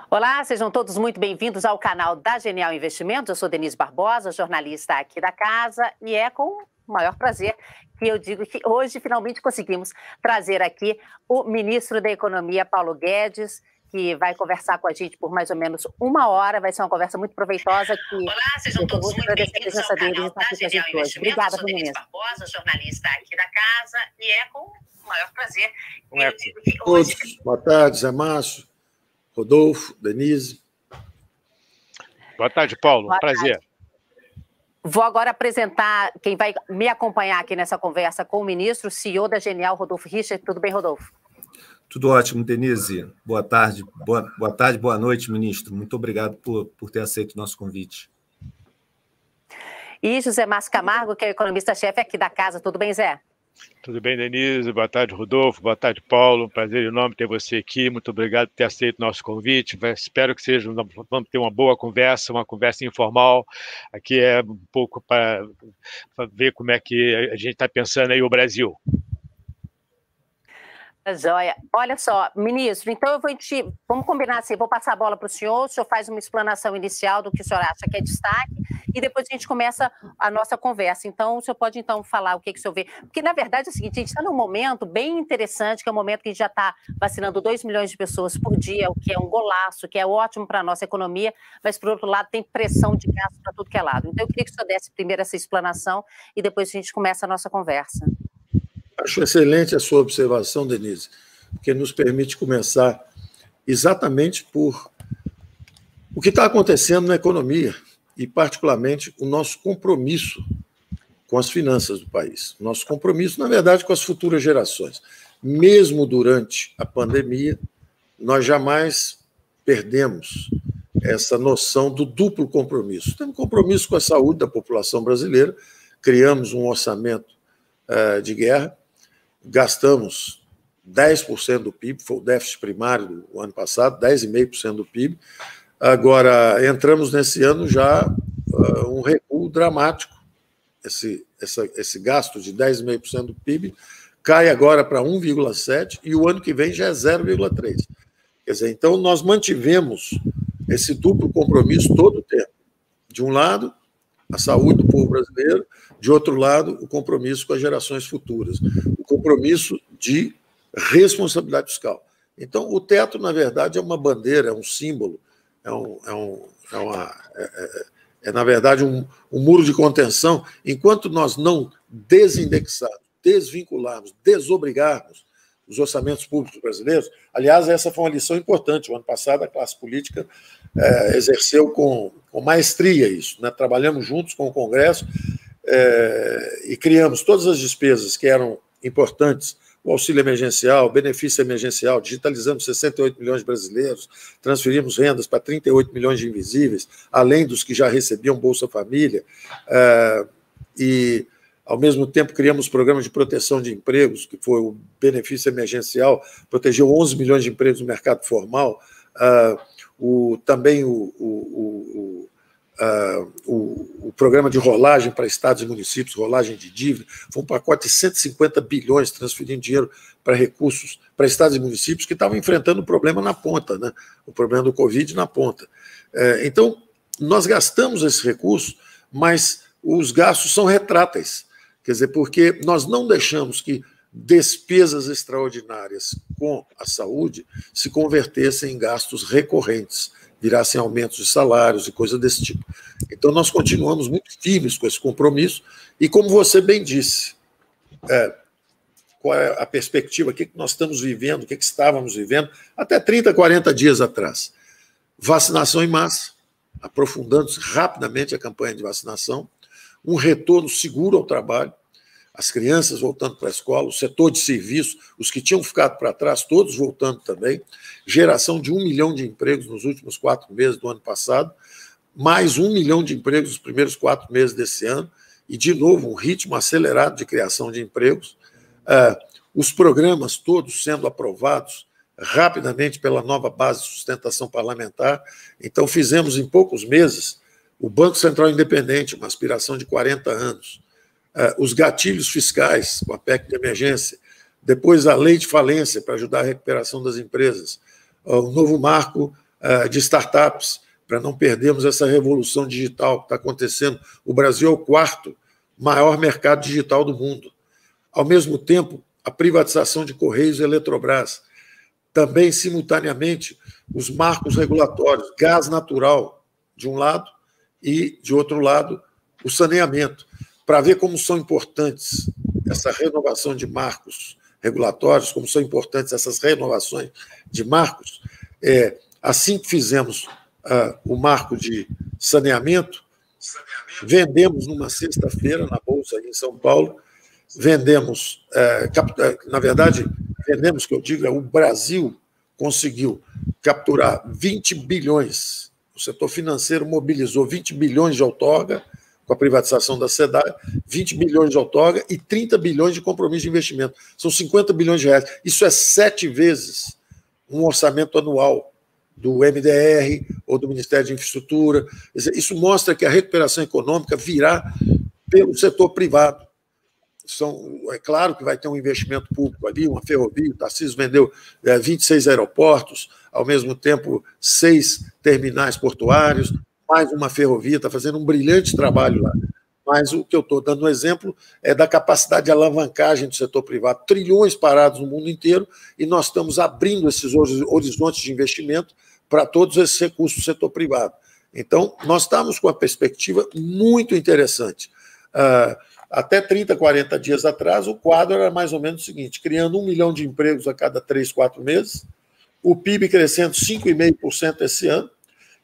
Olá, sejam todos muito bem-vindos ao canal da Genial Investimentos. Eu sou Denise Barbosa, jornalista aqui da casa, e é com o maior prazer que eu digo que hoje finalmente conseguimos trazer aqui o ministro da Economia, Paulo Guedes, que vai conversar com a gente por mais ou menos uma hora. Vai ser uma conversa muito proveitosa. Olá, sejam todos muito bem-vindos ao canal da Genial Investimentos. Obrigada, eu sou Denise Barbosa, jornalista aqui da casa, e é com o maior prazer que eu digo que hoje... Boa tarde, Zé Márcio, Rodolfo, Denise. Boa tarde, Paulo. Boa Prazer. Tarde. Vou agora apresentar quem vai me acompanhar aqui nessa conversa com o ministro, CEO da Genial, Rodolfo Richter. Tudo bem, Rodolfo? Tudo ótimo, Denise. Boa tarde, boa noite, ministro. Muito obrigado por ter aceito o nosso convite. E José Márcio Camargo, que é o economista-chefe aqui da casa. Tudo bem, Zé? Tudo bem, Denise? Boa tarde, Rodolfo. Boa tarde, Paulo. Prazer enorme ter você aqui. Muito obrigado por ter aceito o nosso convite. Espero que vamos ter uma boa conversa, uma conversa informal. Aqui é um pouco para ver como é que a gente está pensando aí o Brasil. Joia. Olha só, ministro, então vamos combinar assim, vou passar a bola para o senhor faz uma explanação inicial do que o senhor acha que é destaque, e depois a gente começa a nossa conversa. Então, o senhor pode, falar o que o senhor vê. Porque, na verdade, é o seguinte, a gente está num momento bem interessante, que é o momento que a gente já está vacinando 2 milhões de pessoas por dia, o que é um golaço, que é ótimo para a nossa economia, mas, por outro lado, tem pressão de gasto para tudo que é lado. Então, eu queria que o senhor desse primeiro essa explanação e depois a gente começa a nossa conversa. Acho excelente a sua observação, Denise, porque nos permite começar exatamente por o que está acontecendo na economia e, particularmente, o nosso compromisso com as finanças do país. O nosso compromisso, na verdade, com as futuras gerações. Mesmo durante a pandemia, nós jamais perdemos essa noção do duplo compromisso. Temos compromisso com a saúde da população brasileira, criamos um orçamento de guerra, gastamos 10% do PIB, foi o déficit primário do ano passado, 10,5% do PIB. Agora, entramos nesse ano já um recuo dramático. Esse gasto de 10,5% do PIB cai agora para 1,7% e o ano que vem já é 0,3%. Quer dizer, então, nós mantivemos esse duplo compromisso todo o tempo. De um lado, a saúde do povo brasileiro, de outro lado, o compromisso com as gerações futuras, o compromisso de responsabilidade fiscal. Então, o teto, na verdade, é uma bandeira, é um símbolo, na verdade, um muro de contenção. Enquanto nós não desindexarmos, desvincularmos, desobrigarmos os orçamentos públicos brasileiros, aliás, essa foi uma lição importante. O ano passado, a classe política exerceu com maestria isso, né? Trabalhamos juntos com o Congresso e criamos todas as despesas que eram importantes, o auxílio emergencial, o benefício emergencial, digitalizamos 68 milhões de brasileiros, transferimos rendas para 38 milhões de invisíveis, além dos que já recebiam Bolsa Família, e, ao mesmo tempo, criamos programas de proteção de empregos, que foi o benefício emergencial, protegeu 11 milhões de empregos no mercado formal, também o programa de rolagem para estados e municípios, rolagem de dívida, foi um pacote de 150 bilhões transferindo dinheiro para recursos para estados e municípios que estavam enfrentando o problema na ponta, né? O problema do Covid na ponta. Então, nós gastamos esse recurso, mas os gastos são retráteis, quer dizer, porque nós não deixamos que despesas extraordinárias com a saúde se convertessem em gastos recorrentes, virassem aumentos de salários e coisa desse tipo. Então, nós continuamos muito firmes com esse compromisso e, como você bem disse, qual é a perspectiva, o que nós estamos vivendo, o que estávamos vivendo até 30, 40 dias atrás. Vacinação em massa, aprofundando rapidamente a campanha de vacinação, um retorno seguro ao trabalho, as crianças voltando para a escola, o setor de serviço, os que tinham ficado para trás, todos voltando também, geração de 1 milhão de empregos nos últimos 4 meses do ano passado, mais 1 milhão de empregos nos primeiros 4 meses desse ano, e, de novo, um ritmo acelerado de criação de empregos, os programas todos sendo aprovados rapidamente pela nova base de sustentação parlamentar. Então, fizemos em poucos meses o Banco Central Independente, uma aspiração de 40 anos, os gatilhos fiscais, com a PEC de emergência, depois a lei de falência para ajudar a recuperação das empresas, o novo marco de startups, para não perdermos essa revolução digital que está acontecendo. O Brasil é o 4º maior mercado digital do mundo. Ao mesmo tempo, a privatização de Correios e Eletrobras. Também, simultaneamente, os marcos regulatórios, gás natural, de um lado, e, de outro lado, o saneamento, para ver como são importantes essa renovação de marcos regulatórios, como são importantes essas renovações de marcos. Assim que fizemos o marco de saneamento, vendemos numa sexta-feira, na Bolsa aí em São Paulo, na verdade, que eu digo, o Brasil conseguiu capturar 20 bilhões, o setor financeiro mobilizou 20 bilhões de outorga, com a privatização da SEDAI, 20 bilhões de outorga e 30 bilhões de compromisso de investimento. São 50 bilhões de reais. Isso é 7 vezes um orçamento anual do MDR ou do Ministério de Infraestrutura. Isso mostra que a recuperação econômica virá pelo setor privado. É claro que vai ter um investimento público ali, uma ferrovia, o Tarcísio vendeu 26 aeroportos, ao mesmo tempo 6 terminais portuários, mais uma ferrovia, está fazendo um brilhante trabalho lá. Mas o que eu estou dando um exemplo é da capacidade de alavancagem do setor privado, trilhões parados no mundo inteiro, e nós estamos abrindo esses horizontes de investimento para todos esses recursos do setor privado. Então, nós estamos com uma perspectiva muito interessante. Até 30, 40 dias atrás, o quadro era mais ou menos o seguinte, criando 1 milhão de empregos a cada 3, 4 meses, o PIB crescendo 5,5% esse ano,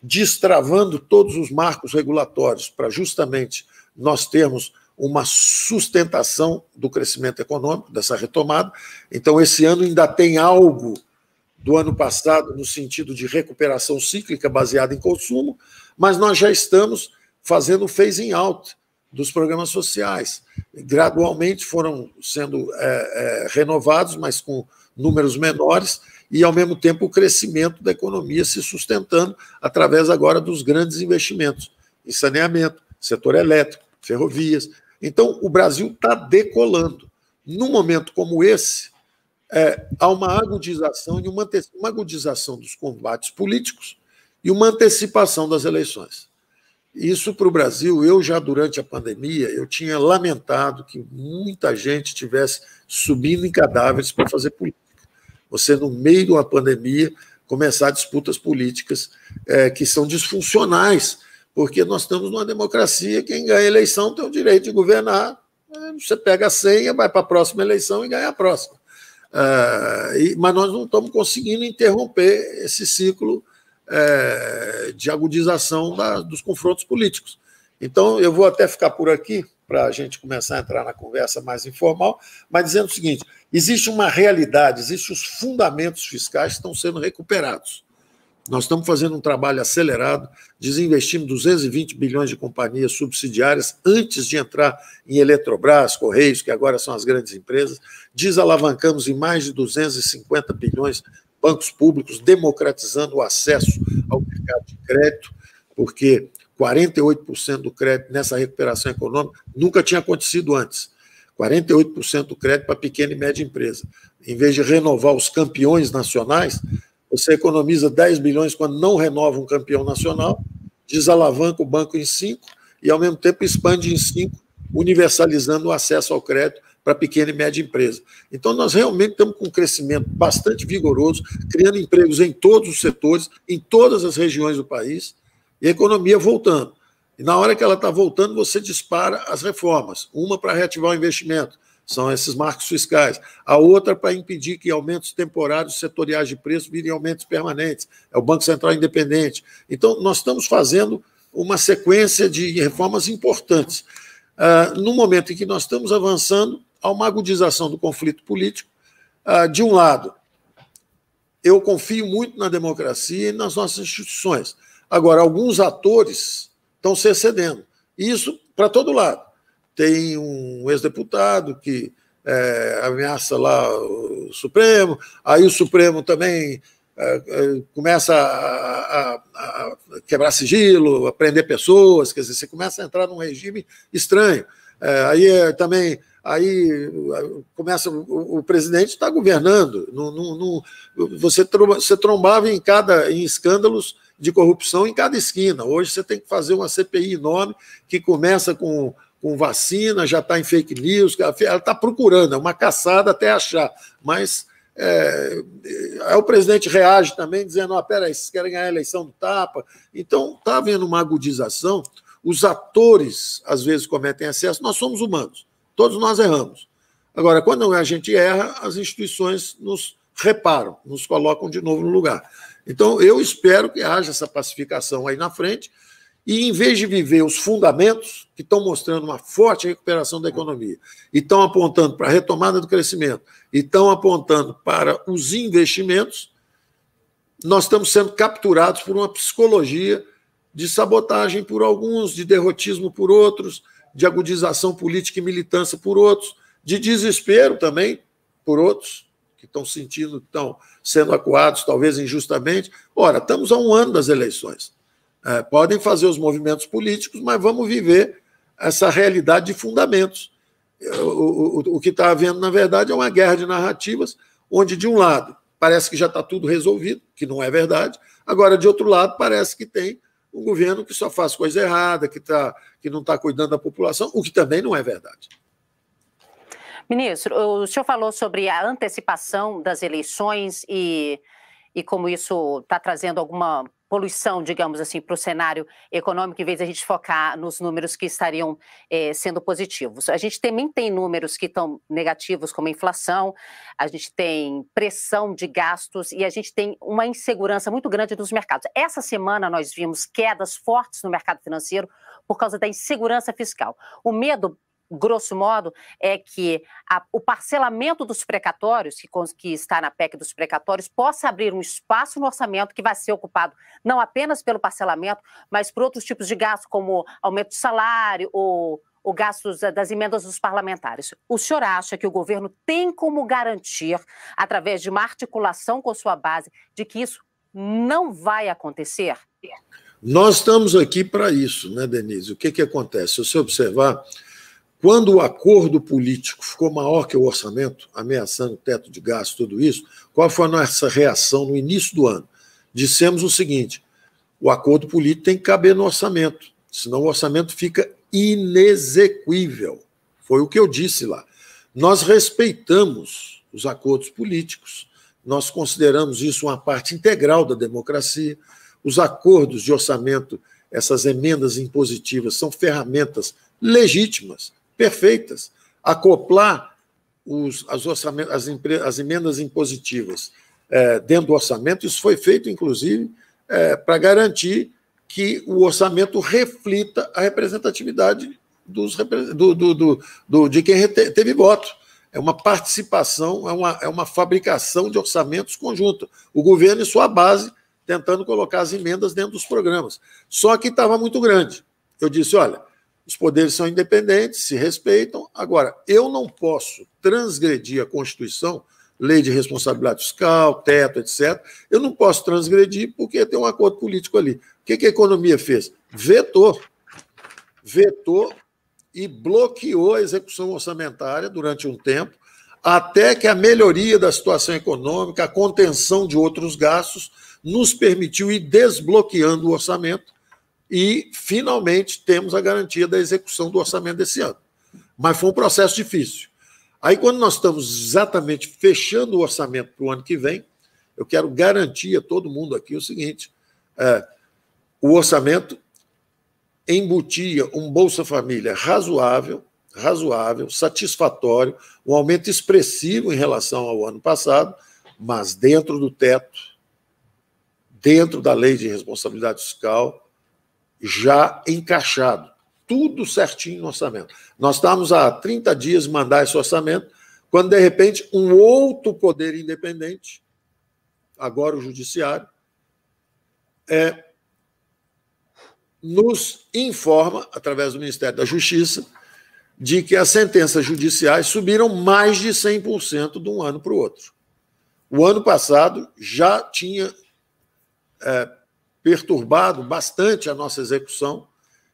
destravando todos os marcos regulatórios para justamente nós termos uma sustentação do crescimento econômico, dessa retomada. Então, esse ano ainda tem algo do ano passado no sentido de recuperação cíclica baseada em consumo, mas nós já estamos fazendo o phasing out dos programas sociais. Gradualmente foram sendo renovados, mas com números menores, e, ao mesmo tempo, o crescimento da economia se sustentando através agora dos grandes investimentos em saneamento, setor elétrico, ferrovias. Então, o Brasil está decolando. Num momento como esse, há uma agudização e uma agudização dos combates políticos e uma antecipação das eleições. Isso para o Brasil, eu já durante a pandemia, eu tinha lamentado que muita gente estivesse subindo em cadáveres para fazer política. Você, no meio de uma pandemia, começar disputas políticas que são disfuncionais, porque nós estamos numa democracia, quem ganha a eleição tem o direito de governar, você pega a senha, vai para a próxima eleição e ganha a próxima. Mas nós não estamos conseguindo interromper esse ciclo de agudização dos confrontos políticos. Então, eu vou até ficar por aqui, para a gente começar a entrar na conversa mais informal, mas dizendo o seguinte, existe uma realidade, existem os fundamentos fiscais que estão sendo recuperados. Nós estamos fazendo um trabalho acelerado, desinvestimos 220 bilhões de companhias subsidiárias antes de entrar em Eletrobras, Correios, que agora são as grandes empresas, desalavancamos em mais de 250 bilhões bancos públicos, democratizando o acesso ao mercado de crédito, porque 48% do crédito nessa recuperação econômica nunca tinha acontecido antes. 48% do crédito para pequena e média empresa. Em vez de renovar os campeões nacionais, você economiza 10 bilhões quando não renova um campeão nacional, desalavanca o banco em 5 e, ao mesmo tempo, expande em 5, universalizando o acesso ao crédito para pequena e média empresa. Então, nós realmente estamos com um crescimento bastante vigoroso, criando empregos em todos os setores, em todas as regiões do país, e a economia voltando. E na hora que ela está voltando, você dispara as reformas. Uma para reativar o investimento, são esses marcos fiscais. A outra para impedir que aumentos temporários setoriais de preço virem aumentos permanentes. É o Banco Central Independente. Então, nós estamos fazendo uma sequência de reformas importantes. No momento em que nós estamos avançando, há uma agudização do conflito político. De um lado, eu confio muito na democracia e nas nossas instituições. Agora, alguns atores estão se excedendo. Isso para todo lado. Tem um ex-deputado que ameaça lá o Supremo, aí o Supremo também começa a quebrar sigilo, a prender pessoas, quer dizer, você começa a entrar num regime estranho. Aí começa, o presidente está governando, você trombava em escândalos de corrupção em cada esquina. Hoje você tem que fazer uma CPI enorme que começa com vacina, já está em fake news, ela está procurando, é uma caçada até achar, mas aí o presidente reage também, dizendo, peraí, vocês querem ganhar a eleição do tapa? Então, está havendo uma agudização, os atores, às vezes, cometem excesso, nós somos humanos, todos nós erramos. Agora, quando a gente erra, as instituições nos reparam, nos colocam de novo no lugar. Então, eu espero que haja essa pacificação aí na frente, e em vez de viver os fundamentos, que estão mostrando uma forte recuperação da economia, e estão apontando para a retomada do crescimento, e estão apontando para os investimentos, nós estamos sendo capturados por uma psicologia de sabotagem por alguns, de derrotismo por outros, de agudização política e militância por outros, de desespero também por outros, que estão sentindo, que estão sendo acuados, talvez injustamente. Ora, estamos a um ano das eleições. Podem fazer os movimentos políticos, mas vamos viver essa realidade de fundamentos. O que está havendo, na verdade, é uma guerra de narrativas, onde, de um lado, parece que já está tudo resolvido, que não é verdade, agora, de outro lado, parece que tem um governo que só faz coisa errada, que não está cuidando da população, o que também não é verdade. Ministro, o senhor falou sobre a antecipação das eleições e como isso está trazendo alguma poluição, digamos assim, para o cenário econômico, em vez de a gente focar nos números que estariam sendo positivos. A gente também tem números que estão negativos, como a inflação, a gente tem pressão de gastos e a gente tem uma insegurança muito grande dos mercados. Essa semana nós vimos quedas fortes no mercado financeiro por causa da insegurança fiscal. O medo, grosso modo, é que o parcelamento dos precatórios, que está na PEC dos precatórios, possa abrir um espaço no orçamento que vai ser ocupado não apenas pelo parcelamento, mas por outros tipos de gastos, como aumento de salário ou gastos das emendas dos parlamentares. O senhor acha que o governo tem como garantir, através de uma articulação com sua base, de que isso não vai acontecer? Nós estamos aqui para isso, né, Denise? O que acontece? Se você observar, quando o acordo político ficou maior que o orçamento, ameaçando o teto de gasto, tudo isso, qual foi a nossa reação no início do ano? Dissemos o seguinte: o acordo político tem que caber no orçamento, senão o orçamento fica inexequível. Foi o que eu disse lá. Nós respeitamos os acordos políticos, nós consideramos isso uma parte integral da democracia. Os acordos de orçamento, essas emendas impositivas, são ferramentas legítimas, perfeitas. Acoplar as emendas impositivas dentro do orçamento, isso foi feito, inclusive, para garantir que o orçamento reflita a representatividade de quem teve voto. É uma participação, é uma fabricação de orçamentos conjunta. O governo e sua base tentando colocar as emendas dentro dos programas. Só que estava muito grande. Eu disse, olha, os poderes são independentes, se respeitam. Agora, eu não posso transgredir a Constituição, lei de responsabilidade fiscal, teto, etc. Eu não posso transgredir porque tem um acordo político ali. O que a economia fez? Vetou e bloqueou a execução orçamentária durante um tempo, até que a melhoria da situação econômica, a contenção de outros gastos, nos permitiu ir desbloqueando o orçamento e, finalmente, temos a garantia da execução do orçamento desse ano. Mas foi um processo difícil. Aí, quando nós estamos exatamente fechando o orçamento para o ano que vem, eu quero garantir a todo mundo aqui o seguinte, o orçamento embutia um Bolsa Família razoável, satisfatório, um aumento expressivo em relação ao ano passado, mas dentro do teto, dentro da lei de responsabilidade fiscal, já encaixado, tudo certinho no orçamento. Nós estávamos há 30 dias de mandar esse orçamento, quando, de repente, um outro poder independente, agora o Judiciário, nos informa, através do Ministério da Justiça, de que as sentenças judiciais subiram mais de 100% de um ano para o outro. O ano passado já tinha perturbado bastante a nossa execução,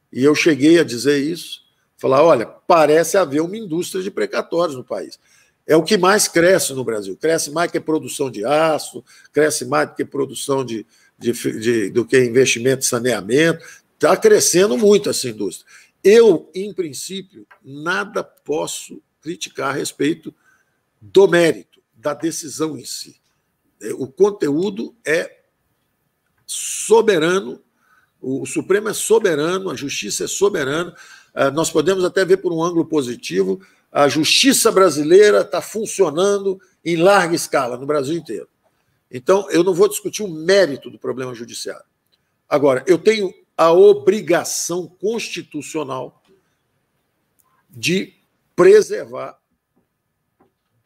e eu cheguei a dizer isso, falar, olha, parece haver uma indústria de precatórios no país. É o que mais cresce no Brasil. Cresce mais que a produção de aço, cresce mais do que produção do que investimento em saneamento. Está crescendo muito essa indústria. Eu, em princípio, nada posso criticar a respeito do mérito, da decisão em si. O conteúdo é soberano, o Supremo é soberano, a Justiça é soberana. Nós podemos até ver por um ângulo positivo, a Justiça brasileira está funcionando em larga escala no Brasil inteiro. Então, eu não vou discutir o mérito do problema judiciário. Agora, eu tenho a obrigação constitucional de preservar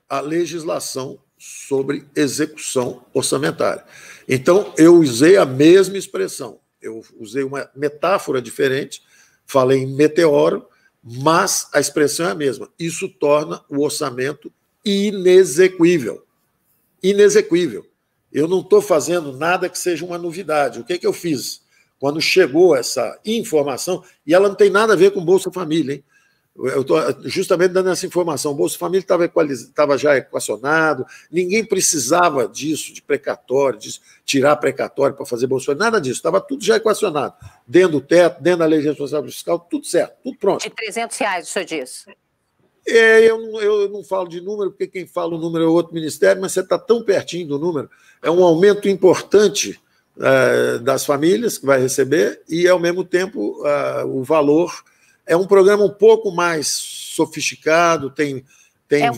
a legislação sobre execução orçamentária. Então, eu usei a mesma expressão, eu usei uma metáfora diferente, falei em meteoro, mas a expressão é a mesma. Isso torna o orçamento inexequível. Inexequível. Eu não estou fazendo nada que seja uma novidade. O que eu fiz quando chegou essa informação? E ela não tem nada a ver com Bolsa Família, hein? Eu estou justamente dando essa informação. O Bolsa Família estava já equacionado, ninguém precisava disso, de precatório, de tirar precatório para fazer Bolsa Família, nada disso, estava tudo já equacionado. Dentro do teto, dentro da lei de responsabilidade fiscal, tudo certo, tudo pronto. De R$300, o senhor disse? Eu não falo de número, porque quem fala o número é outro ministério, mas você está tão pertinho do número. É um aumento importante das famílias que vai receber e, ao mesmo tempo, o valor. É um programa um pouco mais sofisticado, tem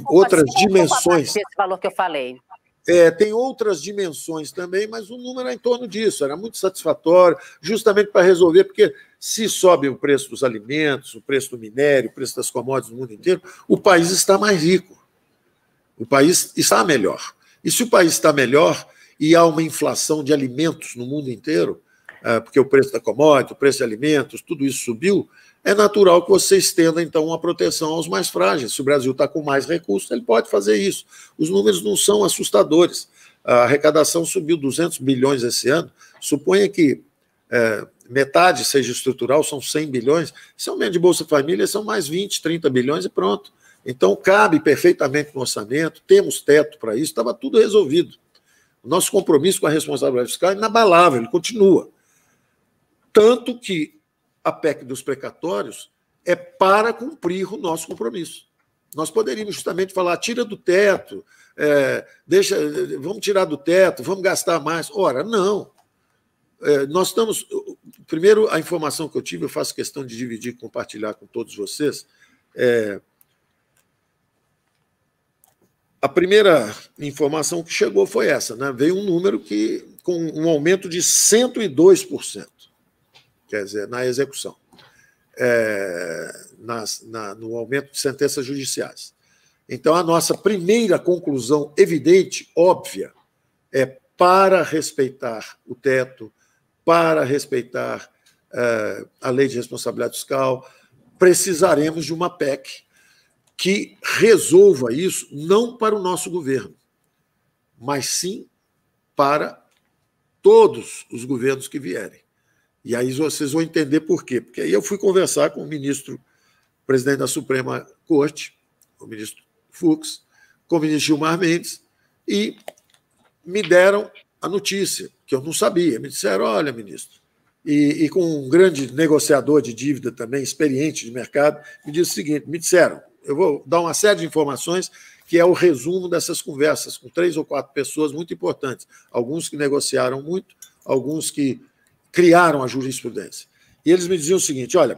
outras dimensões. Esse valor que eu falei. Tem outras dimensões também, mas o número é em torno disso. Era muito satisfatório, justamente para resolver, porque se sobe o preço dos alimentos, o preço do minério, o preço das commodities no mundo inteiro, o país está mais rico. O país está melhor. E se o país está melhor e há uma inflação de alimentos no mundo inteiro, porque o preço da commodity, o preço de alimentos, tudo isso subiu, é natural que você estenda, então, uma proteção aos mais frágeis. Se o Brasil está com mais recursos, ele pode fazer isso. Os números não são assustadores. A arrecadação subiu 200 bilhões esse ano. Suponha que metade seja estrutural, são 100 bilhões. Se aumento de Bolsa Família, são mais 20, 30 bilhões e pronto. Então, cabe perfeitamente no orçamento, temos teto para isso, estava tudo resolvido. O nosso compromisso com a responsabilidade fiscal é inabalável, ele continua. Tanto que a PEC dos precatórios é para cumprir o nosso compromisso. Nós poderíamos justamente falar, tira do teto, vamos tirar do teto, vamos gastar mais. Ora, não. Nós estamos... Primeiro, a informação que eu tive, eu faço questão de dividir e compartilhar com todos vocês. A primeira informação que chegou foi essa, né? Veio um número com um aumento de 102%. Quer dizer, na execução, no aumento de sentenças judiciais. Então, a nossa primeira conclusão evidente, óbvia, é para respeitar o teto, para respeitar a lei de responsabilidade fiscal, precisaremos de uma PEC que resolva isso, não para o nosso governo, mas sim para todos os governos que vierem. E aí vocês vão entender por quê. Porque aí eu fui conversar com o ministro, presidente da Suprema Corte, o ministro Fux, com o ministro Gilmar Mendes, e me deram a notícia, que eu não sabia. Me disseram, olha, ministro, e com um grande negociador de dívida também, experiente de mercado, me disse o seguinte, me disseram, eu vou dar uma série de informações que é o resumo dessas conversas com 3 ou 4 pessoas muito importantes, alguns que negociaram muito, alguns que criaram a jurisprudência. E eles me diziam o seguinte, olha,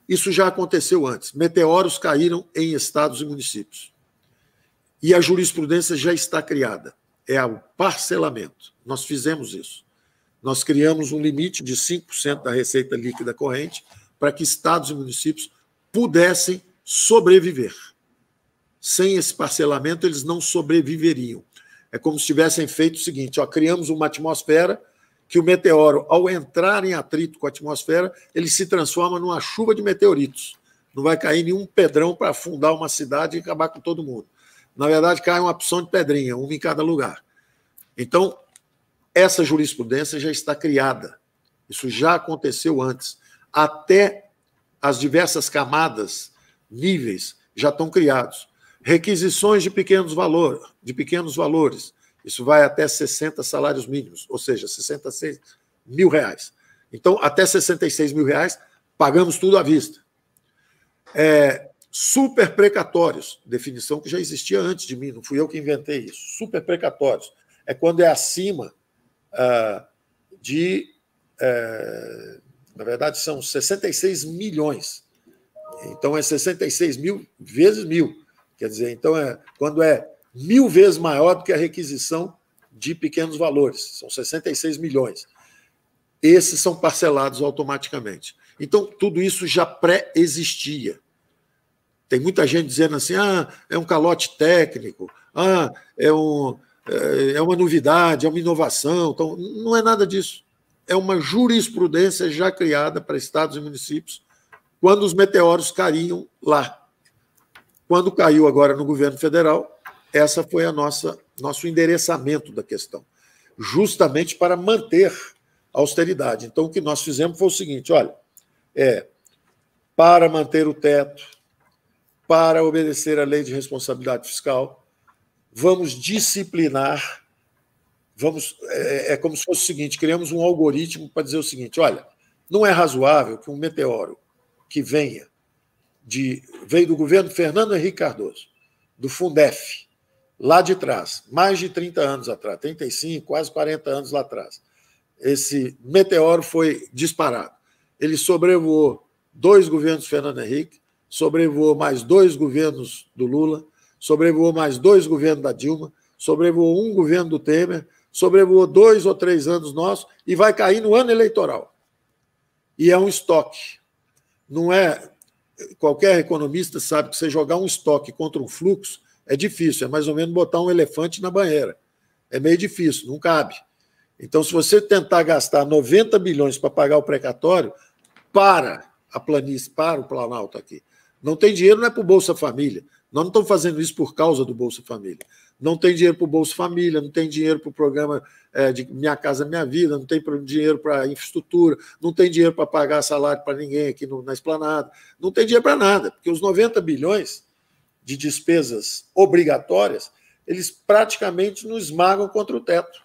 isso já aconteceu antes, meteoros caíram em estados e municípios. E a jurisprudência já está criada, é o parcelamento. Nós fizemos isso. Nós criamos um limite de 5% da receita líquida corrente para que estados e municípios pudessem sobreviver. Sem esse parcelamento, eles não sobreviveriam. É como se tivessem feito o seguinte, criamos uma atmosfera que o meteoro, ao entrar em atrito com a atmosfera, ele se transforma numa chuva de meteoritos. Não vai cair nenhum pedrão para afundar uma cidade e acabar com todo mundo. Na verdade, cai uma opção de pedrinha, uma em cada lugar. Então, essa jurisprudência já está criada. Isso já aconteceu antes. Até as diversas camadas, níveis, já estão criados. Requisições de pequenos valores. Isso vai até 60 salários mínimos, ou seja, 66 mil reais. Então, até 66 mil reais, pagamos tudo à vista. Super precatórios, definição que já existia antes de mim, não fui eu que inventei isso. Super precatórios é quando é acima na verdade, são 66 milhões. Então, é 66 mil vezes 1.000. Quer dizer, então, quando é 1.000 vezes maior do que a requisição de pequenos valores. São 66 milhões. Esses são parcelados automaticamente. Então, tudo isso já pré-existia. Tem muita gente dizendo assim, é um calote técnico, é uma novidade, é uma inovação. Então, não é nada disso. É uma jurisprudência já criada para estados e municípios quando os meteoros caíam lá. Quando caiu agora no governo federal, essa foi nosso endereçamento da questão, justamente para manter a austeridade. Então, o que nós fizemos foi o seguinte, olha, para manter o teto, para obedecer à lei de responsabilidade fiscal, vamos disciplinar, é como se fosse o seguinte, criamos um algoritmo para dizer o seguinte, olha, não é razoável que um meteoro que veio do governo Fernando Henrique Cardoso, do Fundef, lá de trás, mais de 30 anos atrás, 35, quase 40 anos lá atrás, esse meteoro foi disparado. Ele sobrevoou 2 governos Fernando Henrique, sobrevoou mais 2 governos do Lula, sobrevoou mais 2 governos da Dilma, sobrevoou 1 governo do Temer, sobrevoou 2 ou 3 anos nossos e vai cair no ano eleitoral. E é um estoque. Não é... Qualquer economista sabe que você jogar um estoque contra um fluxo é difícil, é mais ou menos botar um elefante na banheira. É meio difícil, não cabe. Então, se você tentar gastar 90 bilhões para pagar o precatório, para a planície, para o Planalto aqui. Não tem dinheiro, não é para o Bolsa Família. Nós não estamos fazendo isso por causa do Bolsa Família. Não tem dinheiro para o Bolsa Família, não tem dinheiro para o programa de Minha Casa Minha Vida, não tem dinheiro para a infraestrutura, não tem dinheiro para pagar salário para ninguém aqui na Esplanada, não tem dinheiro para nada, porque os 90 bilhões de despesas obrigatórias, eles praticamente nos esmagam contra o teto.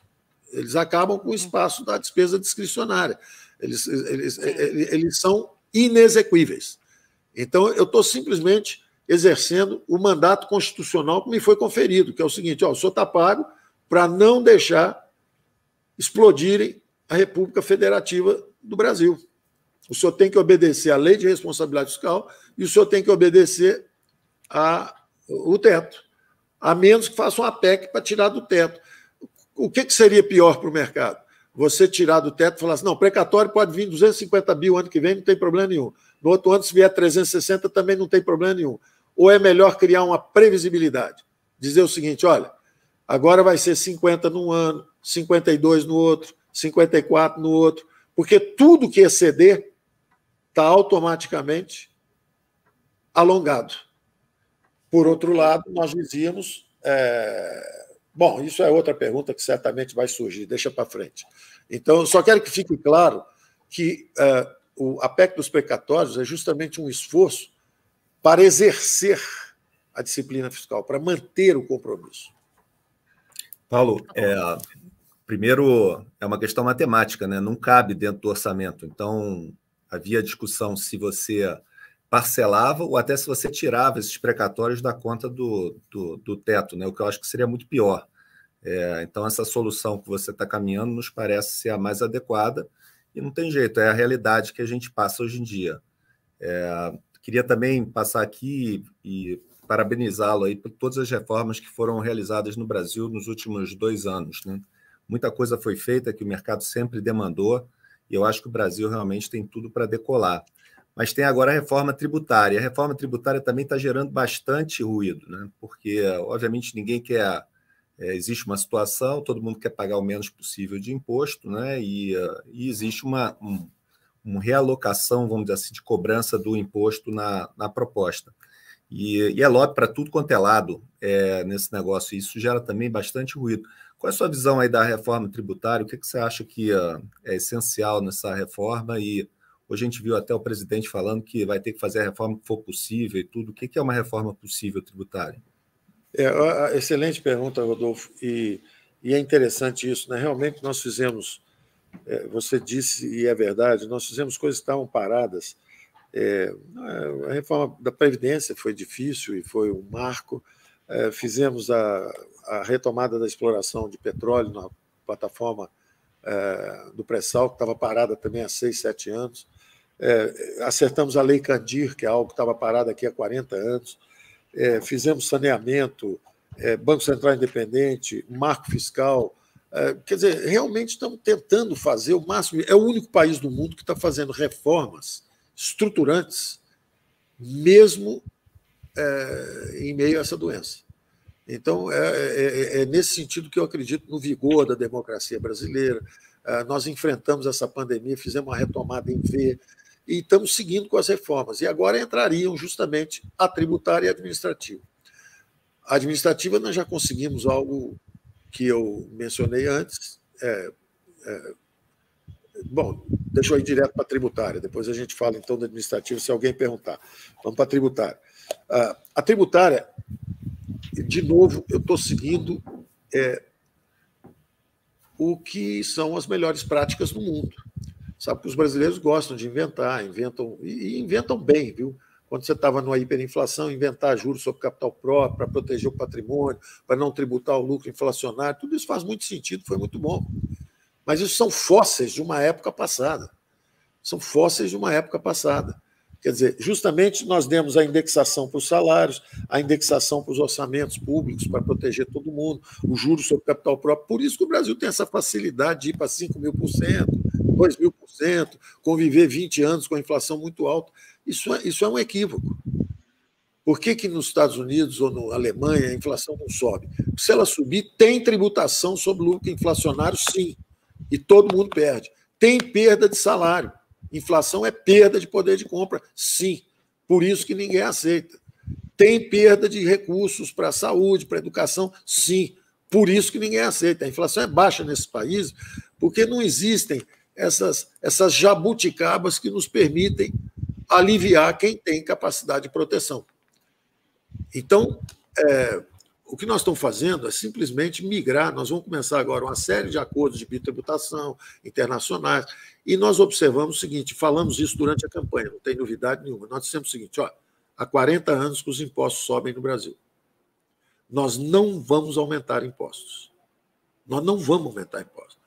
Eles acabam com o espaço da despesa discricionária. Eles são inexequíveis. Então, eu estou simplesmente exercendo o mandato constitucional que me foi conferido, que é o seguinte, o senhor está pago para não deixar explodirem a República Federativa do Brasil. O senhor tem que obedecer à lei de responsabilidade fiscal e o senhor tem que obedecer ao teto, a menos que faça uma PEC para tirar do teto. O que seria pior para o mercado? Você tirar do teto e falar assim, não, precatório pode vir 250 mil ano que vem, não tem problema nenhum. No outro ano, se vier 360, também não tem problema nenhum. Ou é melhor criar uma previsibilidade? Dizer o seguinte, olha, agora vai ser 50 num ano, 52 no outro, 54 no outro, porque tudo que exceder está automaticamente alongado. Por outro lado, nós dizíamos... Bom, isso é outra pergunta que certamente vai surgir, deixa para frente. Então, eu só quero que fique claro que a PEC dos precatórios é justamente um esforço para exercer a disciplina fiscal, para manter o compromisso. Paulo, primeiro é uma questão matemática, né? Não cabe dentro do orçamento. Então, havia discussão se você parcelava ou até se você tirava esses precatórios da conta do teto, né? O que eu acho que seria muito pior. Então, essa solução que você está caminhando nos parece ser a mais adequada e não tem jeito, é a realidade que a gente passa hoje em dia. Queria também passar aqui e parabenizá-lo aí por todas as reformas que foram realizadas no Brasil nos últimos 2 anos, né? Muita coisa foi feita que o mercado sempre demandou e eu acho que o Brasil realmente tem tudo para decolar. Mas tem agora a reforma tributária. A reforma tributária também está gerando bastante ruído, né? Porque, obviamente, ninguém quer... existe uma situação, todo mundo quer pagar o menos possível de imposto, né? E existe uma realocação, vamos dizer assim, de cobrança do imposto na proposta. E é lobby para tudo quanto é lado nesse negócio. E isso gera também bastante ruído. Qual é a sua visão aí da reforma tributária? O que você acha que é essencial nessa reforma? E hoje a gente viu até o presidente falando que vai ter que fazer a reforma que for possível e tudo. O que é uma reforma possível tributária? Excelente pergunta, Rodolfo. E é interessante isso, né? Realmente nós fizemos, você disse, e é verdade, nós fizemos coisas que estavam paradas. A reforma da Previdência foi difícil e foi um marco. Fizemos a retomada da exploração de petróleo na plataforma do pré-sal, que estava parada também há 6, 7 anos. Acertamos a Lei Candir, que é algo que estava parado aqui há 40 anos. Fizemos saneamento, Banco Central Independente, marco fiscal. Quer dizer, realmente estamos tentando fazer o máximo. É o único país do mundo que está fazendo reformas estruturantes, mesmo em meio a essa doença. Então, é nesse sentido que eu acredito no vigor da democracia brasileira. Nós enfrentamos essa pandemia, fizemos uma retomada em V, e estamos seguindo com as reformas. E agora entrariam justamente a tributária e a administrativa. A administrativa, nós já conseguimos algo que eu mencionei antes. Bom, deixa eu ir direto para a tributária, depois a gente fala então da administrativa, se alguém perguntar. Vamos para a tributária. A tributária, de novo, eu estou seguindo o que são as melhores práticas no mundo. Sabe que os brasileiros gostam de inventar, inventam bem, viu? Quando você estava numa hiperinflação, inventar juros sobre capital próprio para proteger o patrimônio, para não tributar o lucro inflacionário, tudo isso faz muito sentido, foi muito bom. Mas isso são fósseis de uma época passada. São fósseis de uma época passada. Quer dizer, justamente nós demos a indexação para os salários, a indexação para os orçamentos públicos, para proteger todo mundo, o juros sobre capital próprio. Por isso que o Brasil tem essa facilidade de ir para 5.000%, 2.000%, conviver 20 anos com a inflação muito alta. Isso é um equívoco. Por que nos Estados Unidos ou na Alemanha a inflação não sobe? Se ela subir, tem tributação sobre o lucro inflacionário, sim, e todo mundo perde. Tem perda de salário. Inflação é perda de poder de compra, sim. Por isso que ninguém aceita. Tem perda de recursos para a saúde, para a educação, sim. Por isso que ninguém aceita. A inflação é baixa nesse país porque não existem essas jabuticabas que nos permitem aliviar quem tem capacidade de proteção. Então, o que nós estamos fazendo é simplesmente migrar. Nós vamos começar agora uma série de acordos de bitributação internacionais, e nós observamos o seguinte, falamos isso durante a campanha, não tem novidade nenhuma. Nós dissemos o seguinte, há 40 anos que os impostos sobem no Brasil. Nós não vamos aumentar impostos. Nós não vamos aumentar impostos.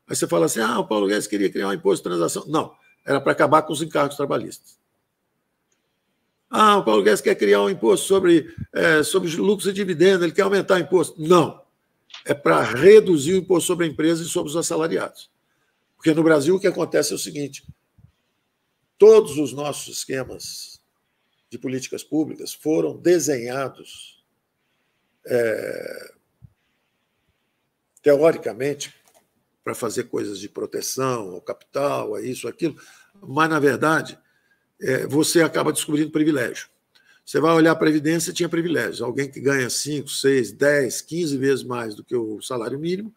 Aí você fala assim, o Paulo Guedes queria criar um imposto de transação. Não, era para acabar com os encargos trabalhistas. O Paulo Guedes quer criar um imposto sobre lucros e dividendos, ele quer aumentar o imposto. Não, é para reduzir o imposto sobre a empresa e sobre os assalariados. Porque no Brasil o que acontece é o seguinte, todos os nossos esquemas de políticas públicas foram desenhados teoricamente para fazer coisas de proteção ao capital, a isso, aquilo, mas, na verdade, você acaba descobrindo privilégio. Você vai olhar a Previdência, tinha privilégios. Alguém que ganha 5, 6, 10, 15 vezes mais do que o salário mínimo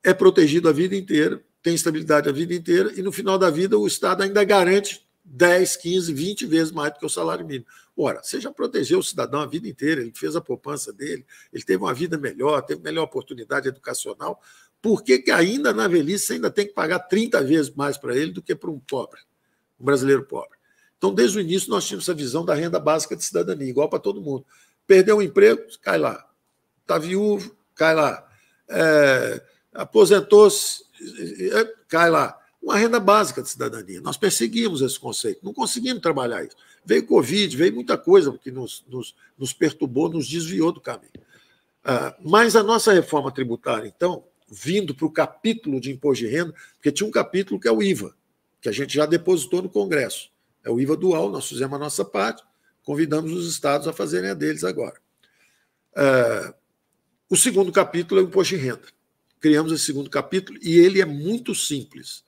é protegido a vida inteira, tem estabilidade a vida inteira, e no final da vida o Estado ainda garante 10, 15, 20 vezes mais do que o salário mínimo. Ora, você já protegeu o cidadão a vida inteira, ele fez a poupança dele, ele teve uma vida melhor, teve melhor oportunidade educacional. Por que ainda na velhice você ainda tem que pagar 30 vezes mais para ele do que para um pobre, um brasileiro pobre? Então, desde o início, nós tínhamos essa visão da renda básica de cidadania, igual para todo mundo. Perdeu o emprego, cai lá. Está viúvo, cai lá. Aposentou-se, cai lá. Uma renda básica de cidadania. Nós perseguimos esse conceito, não conseguimos trabalhar isso. Veio Covid, veio muita coisa que nos perturbou, nos desviou do caminho. Mas a nossa reforma tributária, então, vindo para o capítulo de imposto de renda, porque tinha um capítulo que é o IVA, que a gente já depositou no Congresso. É o IVA dual, nós fizemos a nossa parte, convidamos os estados a fazerem a deles agora. O segundo capítulo é o imposto de renda. Criamos esse segundo capítulo e ele é muito simples.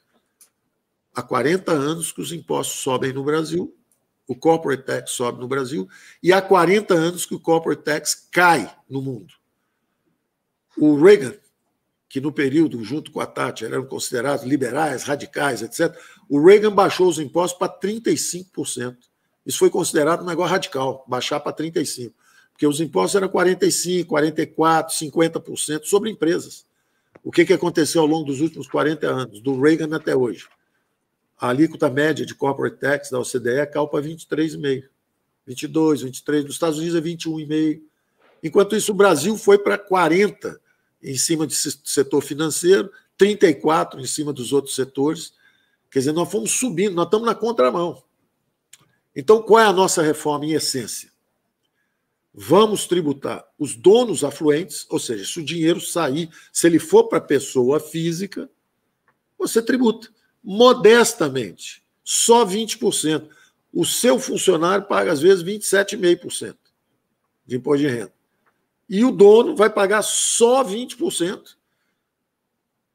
Há 40 anos que os impostos sobem no Brasil, o corporate tax sobe no Brasil, e há 40 anos que o corporate tax cai no mundo. O Reagan que no período, junto com a Thatcher, eram considerados liberais, radicais, etc., o Reagan baixou os impostos para 35%. Isso foi considerado um negócio radical, baixar para 35%, porque os impostos eram 45%, 44%, 50% sobre empresas. O que aconteceu ao longo dos últimos 40 anos, do Reagan até hoje? A alíquota média de corporate tax da OCDE caiu para 23,5%, 22%, 23%, nos Estados Unidos é 21,5%. Enquanto isso, o Brasil foi para 40% em cima do setor financeiro, 34% em cima dos outros setores. Quer dizer, nós fomos subindo, nós estamos na contramão. Então, qual é a nossa reforma em essência? Vamos tributar os donos afluentes, ou seja, se o dinheiro sair, se ele for para a pessoa física, você tributa modestamente, só 20%. O seu funcionário paga, às vezes, 27,5% de imposto de renda. E o dono vai pagar só 20%.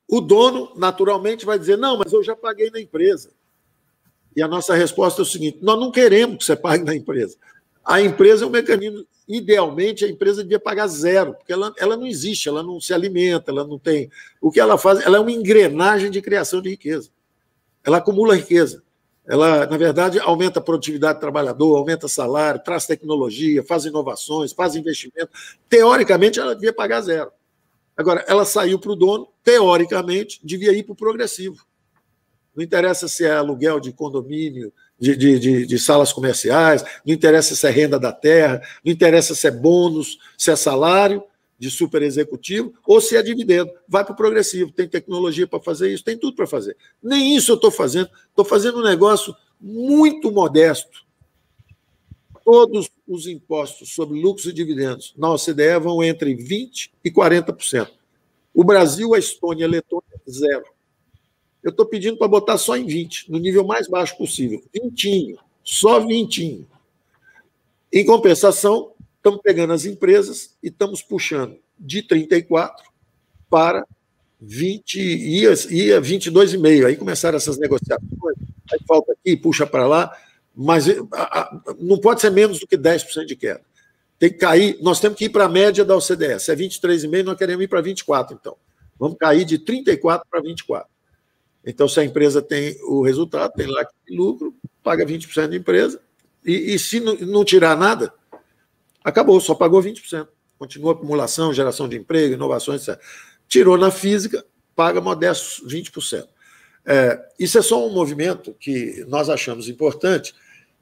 O dono, naturalmente, vai dizer, não, mas eu já paguei na empresa. E a nossa resposta é o seguinte, nós não queremos que você pague na empresa. A empresa é um mecanismo, idealmente, a empresa devia pagar zero, porque ela não existe, ela não se alimenta, ela não tem... O que ela faz, ela é uma engrenagem de criação de riqueza. Ela acumula riqueza. Ela, na verdade, aumenta a produtividade do trabalhador, aumenta salário, traz tecnologia, faz inovações, faz investimento. Teoricamente, ela devia pagar zero. Agora, ela saiu para o dono, teoricamente, devia ir para o progressivo. Não interessa se é aluguel de condomínio, de salas comerciais, não interessa se é renda da terra, não interessa se é bônus, se é salário de super executivo ou se é dividendo. Vai para o progressivo, tem tecnologia para fazer isso, tem tudo para fazer. Nem isso eu estou fazendo um negócio muito modesto. Todos os impostos sobre lucros e dividendos na OCDE vão entre 20% e 40%. O Brasil, a Estônia e a Letônia, zero. Eu estou pedindo para botar só em 20%, no nível mais baixo possível. 20%, só 20%. Em compensação, estamos pegando as empresas e estamos puxando de 34% para 20%, ia 22,5%. Aí começaram essas negociações, aí falta aqui, puxa para lá, mas não pode ser menos do que 10% de queda. Tem que cair, nós temos que ir para a média da OCDE. Se é 23,5%, nós queremos ir para 24%, então. Vamos cair de 34% para 24%. Então, se a empresa tem o resultado, tem lá lucro, paga 20% de empresa, e se não tirar nada, acabou, só pagou 20%. Continua a acumulação, geração de emprego, inovações, etc. Tirou na física, paga modestos 20%. Isso é só um movimento que nós achamos importante,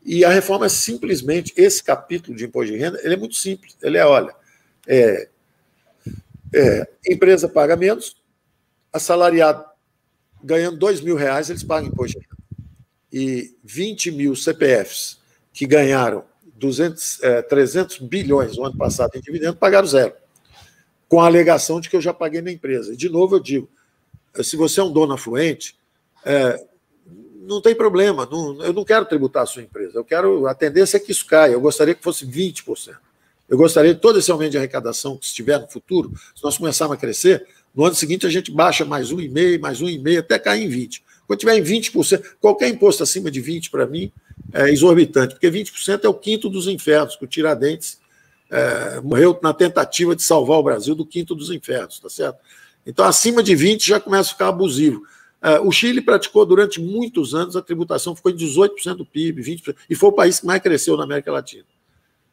e a reforma é simplesmente, esse capítulo de imposto de renda, ele é muito simples. Ele empresa paga menos, assalariado ganhando R$2.000, eles pagam imposto de renda. E 20 mil CPFs que ganharam 300 bilhões no ano passado em dividendo, pagaram zero, com a alegação de que eu já paguei na empresa. E, de novo, eu digo, se você é um dono afluente, não tem problema, eu não quero tributar a sua empresa, a tendência é que isso caia, eu gostaria que fosse 20%. Eu gostaria de todo esse aumento de arrecadação que estiver no futuro, se nós começarmos a crescer, no ano seguinte a gente baixa mais 1,5%, até cair em 20%. Quando tiver em 20%, qualquer imposto acima de 20% para mim é exorbitante, porque 20% é o quinto dos infernos, que o Tiradentes morreu na tentativa de salvar o Brasil do quinto dos infernos, tá certo? Então, acima de 20% já começa a ficar abusivo. O Chile praticou durante muitos anos, a tributação ficou em 18% do PIB, 20%, e foi o país que mais cresceu na América Latina,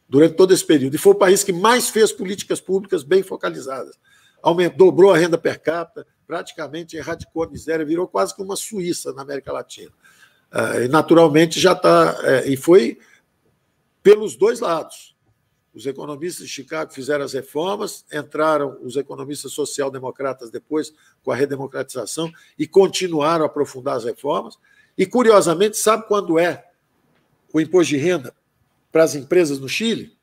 durante todo esse período. E foi o país que mais fez políticas públicas bem focalizadas. Dobrou a renda per capita, praticamente erradicou a miséria, virou quase que uma Suíça na América Latina. E, naturalmente, já está... e foi pelos dois lados. Os economistas de Chicago fizeram as reformas, entraram os economistas social-democratas depois com a redemocratização e continuaram a aprofundar as reformas. E, curiosamente, sabe quando é o imposto de renda para as empresas no Chile?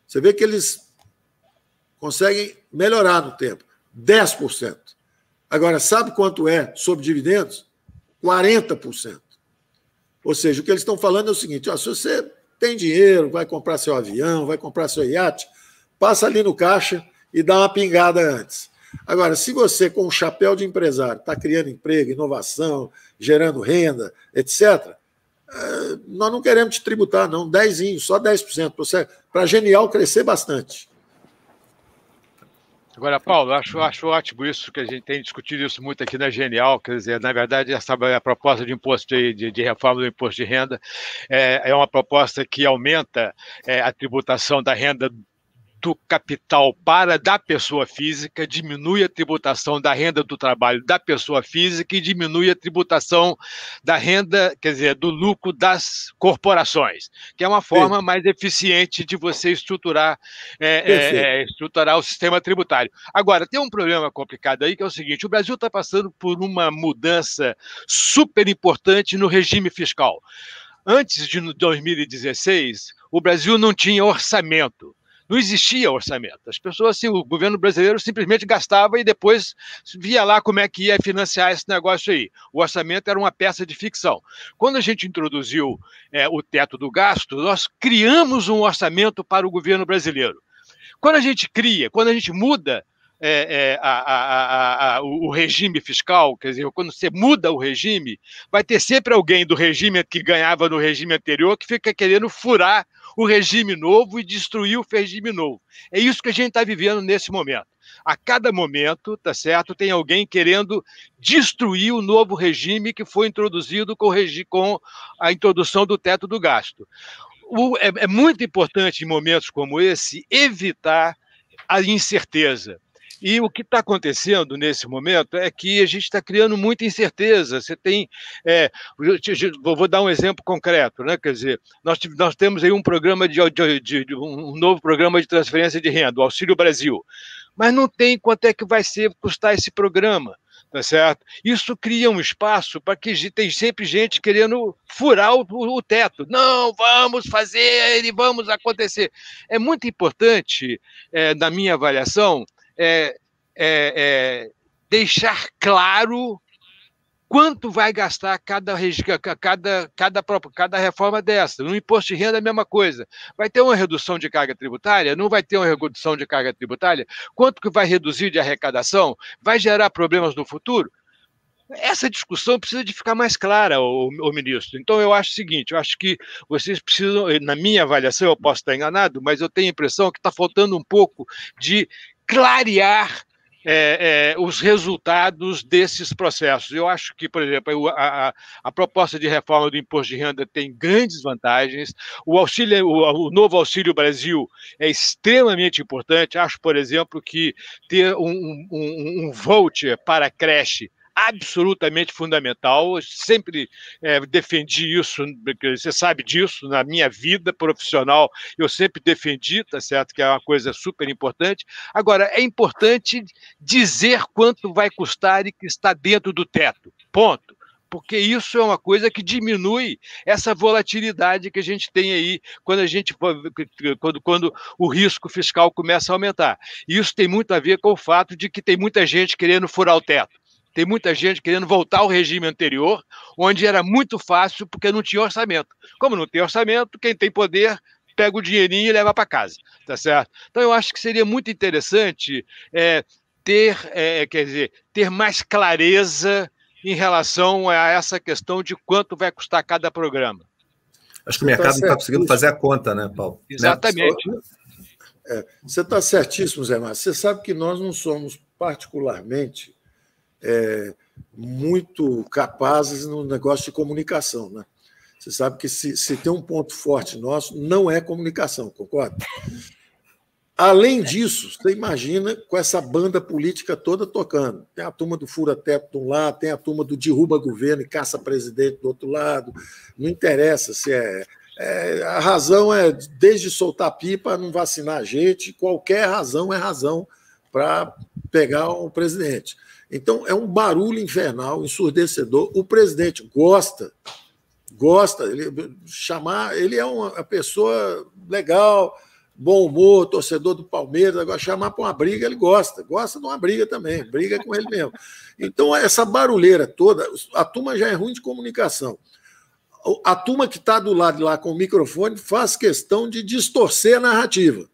Você vê que eles conseguem melhorar no tempo, 10%. Agora, sabe quanto é sobre dividendos? 40%. Ou seja, o que eles estão falando é o seguinte, se você tem dinheiro, vai comprar seu avião, vai comprar seu iate, passa ali no caixa e dá uma pingada antes. Agora, se você, com um chapéu de empresário, está criando emprego, inovação, gerando renda, etc., nós não queremos te tributar, não, 10%, só 10%, para a Genial crescer bastante. Agora, Paulo, acho ótimo isso, que a gente tem discutido isso muito aqui na Genial, quer dizer, na verdade, essa a proposta de imposto de reforma do imposto de renda é uma proposta que aumenta a tributação da renda do capital da pessoa física, diminui a tributação da renda do trabalho da pessoa física e diminui a tributação da renda, quer dizer, do lucro das corporações, que é uma forma mais eficiente de você estruturar o sistema tributário. Agora, tem um problema complicado aí, que é o seguinte: o Brasil está passando por uma mudança super importante no regime fiscal. Antes de 2016, o Brasil não tinha orçamento. Não existia orçamento. As pessoas, assim, o governo brasileiro simplesmente gastava e depois via lá como é que ia financiar esse negócio aí. O orçamento era uma peça de ficção. Quando a gente introduziu o teto do gasto, nós criamos um orçamento para o governo brasileiro. Quando a gente muda o regime fiscal, quer dizer, quando você muda o regime, vai ter sempre alguém do regime que ganhava no regime anterior que fica querendo furar o regime novo e destruir o regime novo. É isso que a gente está vivendo nesse momento. A cada momento, tá certo, tem alguém querendo destruir o novo regime que foi introduzido com a introdução do teto do gasto. É muito importante, em momentos como esse, evitar a incerteza. E o que está acontecendo nesse momento é que a gente está criando muita incerteza. Você tem. Vou dar um exemplo concreto, né? Quer dizer, nós temos aí um programa um novo programa de transferência de renda, o Auxílio Brasil. Mas não tem quanto é que vai custar esse programa. Tá certo? Isso cria um espaço para que tem sempre gente querendo furar o teto. Não, vamos fazer, vamos acontecer. É muito importante, na minha avaliação, deixar claro quanto vai gastar cada reforma dessa. No imposto de renda, a mesma coisa. Vai ter uma redução de carga tributária? Não vai ter uma redução de carga tributária? Quanto que vai reduzir de arrecadação? Vai gerar problemas no futuro? Essa discussão precisa de ficar mais clara, o ministro. Então, eu acho o seguinte, eu acho que vocês precisam, na minha avaliação, eu posso estar enganado, mas eu tenho a impressão que está faltando um pouco de clarear os resultados desses processos. Eu acho que, por exemplo, a proposta de reforma do imposto de renda tem grandes vantagens. O novo Auxílio Brasil é extremamente importante. Acho, por exemplo, que ter um voucher para a creche absolutamente fundamental. Eu sempre defendi isso, você sabe disso, na minha vida profissional, eu sempre defendi, tá certo, que é uma coisa super importante. Agora, é importante dizer quanto vai custar e que está dentro do teto, ponto. Porque isso é uma coisa que diminui essa volatilidade que a gente tem aí quando o risco fiscal começa a aumentar. E isso tem muito a ver com o fato de que tem muita gente querendo furar o teto. Tem muita gente querendo voltar ao regime anterior, onde era muito fácil, porque não tinha orçamento. Como não tem orçamento, quem tem poder pega o dinheirinho e leva para casa, tá certo? Então, eu acho que seria muito interessante ter mais clareza em relação a essa questão de quanto vai custar cada programa. Acho que o mercado não está conseguindo fazer a conta, né, Paulo? Exatamente. Você está certíssimo, Zé Márcio. Você sabe que nós não somos particularmente muito capazes no negócio de comunicação, né? Você sabe que se tem um ponto forte nosso, não é comunicação, concorda? Além disso, você imagina com essa banda política toda tocando. Tem a turma do fura-teto de um lado, tem a turma do derruba governo e caça presidente do outro lado. Não interessa se a razão é desde soltar pipa, não vacinar a gente, qualquer razão é razão para pegar o presidente. Então, é um barulho infernal, ensurdecedor. O presidente gosta, ele é uma pessoa legal, bom humor, torcedor do Palmeiras, agora chamar para uma briga, ele gosta de uma briga também, briga com ele mesmo. Então, essa barulheira toda, a turma já é ruim de comunicação. A turma que está do lado de lá com o microfone faz questão de distorcer a narrativa.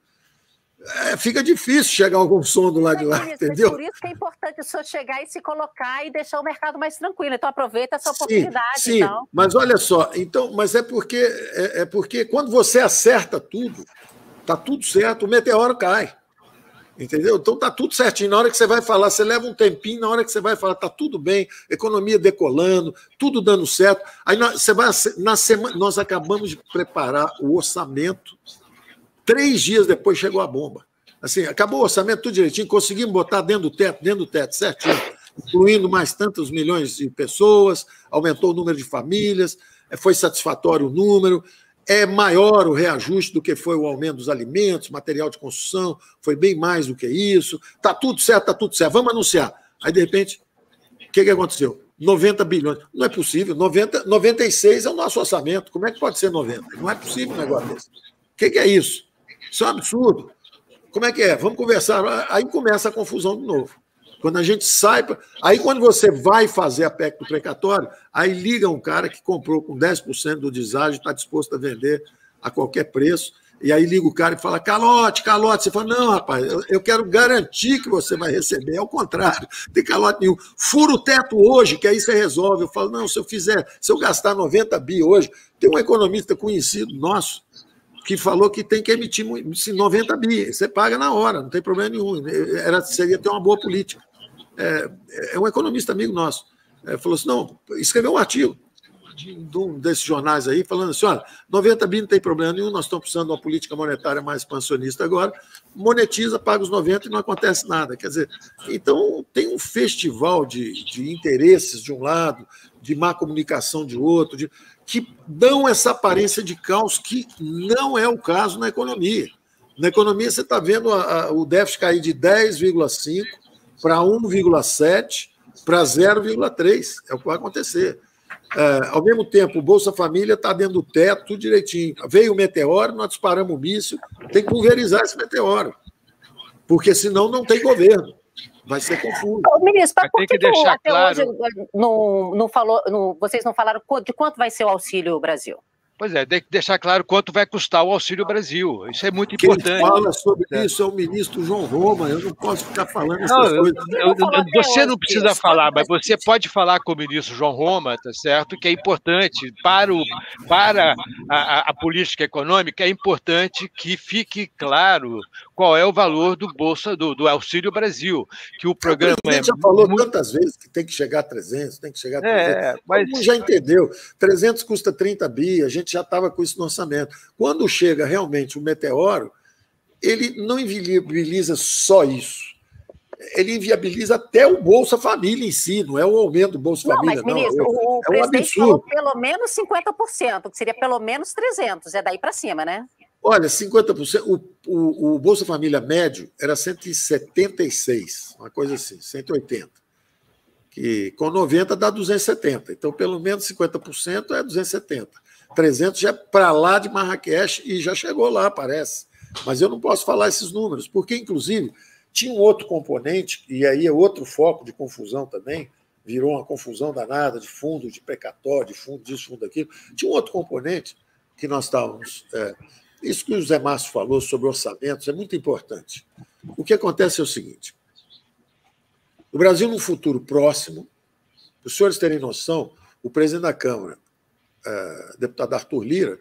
Fica difícil chegar a algum som do lado de lá, entendeu? Por isso que é importante o senhor chegar e se colocar e deixar o mercado mais tranquilo. Então, aproveita essa oportunidade. Sim, então. Mas olha só, mas é porque quando você acerta tudo, está tudo certo, o meteoro cai. Entendeu? Então está tudo certinho. Na hora que você vai falar, você leva um tempinho, na hora que você vai falar, está tudo bem, economia decolando, tudo dando certo. Aí você vai, na semana, nós acabamos de preparar o orçamento, 3 dias depois chegou a bomba. Assim, acabou o orçamento, tudo direitinho, conseguimos botar dentro do teto, certinho, incluindo mais tantos milhões de pessoas, aumentou o número de famílias, foi satisfatório o número. É maior o reajuste do que foi o aumento dos alimentos, material de construção, foi bem mais do que isso. Está tudo certo, vamos anunciar. Aí, de repente, o que aconteceu? 90 bilhões. Não é possível, 96 é o nosso orçamento. Como é que pode ser 90? Não é possível um negócio desse. O que é isso? Isso é um absurdo. Como é que é? Vamos conversar. Aí começa a confusão de novo. Quando a gente sai... Aí, quando você vai fazer a PEC do precatório, aí liga um cara que comprou com 10% do deságio, está disposto a vender a qualquer preço, e aí liga o cara e fala, calote. Você fala, não, rapaz, eu quero garantir que você vai receber. É o contrário, não tem calote nenhum. Fura o teto hoje, que aí você resolve. Eu falo, não, se eu gastar 90 bi hoje, tem um economista conhecido nosso que falou que tem que emitir 90 bi. Você paga na hora, não tem problema nenhum. Seria ter uma boa política. É um economista amigo nosso. Falou assim, não, escreveu um artigo de um desses jornais aí, falando assim, olha, 90 bi não tem problema nenhum, nós estamos precisando de uma política monetária mais expansionista agora, monetiza, paga os 90 e não acontece nada. Quer dizer, então tem um festival de interesses de um lado, de má comunicação de outro, que dão essa aparência de caos que não é o caso na economia. Na economia você está vendo o déficit cair de 10,5 para 1,7 para 0,3. É o que vai acontecer. Ao mesmo tempo, o Bolsa Família está dentro do teto, tudo direitinho. Veio o meteoro, nós disparamos o míssil, tem que pulverizar esse meteoro, porque senão não tem governo. Vai ser confuso. Ministro, por que deixar até claro... hoje vocês não falaram de quanto vai ser o Auxílio Brasil? Pois é, tem que deixar claro quanto vai custar o Auxílio Brasil. Isso é muito importante. Quem fala sobre isso é o ministro João Roma. Eu não posso ficar falando essas coisas. Você não precisa falar, mas você pode falar com o ministro João Roma, tá certo? Que é importante para a política econômica, é importante que fique claro qual é o valor do Auxílio Brasil, que o programa a gente já falou tantas vezes que tem que chegar a 300, tem que chegar a 300. Mas... Todo mundo já entendeu. 300 custa 30 bi, a gente já estava com isso no orçamento. Quando chega realmente o meteoro, ele não inviabiliza só isso. Ele inviabiliza até o Bolsa Família em si, não é o aumento do Bolsa Família, não. Mas, ministro, o presidente falou pelo menos 50%, que seria pelo menos 300, é daí para cima, né? Olha, 50%, o Bolsa Família médio era 176, uma coisa assim, 180. Que com 90 dá 270. Então, pelo menos 50% é 270. 300 já é para lá de Marrakech e já chegou lá, parece. Mas eu não posso falar esses números, porque, inclusive, tinha um outro componente, e aí é outro foco de confusão também, virou uma confusão danada de fundo, de precatório, de fundo disso, fundo daquilo. Tinha um outro componente que nós estávamos... Isso que o José Márcio falou sobre orçamentos é muito importante. O que acontece é o seguinte: o Brasil, num futuro próximo, para os senhores terem noção, o presidente da Câmara, deputado Arthur Lira,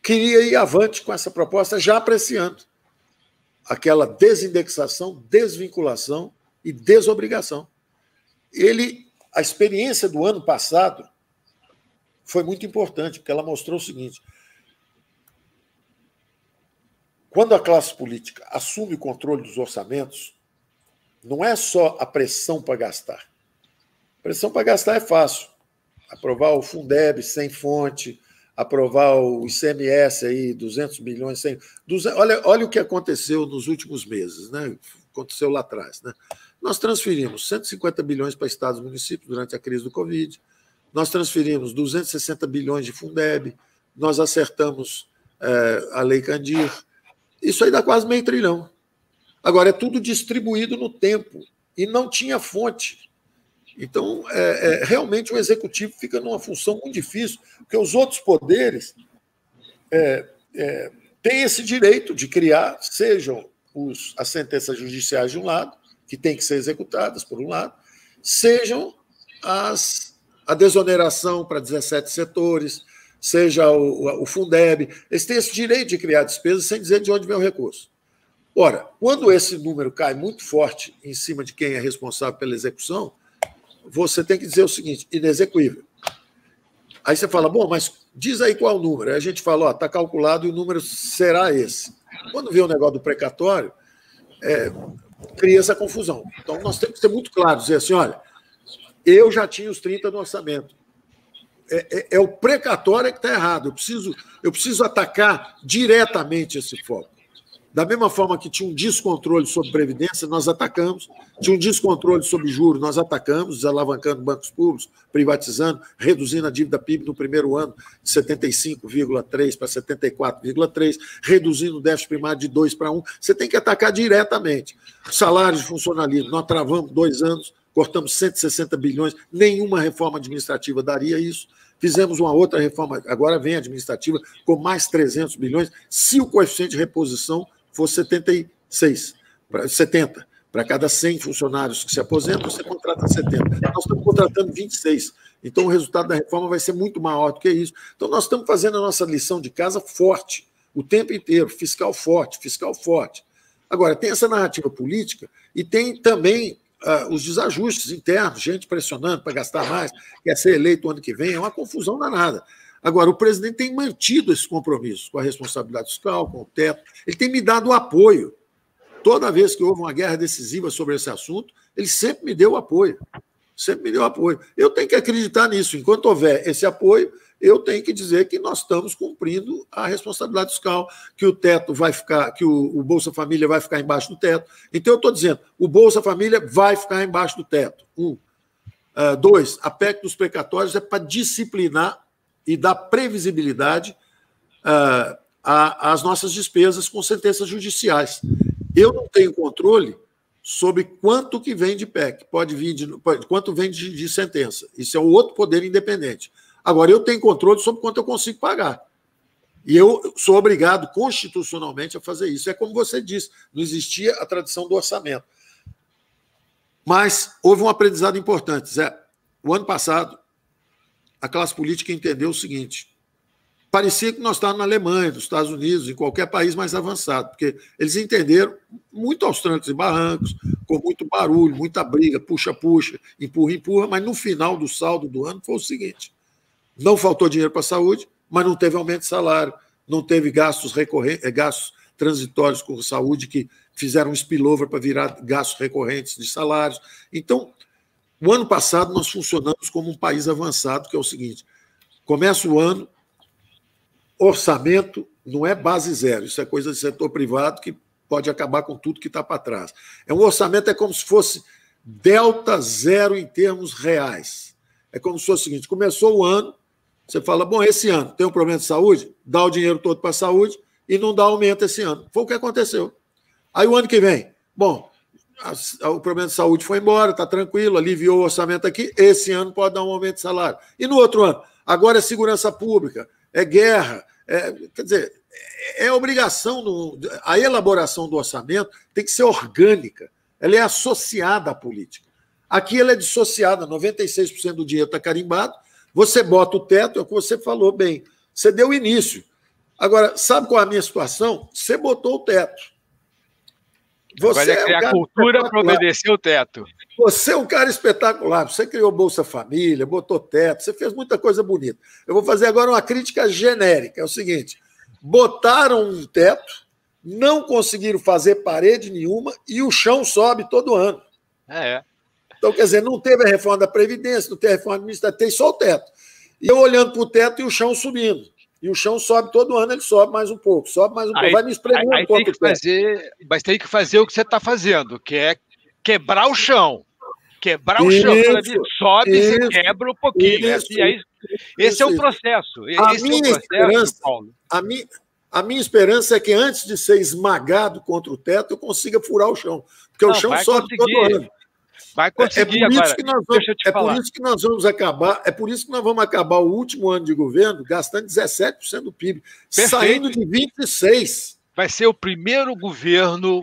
queria ir avante com essa proposta já para esse ano. Aquela desindexação, desvinculação e desobrigação. A experiência do ano passado foi muito importante, porque ela mostrou o seguinte: quando a classe política assume o controle dos orçamentos, não é só a pressão para gastar. A pressão para gastar é fácil. Aprovar o Fundeb sem fonte, aprovar o ICMS, aí, 200 bilhões. Olha o que aconteceu nos últimos meses, né? Aconteceu lá atrás. Né? Nós transferimos 150 bilhões para estados e municípios durante a crise do Covid, nós transferimos 260 bilhões de Fundeb, nós acertamos a Lei Candir. Isso aí dá quase meio trilhão. Agora, é tudo distribuído no tempo e não tinha fonte. Então, realmente, o executivo fica numa função muito difícil, porque os outros poderes têm esse direito de criar, sejam as sentenças judiciais de um lado, que têm que ser executadas, por um lado, sejam a desoneração para 17 setores, seja o Fundeb. Eles têm esse direito de criar despesas sem dizer de onde vem o recurso. Ora, quando esse número cai muito forte em cima de quem é responsável pela execução, você tem que dizer o seguinte, inexequível. Aí você fala, bom, mas diz aí qual é o número. Aí a gente fala, está calculado e o número será esse. Quando vê o negócio do precatório, cria essa confusão. Então, nós temos que ser muito claros, dizer assim, olha, eu já tinha os 30 no orçamento. É o precatório que está errado. Eu preciso atacar diretamente esse foco. Da mesma forma que tinha um descontrole sobre previdência, nós atacamos. Tinha um descontrole sobre juros, nós atacamos, desalavancando bancos públicos, privatizando, reduzindo a dívida PIB no primeiro ano de 75,3 para 74,3, reduzindo o déficit primário de 2 para 1. Você tem que atacar diretamente. Salários de funcionalismo, nós travamos 2 anos, cortamos 160 bilhões, nenhuma reforma administrativa daria isso. Fizemos uma outra reforma, agora vem a administrativa, com mais 300 bilhões, se o coeficiente de reposição for 70. Para cada 100 funcionários que se aposentam, você contrata 70. Nós estamos contratando 26. Então, o resultado da reforma vai ser muito maior do que isso. Então, nós estamos fazendo a nossa lição de casa forte, o tempo inteiro, fiscal forte, fiscal forte. Agora, tem essa narrativa política e tem também os desajustes internos, gente pressionando para gastar mais, quer ser eleito o ano que vem, é uma confusão danada. Agora, o presidente tem mantido esses compromissos com a responsabilidade fiscal, com o teto, ele tem me dado apoio. Toda vez que houve uma guerra decisiva sobre esse assunto, ele sempre me deu apoio. Sempre me deu apoio. Eu tenho que acreditar nisso. Enquanto houver esse apoio, eu tenho que dizer que nós estamos cumprindo a responsabilidade fiscal, que o teto vai ficar, que o Bolsa Família vai ficar embaixo do teto. Então, eu estou dizendo, o Bolsa Família vai ficar embaixo do teto. 1. 2, a PEC dos precatórios é para disciplinar e dar previsibilidade às nossas despesas com sentenças judiciais. Eu não tenho controle sobre quanto que vem de PEC, quanto vem de sentença. Isso é um outro poder independente. Agora, eu tenho controle sobre quanto eu consigo pagar. E eu sou obrigado constitucionalmente a fazer isso. É como você disse, não existia a tradição do orçamento. Mas houve um aprendizado importante, Zé. O ano passado, a classe política entendeu o seguinte: parecia que nós estávamos na Alemanha, nos Estados Unidos, em qualquer país mais avançado, porque eles entenderam muito aos trancos e barrancos, com muito barulho, muita briga, puxa-puxa, empurra-empurra, mas no final do saldo do ano foi o seguinte: não faltou dinheiro para a saúde, mas não teve aumento de salário, não teve gastos transitórios com saúde que fizeram um spillover para virar gastos recorrentes de salários. Então, o ano passado nós funcionamos como um país avançado, que é o seguinte: começa o ano, orçamento não é base zero, isso é coisa de setor privado que pode acabar com tudo que está para trás. Um orçamento é como se fosse delta zero em termos reais. É como se fosse o seguinte: começou o ano, você fala, bom, esse ano tem um problema de saúde, dá o dinheiro todo para a saúde e não dá aumento esse ano. Foi o que aconteceu. Aí o ano que vem, bom, o problema de saúde foi embora, está tranquilo, aliviou o orçamento aqui, esse ano pode dar um aumento de salário. E no outro ano, agora é segurança pública, é guerra, quer dizer, é obrigação, a elaboração do orçamento tem que ser orgânica, ela é associada à política. Aqui ela é dissociada, 96% do dinheiro está carimbado, você bota o teto, é o que você falou bem, você deu início. Agora, sabe qual é a minha situação? Você botou o teto. Você vai criar cultura para obedecer o teto. Você é um cara espetacular. Você criou Bolsa Família, botou teto, você fez muita coisa bonita. Eu vou fazer agora uma crítica genérica. É o seguinte: botaram um teto, não conseguiram fazer parede nenhuma e o chão sobe todo ano. Então, quer dizer, não teve a reforma da Previdência, não teve a reforma administrativa, tem só o teto. E eu olhando para o teto e o chão subindo. E o chão sobe todo ano, ele sobe mais um pouco, vai me espremendo um pouco. Mas tem que fazer o que você está fazendo, que é quebrar o chão. Quebrar o chão. Sobe e quebra um pouquinho. Esse é o processo. Paulo. A minha esperança é que antes de ser esmagado contra o teto, eu consiga furar o chão. Porque o chão sobe todo ano. Vai conseguir agora. Por isso que nós vamos acabar o último ano de governo gastando 17% do PIB, saindo de 26%. Vai ser o primeiro governo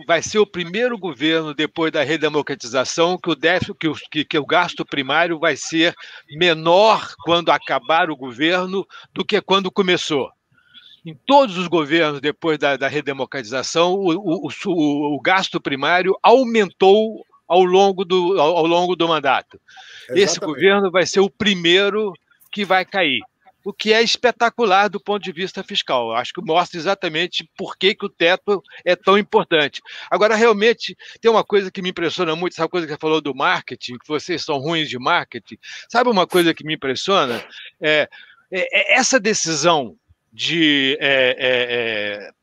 depois da redemocratização que o gasto primário vai ser menor quando acabar o governo do que quando começou. Em todos os governos, depois da redemocratização, o gasto primário aumentou ao longo do mandato. Exatamente. Esse governo vai ser o primeiro que vai cair, o que é espetacular do ponto de vista fiscal. Acho que mostra exatamente por que o teto é tão importante. Agora, realmente, tem uma coisa que me impressiona muito, essa coisa que você falou do marketing, que vocês são ruins de marketing. Sabe uma coisa que me impressiona? Essa decisão de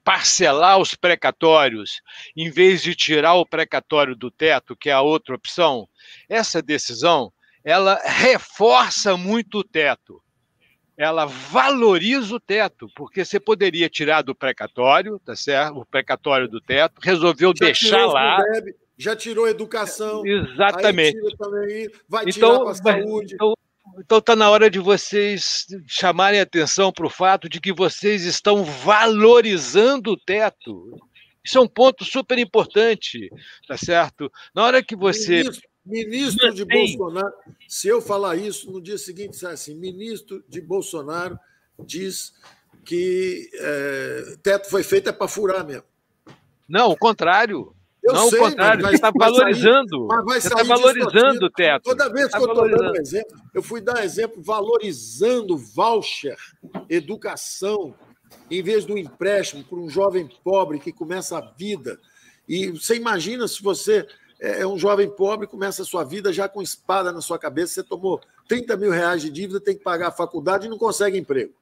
parcelar os precatórios, em vez de tirar o precatório do teto, que é a outra opção, essa decisão, ela reforça muito o teto. Ela valoriza o teto, porque você poderia tirar do precatório, tá certo? O precatório do teto, resolveu deixar lá. Já tirou educação. Exatamente. Aí tira também, vai tirar com a saúde. Então está na hora de vocês chamarem atenção para o fato de que vocês estão valorizando o teto. Isso é um ponto super importante, tá certo? Na hora que você... Ministro de Bolsonaro, se eu falar isso, no dia seguinte, sai assim, ministro de Bolsonaro diz que teto foi feito para furar mesmo. Não, o contrário. Eu não, sei, o contrário, você está valorizando. Você está valorizando o teto. Toda vez que eu estou dando exemplo, eu fui dar exemplo valorizando voucher, educação, em vez do empréstimo para um jovem pobre que começa a vida. E você imagina se você é um jovem pobre, começa a sua vida já com espada na sua cabeça, você tomou 30 mil reais de dívida, tem que pagar a faculdade e não consegue emprego.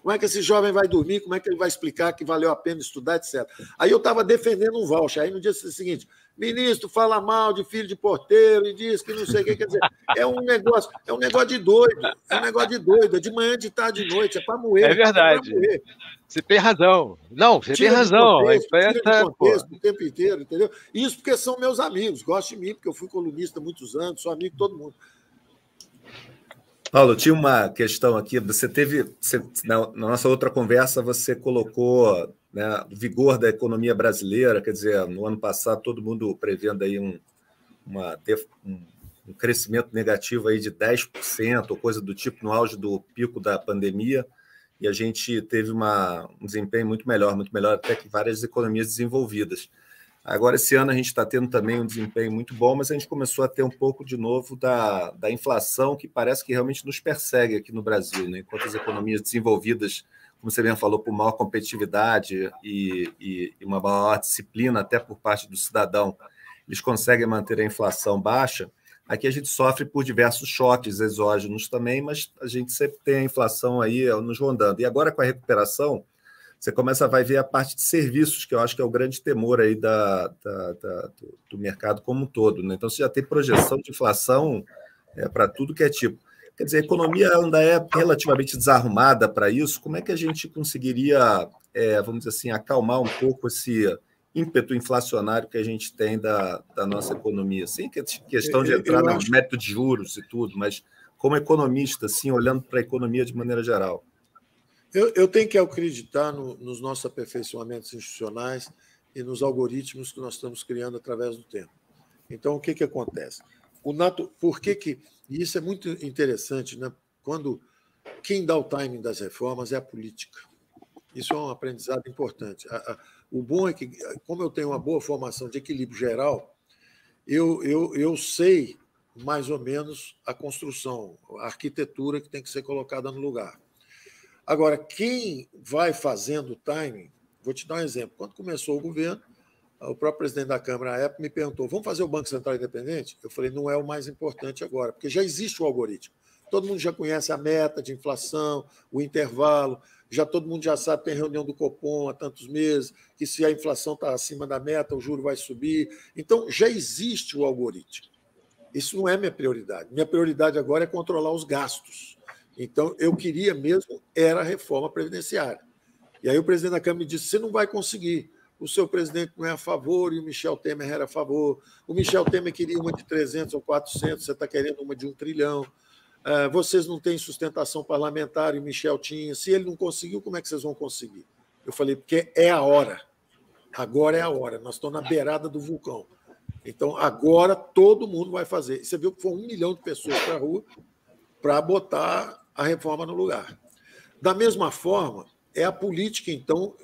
Como é que esse jovem vai dormir? Como é que ele vai explicar que valeu a pena estudar, etc. Aí eu estava defendendo um voucher. Aí no dia seguinte, ministro fala mal de filho de porteiro e diz que não sei o que. Quer dizer, é um negócio de doido. É um negócio de doido. É de manhã, de tarde, de noite. É para moer. É verdade. Você tem razão. Não, você tem razão. Tira de contexto o tempo inteiro, entendeu? Isso porque são meus amigos. Gostam de mim, porque eu fui colunista há muitos anos, sou amigo de todo mundo. Paulo, tinha uma questão aqui. Na nossa outra conversa, você colocou, né, o vigor da economia brasileira. Quer dizer, no ano passado, todo mundo prevendo aí um crescimento negativo aí de 10%, ou coisa do tipo, no auge do pico da pandemia. E a gente teve um desempenho muito melhor até que várias economias desenvolvidas. Agora, esse ano, a gente está tendo também um desempenho muito bom, mas a gente começou a ter um pouco de novo da inflação, que parece que realmente nos persegue aqui no Brasil, né? Enquanto as economias desenvolvidas, como você bem falou, por maior competitividade e uma maior disciplina até por parte do cidadão, eles conseguem manter a inflação baixa. Aqui a gente sofre por diversos choques exógenos também, mas a gente sempre tem a inflação aí nos rondando. E agora, com a recuperação, você vai ver a parte de serviços, que eu acho que é o grande temor aí do mercado como um todo, né? Então, você já tem projeção de inflação para tudo que é tipo. Quer dizer, a economia ainda é relativamente desarrumada para isso. Como é que a gente conseguiria, vamos dizer assim, acalmar um pouco esse ímpeto inflacionário que a gente tem da nossa economia? Sem questão de entrar no mérito de juros e tudo, mas como economista, assim, olhando para a economia de maneira geral. Eu tenho que acreditar nos nossos aperfeiçoamentos institucionais e nos algoritmos que nós estamos criando através do tempo. Então, o que acontece? E isso é muito interessante, né? Quando quem dá o timing das reformas é a política. Isso é um aprendizado importante. O bom é que, como eu tenho uma boa formação de equilíbrio geral, eu sei mais ou menos a construção, a arquitetura que tem que ser colocada no lugar. Agora, quem vai fazendo o timing, vou te dar um exemplo. Quando começou o governo, o próprio presidente da Câmara, na época, me perguntou, vamos fazer o Banco Central Independente? Eu falei, não é o mais importante agora, porque já existe o algoritmo. Todo mundo já conhece a meta de inflação, o intervalo, todo mundo já sabe, tem reunião do Copom há tantos meses, que se a inflação está acima da meta, o juro vai subir. Então, já existe o algoritmo. Isso não é minha prioridade. Minha prioridade agora é controlar os gastos. Então, eu queria mesmo, era a reforma previdenciária. E aí o presidente da Câmara me disse, você não vai conseguir. O seu presidente não é a favor e o Michel Temer era a favor. O Michel Temer queria uma de 300 ou 400, você está querendo uma de 1 trilhão. Vocês não têm sustentação parlamentar e o Michel tinha. Se ele não conseguiu, como é que vocês vão conseguir? Eu falei, porque é a hora. Agora é a hora. Nós estamos na beirada do vulcão. Então, agora todo mundo vai fazer. Você viu que foi 1 milhão de pessoas para a rua para botar a reforma no lugar. Da mesma forma, é a política. Então,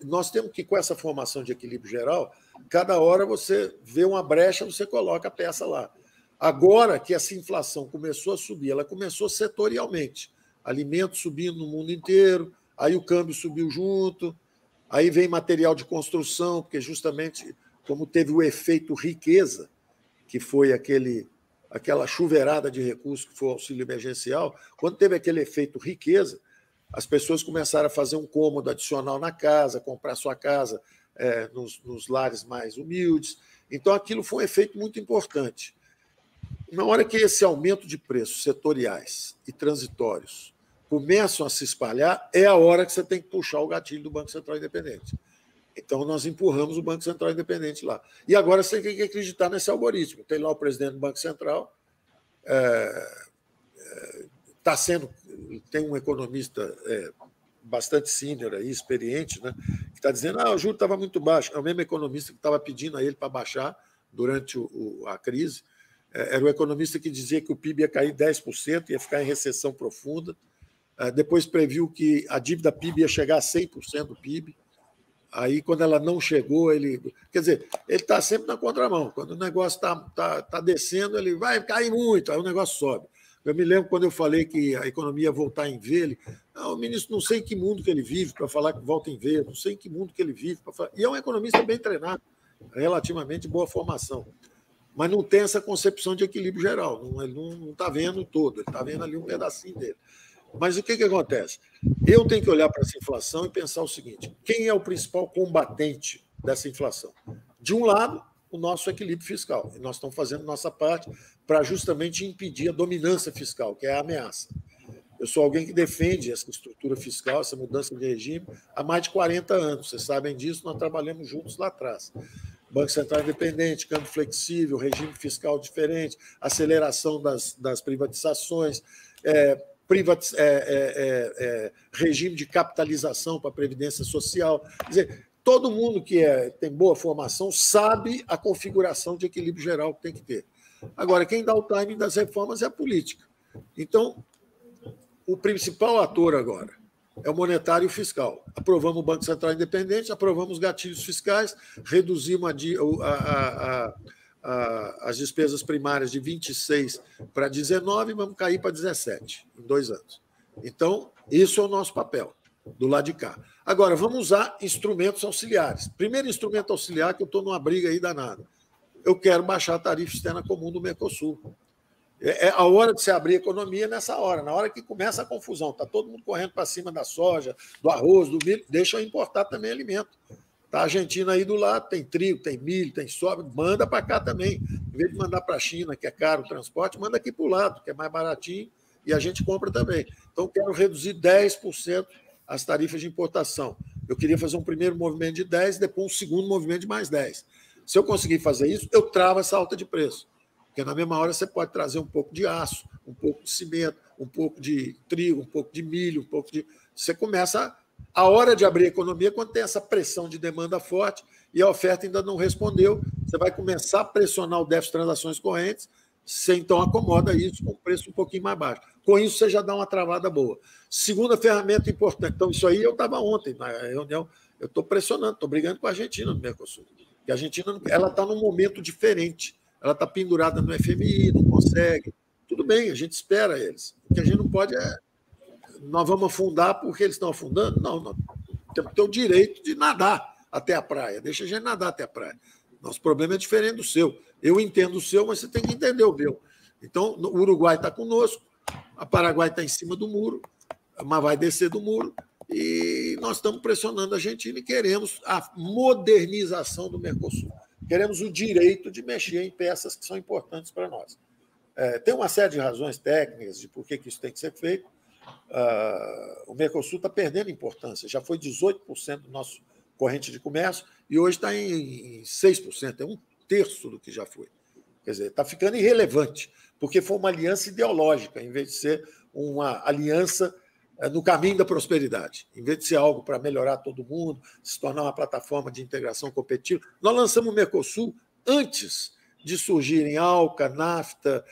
nós temos que, com essa formação de equilíbrio geral, cada hora você vê uma brecha, você coloca a peça lá. Agora que essa inflação começou a subir, ela começou setorialmente. Alimentos subindo no mundo inteiro, aí o câmbio subiu junto, aí vem material de construção, porque justamente como teve o efeito riqueza, que foi aquela chuveirada de recursos que foi o auxílio emergencial, quando teve aquele efeito riqueza, as pessoas começaram a fazer um cômodo adicional na casa, comprar sua casa nos lares mais humildes. Então, aquilo foi um efeito muito importante. Na hora que esse aumento de preços setoriais e transitórios começam a se espalhar, é a hora que você tem que puxar o gatilho do Banco Central Independente. Então, nós empurramos o Banco Central Independente lá. E agora você tem que acreditar nesse algoritmo. Tem lá o presidente do Banco Central, tem um economista bastante sênior aí, experiente, né, que está dizendo o juro estava muito baixo. É o mesmo economista que estava pedindo a ele para baixar durante a crise. Era o economista que dizia que o PIB ia cair 10%, ia ficar em recessão profunda. Depois previu que a dívida PIB ia chegar a 100% do PIB. Aí, quando ela não chegou, quer dizer, ele está sempre na contramão. Quando o negócio está descendo, ele vai cair muito, aí o negócio sobe. Eu me lembro quando eu falei que a economia ia voltar em V, ele, o ministro não sei em que mundo que ele vive para falar que volta em V, não sei em que mundo que ele vive para falar. E é um economista bem treinado, relativamente boa formação. Mas não tem essa concepção de equilíbrio geral, ele não está vendo todo, ele está vendo ali um pedacinho dele. Mas o que acontece? Eu tenho que olhar para essa inflação e pensar o seguinte: quem é o principal combatente dessa inflação? De um lado, o nosso equilíbrio fiscal. E nós estamos fazendo nossa parte para justamente impedir a dominância fiscal, que é a ameaça. Eu sou alguém que defende essa estrutura fiscal, essa mudança de regime, há mais de 40 anos. Vocês sabem disso, nós trabalhamos juntos lá atrás. Banco Central Independente, câmbio flexível, regime fiscal diferente, aceleração das privatizações, regime de capitalização para a Previdência Social. Quer dizer, todo mundo que tem boa formação sabe a configuração de equilíbrio geral que tem que ter. Agora, quem dá o timing das reformas é a política. Então, o principal ator agora é o monetário e o fiscal. Aprovamos o Banco Central Independente, aprovamos os gatilhos fiscais, reduzimos as despesas primárias de 26 para 19 e vamos cair para 17 em 2 anos. Então, isso é o nosso papel, do lado de cá. Agora, vamos usar instrumentos auxiliares. Primeiro instrumento auxiliar, que eu estou numa briga aí danada. Eu quero baixar a tarifa externa comum do Mercosul. É a hora de você abrir a economia nessa hora, na hora que começa a confusão. Está todo mundo correndo para cima da soja, do arroz, do milho, deixa eu importar também alimento. Tá a Argentina aí do lado, tem trigo, tem milho, tem soja, manda para cá também. Em vez de mandar para a China, que é caro o transporte, manda aqui para o lado, que é mais baratinho, e a gente compra também. Então, quero reduzir 10% as tarifas de importação. Eu queria fazer um primeiro movimento de 10%, depois um segundo movimento de mais 10%. Se eu conseguir fazer isso, eu travo essa alta de preço. Porque na mesma hora você pode trazer um pouco de aço, um pouco de cimento, um pouco de trigo, um pouco de milho, um pouco de... Você começa a hora de abrir a economia quando tem essa pressão de demanda forte e a oferta ainda não respondeu. Você vai começar a pressionar o déficit de transações correntes, você então acomoda isso com um preço um pouquinho mais baixo. Com isso, você já dá uma travada boa. Segunda ferramenta importante. Então, isso aí eu estava ontem na reunião. Eu estou pressionando, estou brigando com a Argentina no Mercosul. Porque a Argentina está num momento diferente. Ela está pendurada no FMI, não consegue. Tudo bem, a gente espera eles. O que a gente não pode é... Nós vamos afundar porque eles estão afundando? Não, nós temos que ter o direito de nadar até a praia. Deixa a gente nadar até a praia. Nosso problema é diferente do seu. Eu entendo o seu, mas você tem que entender o meu. Então, o Uruguai está conosco, a Paraguai está em cima do muro, mas vai descer do muro, e nós estamos pressionando a Argentina e queremos a modernização do Mercosul. Queremos o direito de mexer em peças que são importantes para nós. Tem uma série de razões técnicas de por que isso tem que ser feito. O Mercosul está perdendo importância. Já foi 18% do nosso corrente de comércio e hoje está em 6%. É um terço do que já foi. Quer dizer, está ficando irrelevante, porque foi uma aliança ideológica, em vez de ser uma aliança no caminho da prosperidade. Em vez de ser algo para melhorar todo mundo, se tornar uma plataforma de integração competitiva. Nós lançamos o Mercosul antes de surgirem ALCA, NAFTA,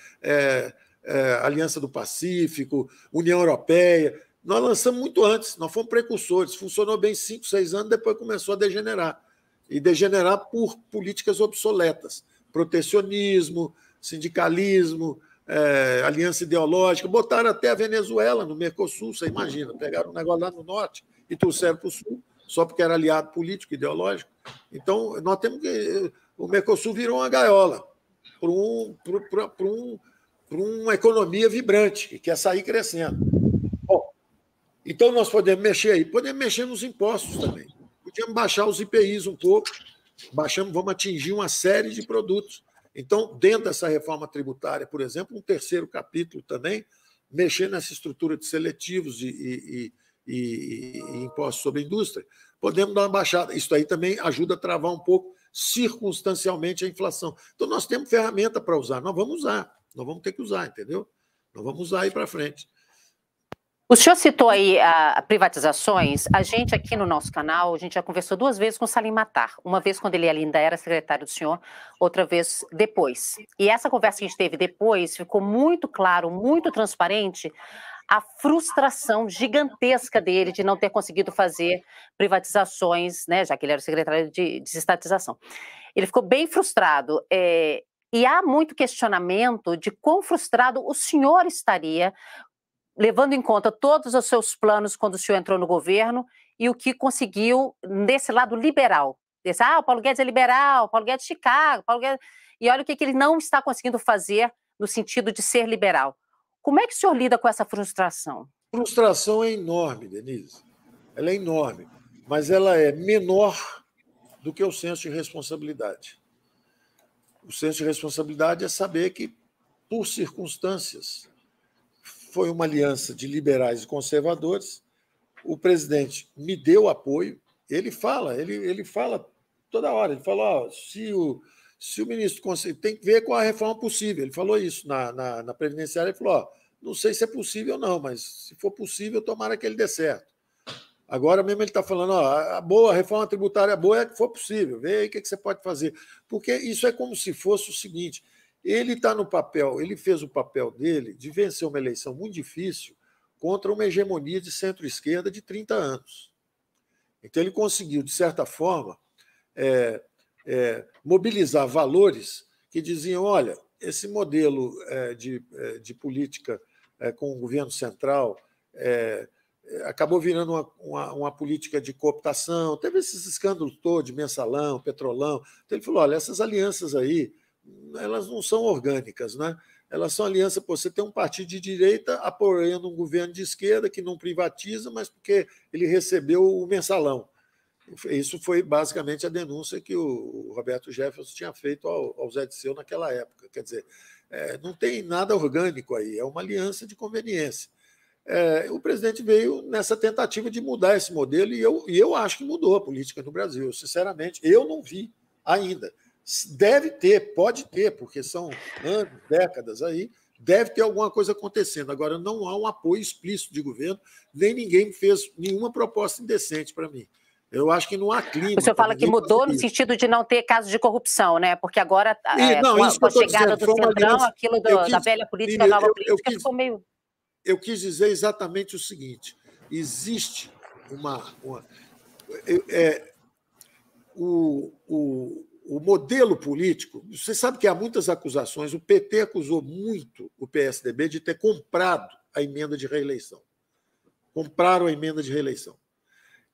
Aliança do Pacífico, União Europeia. Nós lançamos muito antes, nós fomos precursores, funcionou bem 5, 6 anos, depois começou a degenerar. E degenerar por políticas obsoletas, protecionismo, sindicalismo, aliança ideológica, botaram até a Venezuela no Mercosul, você imagina, pegaram um negócio lá no norte e trouxeram para o sul, só porque era aliado político, ideológico. Então, nós temos que... O Mercosul virou uma gaiola para uma economia vibrante, que quer sair crescendo. Bom, então, nós podemos mexer aí, podemos mexer nos impostos também. Podíamos baixar os IPIs um pouco, vamos atingir uma série de produtos. Então, dentro dessa reforma tributária, por exemplo, um terceiro capítulo também, mexer nessa estrutura de seletivos e impostos sobre a indústria, podemos dar uma baixada. Isso aí também ajuda a travar um pouco, circunstancialmente, a inflação. Então, nós temos ferramenta para usar, nós vamos usar, nós vamos ter que usar, entendeu? Nós vamos usar aí para frente. O senhor citou aí privatizações. A gente aqui no nosso canal, a gente já conversou 2 vezes com o Salim Matar. Uma vez quando ele ainda era secretário do senhor, outra vez depois. E essa conversa que a gente teve depois ficou muito claro, muito transparente, a frustração gigantesca dele de não ter conseguido fazer privatizações, né, já que ele era secretário de desestatização. Ele ficou bem frustrado. E há muito questionamento de quão frustrado o senhor estaria, levando em conta todos os seus planos quando o senhor entrou no governo e o que conseguiu nesse lado liberal. O Paulo Guedes é liberal, o Paulo Guedes é Chicago, Paulo Guedes... e olha o que ele não está conseguindo fazer no sentido de ser liberal. Como é que o senhor lida com essa frustração? A frustração é enorme, Denise. Ela é enorme, mas ela é menor do que o senso de responsabilidade. O senso de responsabilidade é saber que, por circunstâncias, foi uma aliança de liberais e conservadores. O presidente me deu apoio. Ele fala toda hora. Ele fala: se o ministro conseguir, tem que ver com a reforma possível. Ele falou isso na Previdenciária. Ele falou: não sei se é possível ou não, mas se for possível, tomara que ele dê certo. Agora mesmo ele está falando: a reforma tributária boa é que for possível. Vê aí o que você pode fazer. Porque isso é como se fosse o seguinte. Ele está no papel, ele fez o papel dele de vencer uma eleição muito difícil contra uma hegemonia de centro-esquerda de 30 anos. Então, ele conseguiu, de certa forma, mobilizar valores que diziam: olha, esse modelo de política com o governo central acabou virando uma política de cooptação, teve esses escândalos todos de mensalão, petrolão. Então, ele falou: olha, essas alianças aí, elas não são orgânicas, né? Elas são aliança. Você tem um partido de direita apoiando um governo de esquerda que não privatiza, mas porque ele recebeu o mensalão. Isso foi basicamente a denúncia que o Roberto Jefferson tinha feito ao Zé Disseu naquela época. Quer dizer, não tem nada orgânico aí, é uma aliança de conveniência. O presidente veio nessa tentativa de mudar esse modelo e eu acho que mudou a política no Brasil. Sinceramente, eu não vi ainda. Deve ter, pode ter, porque são anos, décadas aí, deve ter alguma coisa acontecendo. Agora, não há um apoio explícito de governo, nem ninguém fez nenhuma proposta indecente para mim. Eu acho que não há clima. O senhor fala que mudou no sentido de não ter casos de corrupção, né? Porque agora, com a chegada do Centrão, aquilo da velha política, da nova política, ficou meio... Eu quis dizer exatamente o seguinte: existe o modelo político. Você sabe que há muitas acusações. O PT acusou muito o PSDB de ter comprado a emenda de reeleição. Compraram a emenda de reeleição.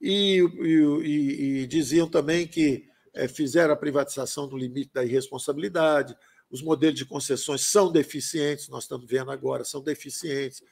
E diziam também que fizeram a privatização do limite da irresponsabilidade. Os modelos de concessões são deficientes, nós estamos vendo agora, são deficientes.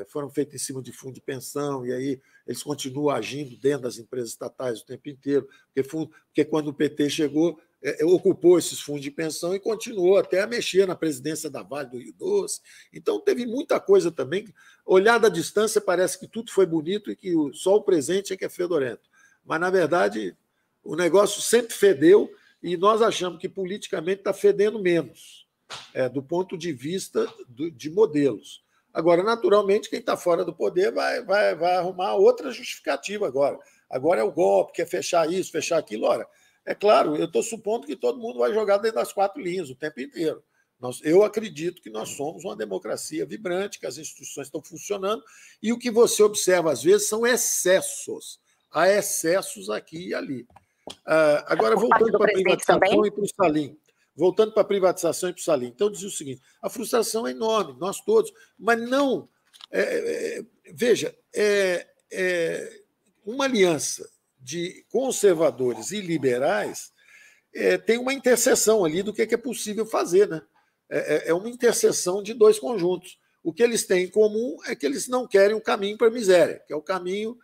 Foram feitos em cima de fundo de pensão, e aí eles continuam agindo dentro das empresas estatais o tempo inteiro, porque quando o PT chegou, ocupou esses fundos de pensão e continuou até a mexer na presidência da Vale do Rio Doce. Então, teve muita coisa também. Olhada à distância, parece que tudo foi bonito e que só o presente é que é fedorento. Mas, na verdade, o negócio sempre fedeu e nós achamos que politicamente está fedendo menos, do ponto de vista de modelos. Agora, naturalmente, quem está fora do poder vai arrumar outra justificativa agora. Agora é o golpe, quer fechar isso, fechar aquilo. Ora, é claro, eu estou supondo que todo mundo vai jogar dentro das 4 linhas o tempo inteiro. Eu acredito que nós somos uma democracia vibrante, que as instituições estão funcionando, e o que você observa, às vezes, são excessos. Há excessos aqui e ali. Agora, voltando para a privatização e para o Salim. Voltando para a privatização e para o Salim. Então, eu dizia o seguinte, a frustração é enorme, nós todos, mas não... veja, uma aliança de conservadores e liberais tem uma interseção ali do que é possível fazer, né? É uma interseção de dois conjuntos. O que eles têm em comum é que eles não querem o caminho para a miséria, que é o caminho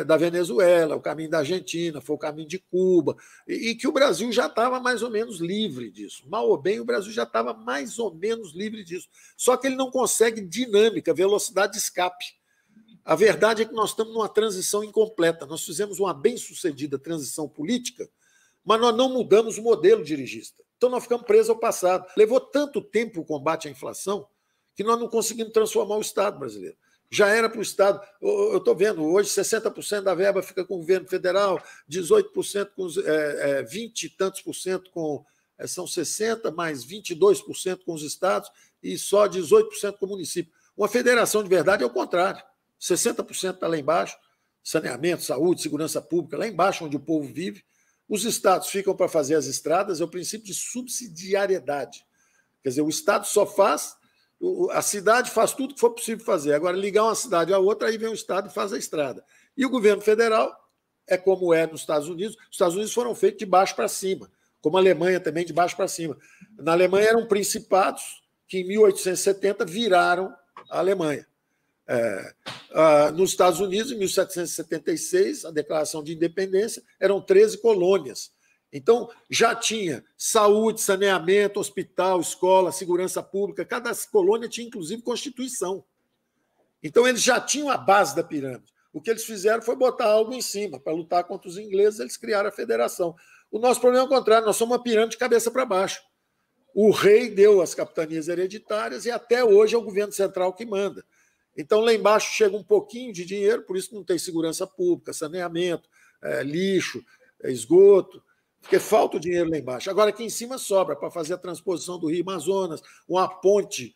da Venezuela, o caminho da Argentina, foi o caminho de Cuba, e que o Brasil já estava mais ou menos livre disso. Mal ou bem, o Brasil já estava mais ou menos livre disso. Só que ele não consegue dinâmica, velocidade de escape. A verdade é que nós estamos numa transição incompleta. Nós fizemos uma bem-sucedida transição política, mas nós não mudamos o modelo dirigista. Então nós ficamos presos ao passado. Levou tanto tempo o combate à inflação que nós não conseguimos transformar o Estado brasileiro. Já era para o Estado. Eu estou vendo, hoje 60% da verba fica com o governo federal, 18% com 20 e tantos por cento com... São 60%, mais 22% com os estados e só 18% com o município. Uma federação de verdade é o contrário. 60% está lá embaixo, saneamento, saúde, segurança pública, lá embaixo onde o povo vive. Os estados ficam para fazer as estradas, é o princípio de subsidiariedade. Quer dizer, o estado só faz, a cidade faz tudo que for possível fazer. Agora, ligar uma cidade à outra, aí vem o estado e faz a estrada. E o governo federal é como é nos Estados Unidos. Os Estados Unidos foram feitos de baixo para cima, como a Alemanha também de baixo para cima. Na Alemanha eram principados que em 1870 viraram a Alemanha. Nos Estados Unidos, em 1776, a Declaração de Independência, eram 13 colônias. Então, já tinha saúde, saneamento, hospital, escola, segurança pública. Cada colônia tinha, inclusive, Constituição. Então, eles já tinham a base da pirâmide. O que eles fizeram foi botar algo em cima. Para lutar contra os ingleses, eles criaram a federação. O nosso problema é o contrário, nós somos uma pirâmide de cabeça para baixo. O rei deu as capitanias hereditárias e até hoje é o governo central que manda. Então, lá embaixo chega um pouquinho de dinheiro, por isso não tem segurança pública, saneamento, lixo, esgoto, porque falta o dinheiro lá embaixo. Agora, aqui em cima sobra para fazer a transposição do Rio Amazonas, uma ponte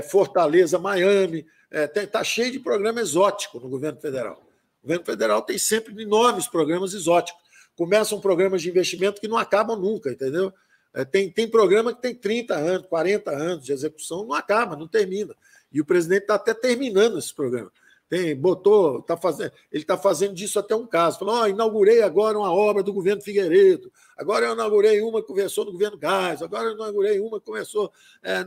Fortaleza-Miami. Está cheio de programa exótico no governo federal. O governo federal tem sempre enormes programas exóticos. Começam programas de investimento que não acabam nunca, entendeu? Tem programa que tem 30 anos, 40 anos de execução, não acaba, não termina. E o presidente está até terminando esse programa. Ele está fazendo disso até um caso. Falou, inaugurei agora uma obra do governo Figueiredo, agora eu inaugurei uma que começou no governo Gás, agora eu inaugurei uma que começou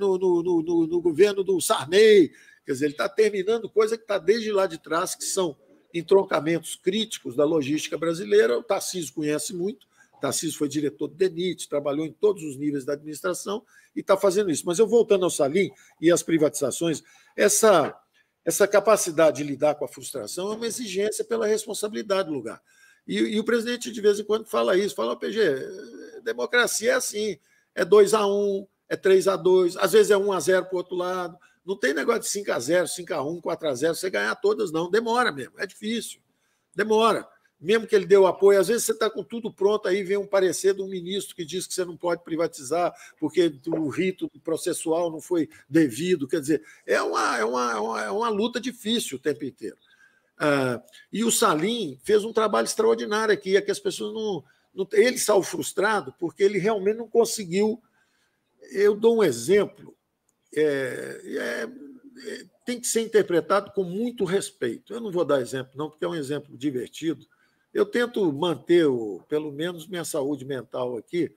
no governo do Sarney. Quer dizer, ele está terminando coisa que está desde lá de trás, que são entroncamentos críticos da logística brasileira. O Tarcísio conhece muito. Tarcísio foi diretor do DENIT, trabalhou em todos os níveis da administração e está fazendo isso. Mas eu voltando ao Salim e às privatizações, essa capacidade de lidar com a frustração é uma exigência pela responsabilidade do lugar. E o presidente, de vez em quando, fala isso, fala, PG, democracia é assim, é 2-1, é 3-2, às vezes é 1-0 para o outro lado, não tem negócio de 5-0, 5-1, 4-0, você ganhar todas, não, demora mesmo, é difícil, demora. Mesmo que ele dê o apoio, às vezes você está com tudo pronto, aí vem um parecer de um ministro que diz que você não pode privatizar porque o rito processual não foi devido. Quer dizer, é uma luta difícil o tempo inteiro. E o Salim fez um trabalho extraordinário aqui, é que as pessoas não... Ele saiu frustrado porque ele realmente não conseguiu... Eu dou um exemplo, tem que ser interpretado com muito respeito. Eu não vou dar exemplo, não, porque é um exemplo divertido. Eu tento manter, pelo menos, minha saúde mental aqui.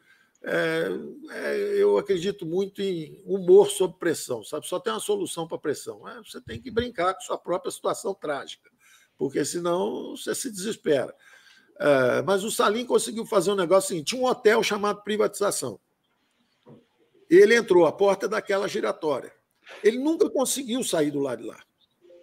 Eu acredito muito em humor sob pressão, sabe? Só tem uma solução para a pressão. Você tem que brincar com sua própria situação trágica, porque senão você se desespera. Mas o Salim conseguiu fazer um negócio assim, tinha um hotel chamado privatização. Ele entrou, a porta daquela giratória. Ele nunca conseguiu sair do lado de lá,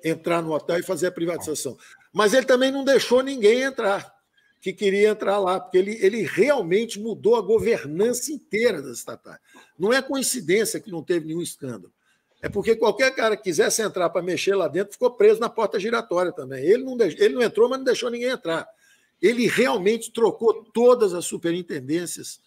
entrar no hotel e fazer a privatização. Mas ele também não deixou ninguém entrar, que queria entrar lá, porque ele realmente mudou a governança inteira das estatais. Não é coincidência que não teve nenhum escândalo. É porque qualquer cara que quisesse entrar para mexer lá dentro ficou preso na porta giratória também. Ele não entrou, mas não deixou ninguém entrar. Ele realmente trocou todas as superintendências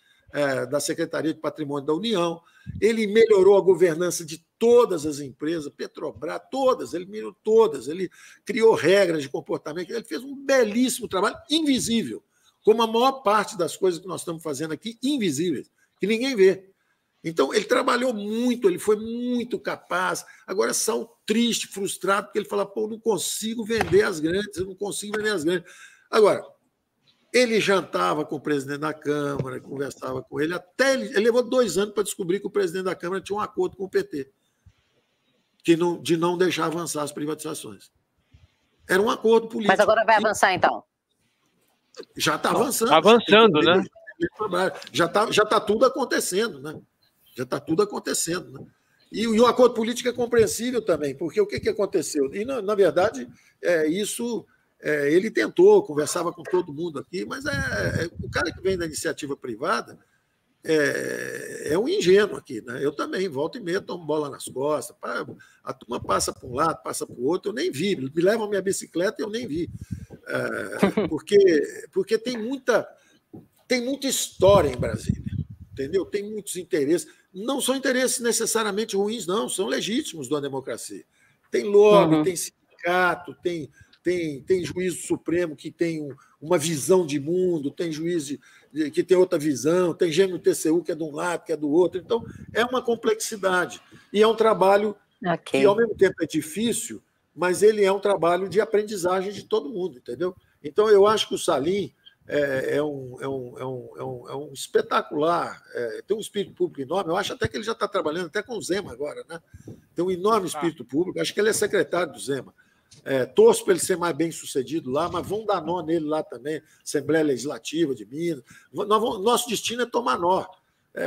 da Secretaria de Patrimônio da União, ele melhorou a governança de todas as empresas, Petrobras, todas, ele melhorou todas, ele criou regras de comportamento, ele fez um belíssimo trabalho, invisível, como a maior parte das coisas que nós estamos fazendo aqui, invisíveis, que ninguém vê. Então, ele trabalhou muito, ele foi muito capaz. Agora, saiu triste, frustrado, porque ele fala, pô, eu não consigo vender as grandes, eu não consigo vender as grandes. Agora, ele jantava com o presidente da Câmara, conversava com ele, até ele levou 2 anos para descobrir que o presidente da Câmara tinha um acordo com o PT, de não deixar avançar as privatizações. Era um acordo político. Mas agora vai avançar, então? Já está avançando. Está avançando, né? Já está tudo acontecendo, né? Já está tudo acontecendo, né? E o acordo político é compreensível também, porque o que aconteceu? E, na verdade, isso... ele tentou, conversava com todo mundo aqui, mas o cara que vem da iniciativa privada é um ingênuo aqui, né? Eu também, volta e meia, tomo bola nas costas, a turma passa para um lado, passa para o outro, eu nem vi, me levam a minha bicicleta e eu nem vi. Porque tem muita história em Brasília, entendeu? Tem muitos interesses, não são interesses necessariamente ruins, não, são legítimos de uma democracia. Tem lobby, tem sindicato, tem juízo supremo que tem uma visão de mundo, tem juiz que tem outra visão, tem gêmeo TCU que é de um lado, que é do outro. Então, é uma complexidade. E é um trabalho que, ao mesmo tempo, é difícil, mas ele é um trabalho de aprendizagem de todo mundo, entendeu? Então, eu acho que o Salim é um espetacular, tem um espírito público enorme. Eu acho até que ele já está trabalhando até com o Zema agora, né? Tem um enorme espírito público, acho que ele é secretário do Zema. Torço para ele ser mais bem sucedido lá, mas vão dar nó nele lá também, Assembleia Legislativa de Minas. Nosso destino é tomar nó.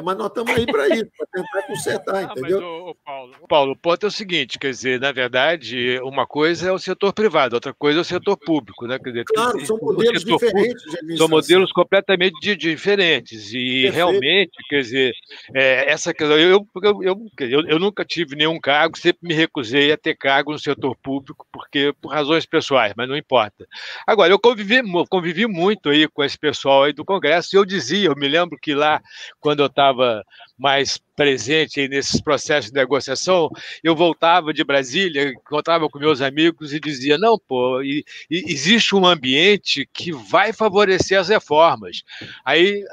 Mas nós estamos aí para isso, para tentar consertar, entendeu? Mas, Paulo, o ponto é o seguinte, quer dizer, na verdade, uma coisa é o setor privado, outra coisa é o setor público, né? Quer dizer, claro, são modelos diferentes de administração. São modelos completamente diferentes e perfeito. Realmente, quer dizer, essa questão, eu nunca tive nenhum cargo, sempre me recusei a ter cargo no setor público, porque por razões pessoais, mas não importa. Agora, eu convivi muito aí com esse pessoal aí do Congresso, e eu me lembro que lá, quando eu estava mais presente aí nesses processos de negociação, eu voltava de Brasília, encontrava com meus amigos e dizia, não, pô, existe um ambiente que vai favorecer as reformas. Aí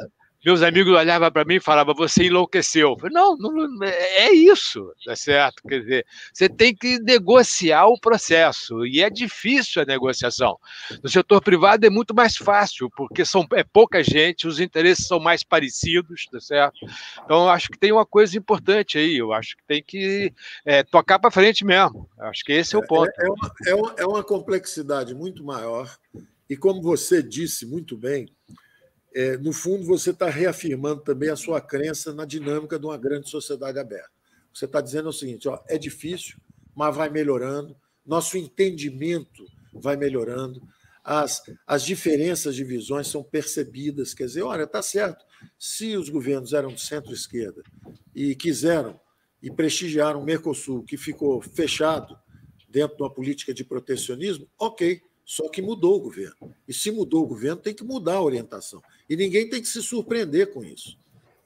meus amigos olhavam para mim e falavam, você enlouqueceu. Eu falei, não, é isso, tá certo? Quer dizer, você tem que negociar o processo, e é difícil a negociação. No setor privado é muito mais fácil, porque é pouca gente, os interesses são mais parecidos, tá certo? Então, eu acho que tem uma coisa importante aí, eu acho que tem que tocar para frente mesmo. Eu acho que esse é o ponto. É uma complexidade muito maior, e como você disse muito bem, no fundo, você está reafirmando também a sua crença na dinâmica de uma grande sociedade aberta. Você está dizendo o seguinte, é difícil, mas vai melhorando, nosso entendimento vai melhorando, as diferenças de visões são percebidas, quer dizer, olha, está certo, se os governos eram de centro-esquerda e quiseram e prestigiaram o Mercosul, que ficou fechado dentro de uma política de protecionismo, ok, só que mudou o governo. E se mudou o governo, tem que mudar a orientação. E ninguém tem que se surpreender com isso.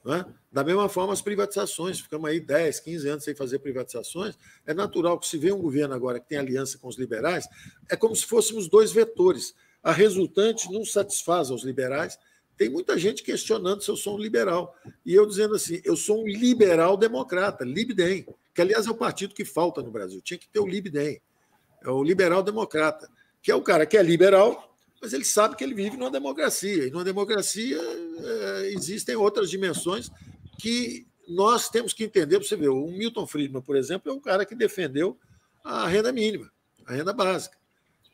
Não é? Da mesma forma, as privatizações. Ficamos aí 10, 15 anos sem fazer privatizações. É natural que, se vê um governo agora que tem aliança com os liberais, é como se fôssemos 2 vetores. A resultante não satisfaz aos liberais. Tem muita gente questionando se eu sou um liberal. E eu dizendo assim, eu sou um liberal democrata, LibDem, que, aliás, é o partido que falta no Brasil. Tinha que ter o LibDem. É o liberal democrata, que é o cara que é liberal, mas ele sabe que ele vive numa democracia. E numa democracia existem outras dimensões que nós temos que entender. Para você ver, o Milton Friedman, por exemplo, é um cara que defendeu a renda mínima, a renda básica.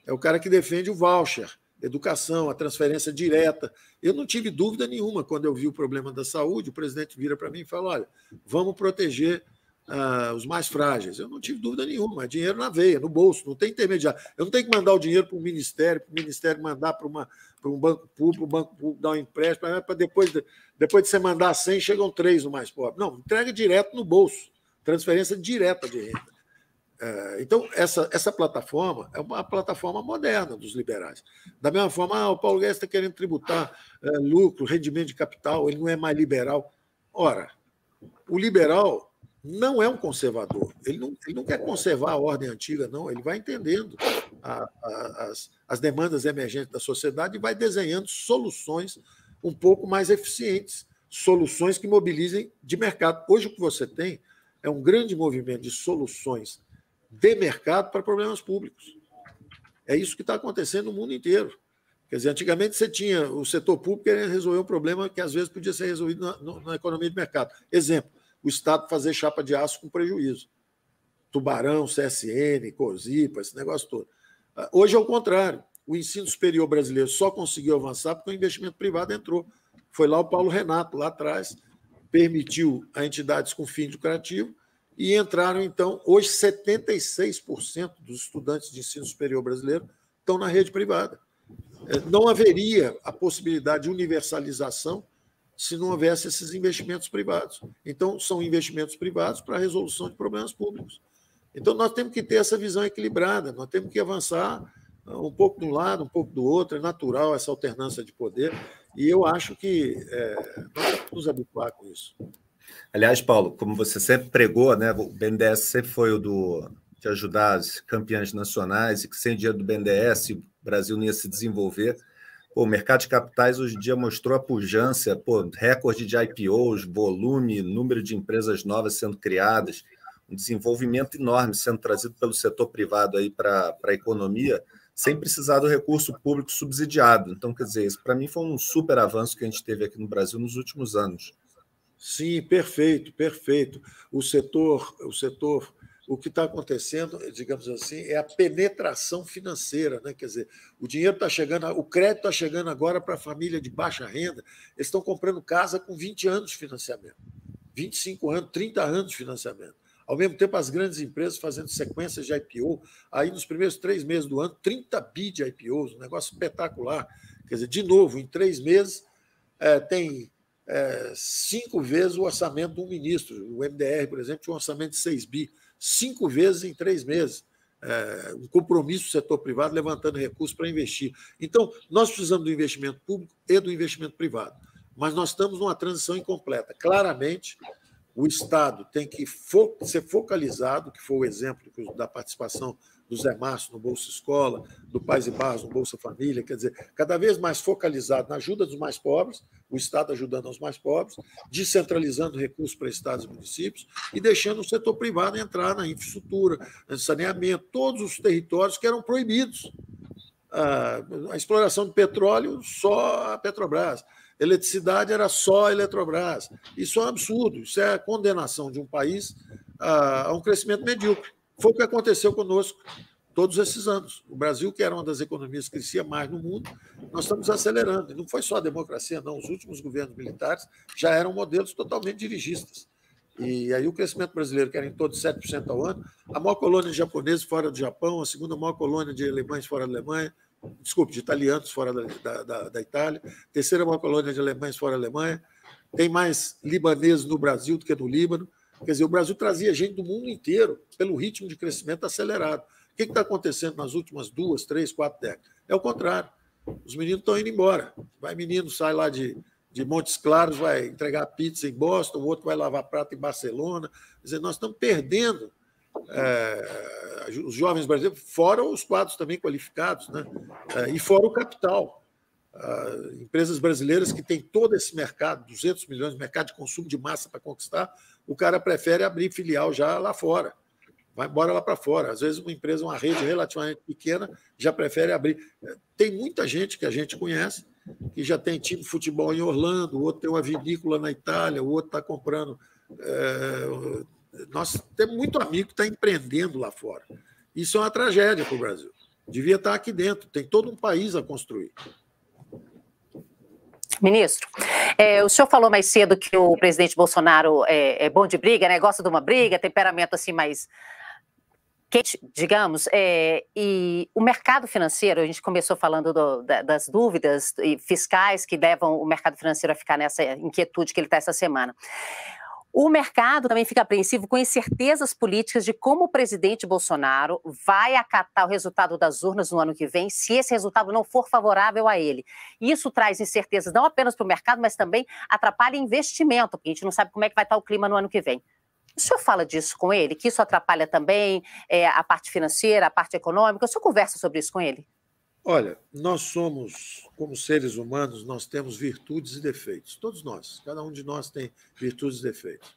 É o cara que defende o voucher, a educação, a transferência direta. Eu não tive dúvida nenhuma quando eu vi o problema da saúde, o presidente vira para mim e fala, olha, vamos proteger os mais frágeis. Eu não tive dúvida nenhuma, é dinheiro na veia, no bolso, não tem intermediário. Eu não tenho que mandar o dinheiro para o Ministério mandar para um banco público, o banco público dar um empréstimo, para depois de você mandar 100, chegam 3 no mais pobre. Não, entrega direto no bolso, transferência direta de renda. Então, essa plataforma é uma plataforma moderna dos liberais. Da mesma forma, o Paulo Guedes está querendo tributar lucro, rendimento de capital, ele não é mais liberal. Ora, o liberal não é um conservador. Ele não quer conservar a ordem antiga, não. Ele vai entendendo as demandas emergentes da sociedade e vai desenhando soluções um pouco mais eficientes, soluções que mobilizem de mercado. Hoje, o que você tem é um grande movimento de soluções de mercado para problemas públicos. É isso que está acontecendo no mundo inteiro. Quer dizer, antigamente você tinha o setor público querendo resolver um problema que às vezes podia ser resolvido na economia de mercado. Exemplo, o Estado fazer chapa de aço com prejuízo. Tubarão, CSN, Cosipa, esse negócio todo. Hoje é o contrário. O ensino superior brasileiro só conseguiu avançar porque o investimento privado entrou. Foi lá o Paulo Renato, lá atrás, permitiu a entidades com fim lucrativo e entraram, então, hoje 76% dos estudantes de ensino superior brasileiro estão na rede privada. Não haveria a possibilidade de universalização se não houvesse esses investimentos privados. Então, são investimentos privados para a resolução de problemas públicos. Então, nós temos que ter essa visão equilibrada, nós temos que avançar um pouco de um lado, um pouco do outro, é natural essa alternância de poder, e eu acho que nós temos que nos habituar com isso. Aliás, Paulo, como você sempre pregou, né, o BNDES sempre foi de ajudar as campeãs nacionais e que sem dinheiro do BNDES o Brasil não ia se desenvolver. O mercado de capitais hoje em dia mostrou a pujança, recorde de IPOs, volume, número de empresas novas sendo criadas, um desenvolvimento enorme sendo trazido pelo setor privado aí para a economia, sem precisar do recurso público subsidiado. Então, quer dizer, isso para mim foi um super avanço que a gente teve aqui no Brasil nos últimos anos. Sim, perfeito, perfeito. O setor, o que está acontecendo, digamos assim, é a penetração financeira, né? Quer dizer, o dinheiro está chegando, o crédito está chegando agora para a família de baixa renda, eles estão comprando casa com 20 anos de financiamento, 25 anos, 30 anos de financiamento. Ao mesmo tempo, as grandes empresas fazendo sequências de IPO, aí nos primeiros 3 meses do ano, 30 bi de IPOs, um negócio espetacular. Quer dizer, de novo, em 3 meses, tem 5 vezes o orçamento de um ministro. O MDR, por exemplo, tinha um orçamento de 6 bi, 5 vezes em 3 meses. Um compromisso do setor privado levantando recursos para investir. Então, nós precisamos do investimento público e do investimento privado, mas nós estamos numa transição incompleta. Claramente, o Estado tem que ser focalizado, que foi o exemplo da participação do Zé Márcio no Bolsa Escola, do Paz e Barros no Bolsa Família, quer dizer, cada vez mais focalizado na ajuda dos mais pobres, o Estado ajudando aos mais pobres, descentralizando recursos para estados e municípios e deixando o setor privado entrar na infraestrutura, no saneamento, todos os territórios que eram proibidos. A exploração de petróleo, só a Petrobras. Eletricidade era só a Eletrobras. Isso é um absurdo, isso é a condenação de um país a um crescimento medíocre. Foi o que aconteceu conosco todos esses anos. O Brasil, que era uma das economias que crescia mais no mundo, nós estamos acelerando. E não foi só a democracia, não. Os últimos governos militares já eram modelos totalmente dirigistas. E aí o crescimento brasileiro, que era em torno de 7% ao ano, a maior colônia de japoneses fora do Japão, a segunda maior colônia de alemães fora da Alemanha, de italianos fora da Itália, terceira maior colônia de alemães fora da Alemanha, tem mais libaneses no Brasil do que no Líbano. Quer dizer, o Brasil trazia gente do mundo inteiro pelo ritmo de crescimento acelerado. O que está acontecendo nas últimas 2, 3, 4 décadas? É o contrário. Os meninos estão indo embora. Vai menino, sai lá de Montes Claros, vai entregar pizza em Boston, o outro vai lavar prato em Barcelona. Quer dizer, nós estamos perdendo os jovens brasileiros, fora os quadros também qualificados, né? E fora o capital. Empresas brasileiras que têm todo esse mercado, 200 milhões de mercado de consumo de massa para conquistar, o cara prefere abrir filial já lá fora, vai embora lá para fora. Às vezes uma empresa, uma rede relativamente pequena, já prefere abrir. Tem muita gente que a gente conhece que já tem time de futebol em Orlando, o outro tem uma vinícola na Itália, o outro está comprando... Nós temos muito amigo que está empreendendo lá fora. Isso é uma tragédia para o Brasil. Devia estar aqui dentro, tem todo um país a construir. Ministro, o senhor falou mais cedo que o presidente Bolsonaro é bom de briga, né? Gosta de uma briga, temperamento assim mais quente, digamos, e o mercado financeiro, a gente começou falando das dúvidas fiscais que levam o mercado financeiro a ficar nessa inquietude que ele está essa semana. O mercado também fica apreensivo com incertezas políticas de como o presidente Bolsonaro vai acatar o resultado das urnas no ano que vem, se esse resultado não for favorável a ele. Isso traz incertezas não apenas para o mercado, mas também atrapalha investimento, porque a gente não sabe como é que vai estar o clima no ano que vem. O senhor fala disso com ele, que isso atrapalha também a parte financeira, a parte econômica? O senhor conversa sobre isso com ele? Olha, nós somos, como seres humanos, nós temos virtudes e defeitos. Todos nós, cada um de nós tem virtudes e defeitos.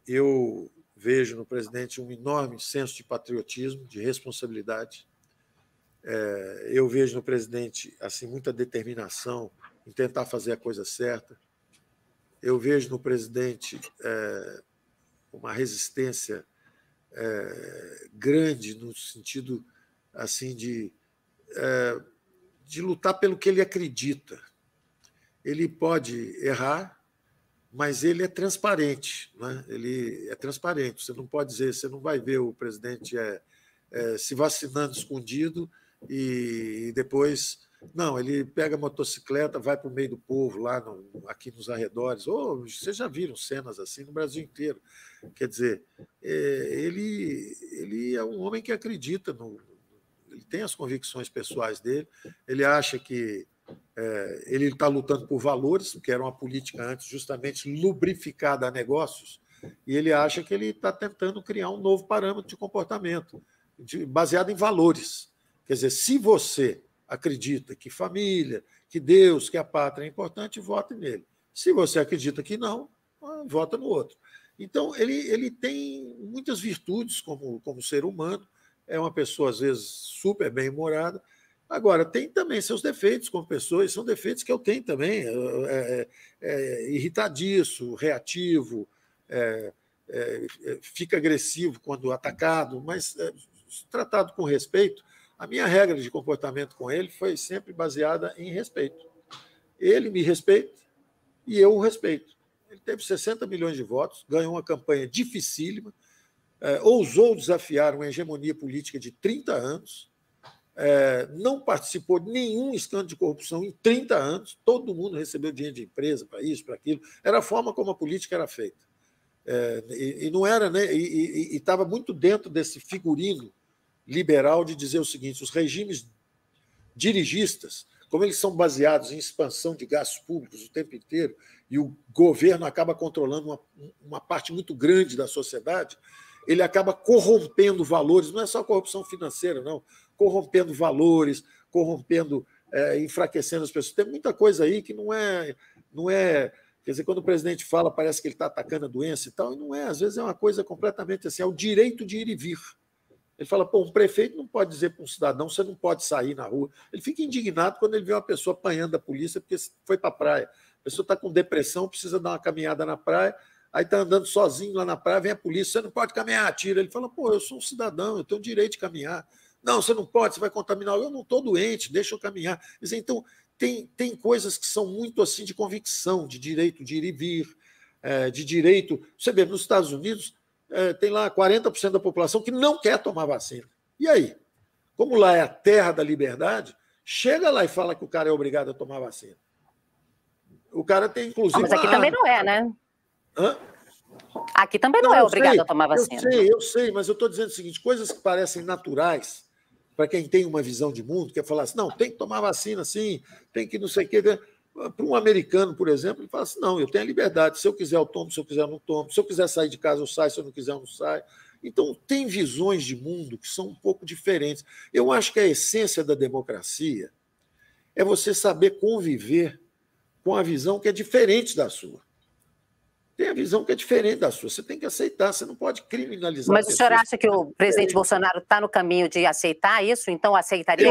Eu vejo no presidente um enorme senso de patriotismo, de responsabilidade. Eu vejo no presidente assim muita determinação em tentar fazer a coisa certa. Eu vejo no presidente uma resistência grande no sentido assim de lutar pelo que ele acredita. Ele pode errar, mas ele é transparente, né? Ele é transparente. Você não pode dizer, você não vai ver o presidente se vacinando escondido e depois... Não, ele pega a motocicleta, vai para o meio do povo, aqui nos arredores. Vocês já viram cenas assim no Brasil inteiro. Quer dizer, ele é um homem que acredita, ele tem as convicções pessoais dele, ele acha que ele está lutando por valores, que era uma política antes justamente lubrificada a negócios, e ele acha que ele está tentando criar um novo parâmetro de comportamento, baseado em valores. Quer dizer, se você acredita que família, que Deus, que a pátria é importante, vote nele. Se você acredita que não, vota no outro. Então, ele tem muitas virtudes como ser humano, é uma pessoa, às vezes, super bem-humorada. Agora, tem também seus defeitos como pessoa, e são defeitos que eu tenho também. Irritadiço, reativo, fica agressivo quando atacado, mas tratado com respeito. A minha regra de comportamento com ele foi sempre baseada em respeito. Ele me respeita e eu o respeito. Ele teve 60 milhões de votos, ganhou uma campanha dificílima, ousou desafiar uma hegemonia política de 30 anos, não participou de nenhum escândalo de corrupção em 30 anos, todo mundo recebeu dinheiro de empresa para isso, para aquilo. Era a forma como a política era feita. E não era, né? E estava muito dentro desse figurino liberal de dizer o seguinte: os regimes dirigistas, como eles são baseados em expansão de gastos públicos o tempo inteiro, e o governo acaba controlando uma parte muito grande da sociedade, ele acaba corrompendo valores, não é só corrupção financeira, não, corrompendo valores, enfraquecendo as pessoas. Tem muita coisa aí que não é. Quer dizer, quando o presidente fala, parece que ele está atacando a doença e tal, e não é, às vezes é uma coisa completamente assim, é o direito de ir e vir. Ele fala, um prefeito não pode dizer para um cidadão, você não pode sair na rua. Ele fica indignado quando ele vê uma pessoa apanhando da polícia porque foi para a praia. A pessoa está com depressão, precisa dar uma caminhada na praia, aí está andando sozinho lá na praia, vem a polícia, você não pode caminhar, atira. Ele fala, eu sou um cidadão, eu tenho o direito de caminhar. Não, você não pode, você vai contaminar. Eu não estou doente, deixa eu caminhar. Então, tem coisas que são muito assim de convicção, de direito de ir e vir, de direito... Você vê, nos Estados Unidos... tem lá 40% da população que não quer tomar vacina. E aí? Como lá é a terra da liberdade, chega lá e fala que o cara é obrigado a tomar vacina. O cara tem, inclusive... Mas aqui também não é, né? Hã? Aqui também não é obrigado a tomar vacina. Eu sei, mas eu estou dizendo o seguinte, coisas que parecem naturais, para quem tem uma visão de mundo, quer falar assim, não, tem que tomar vacina, sim, tem que não sei o quê... Para um americano, por exemplo, ele fala assim, não, eu tenho a liberdade, se eu quiser eu tomo, se eu quiser eu não tomo, se eu quiser sair de casa eu saio, se eu não quiser eu não saio. Então, tem visões de mundo que são um pouco diferentes. Eu acho que a essência da democracia é você saber conviver com a visão que é diferente da sua. Tem a visão que é diferente da sua, você tem que aceitar, você não pode criminalizar. Mas o senhor acha que o presidente Bolsonaro está no caminho de aceitar isso? Então, aceitaria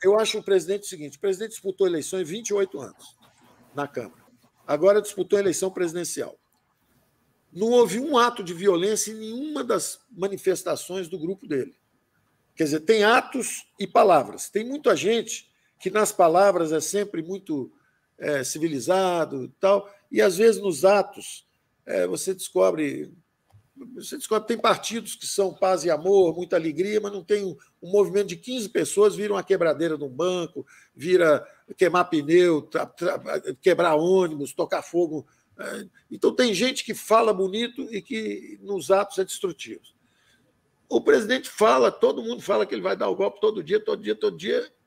eu acho o presidente o seguinte, o presidente disputou eleições 28 anos na Câmara. Agora disputou a eleição presidencial. Não houve um ato de violência em nenhuma das manifestações do grupo dele. Quer dizer, tem atos e palavras. Tem muita gente que nas palavras é sempre muito civilizado e tal, e às vezes nos atos você descobre Você descobre, tem partidos que são paz e amor, muita alegria, mas não tem um movimento de 15 pessoas, vira uma quebradeira de um banco, vira queimar pneu, quebrar ônibus, tocar fogo. Então tem gente que fala bonito e que nos atos é destrutivo. O presidente fala, todo mundo fala que ele vai dar o golpe todo dia,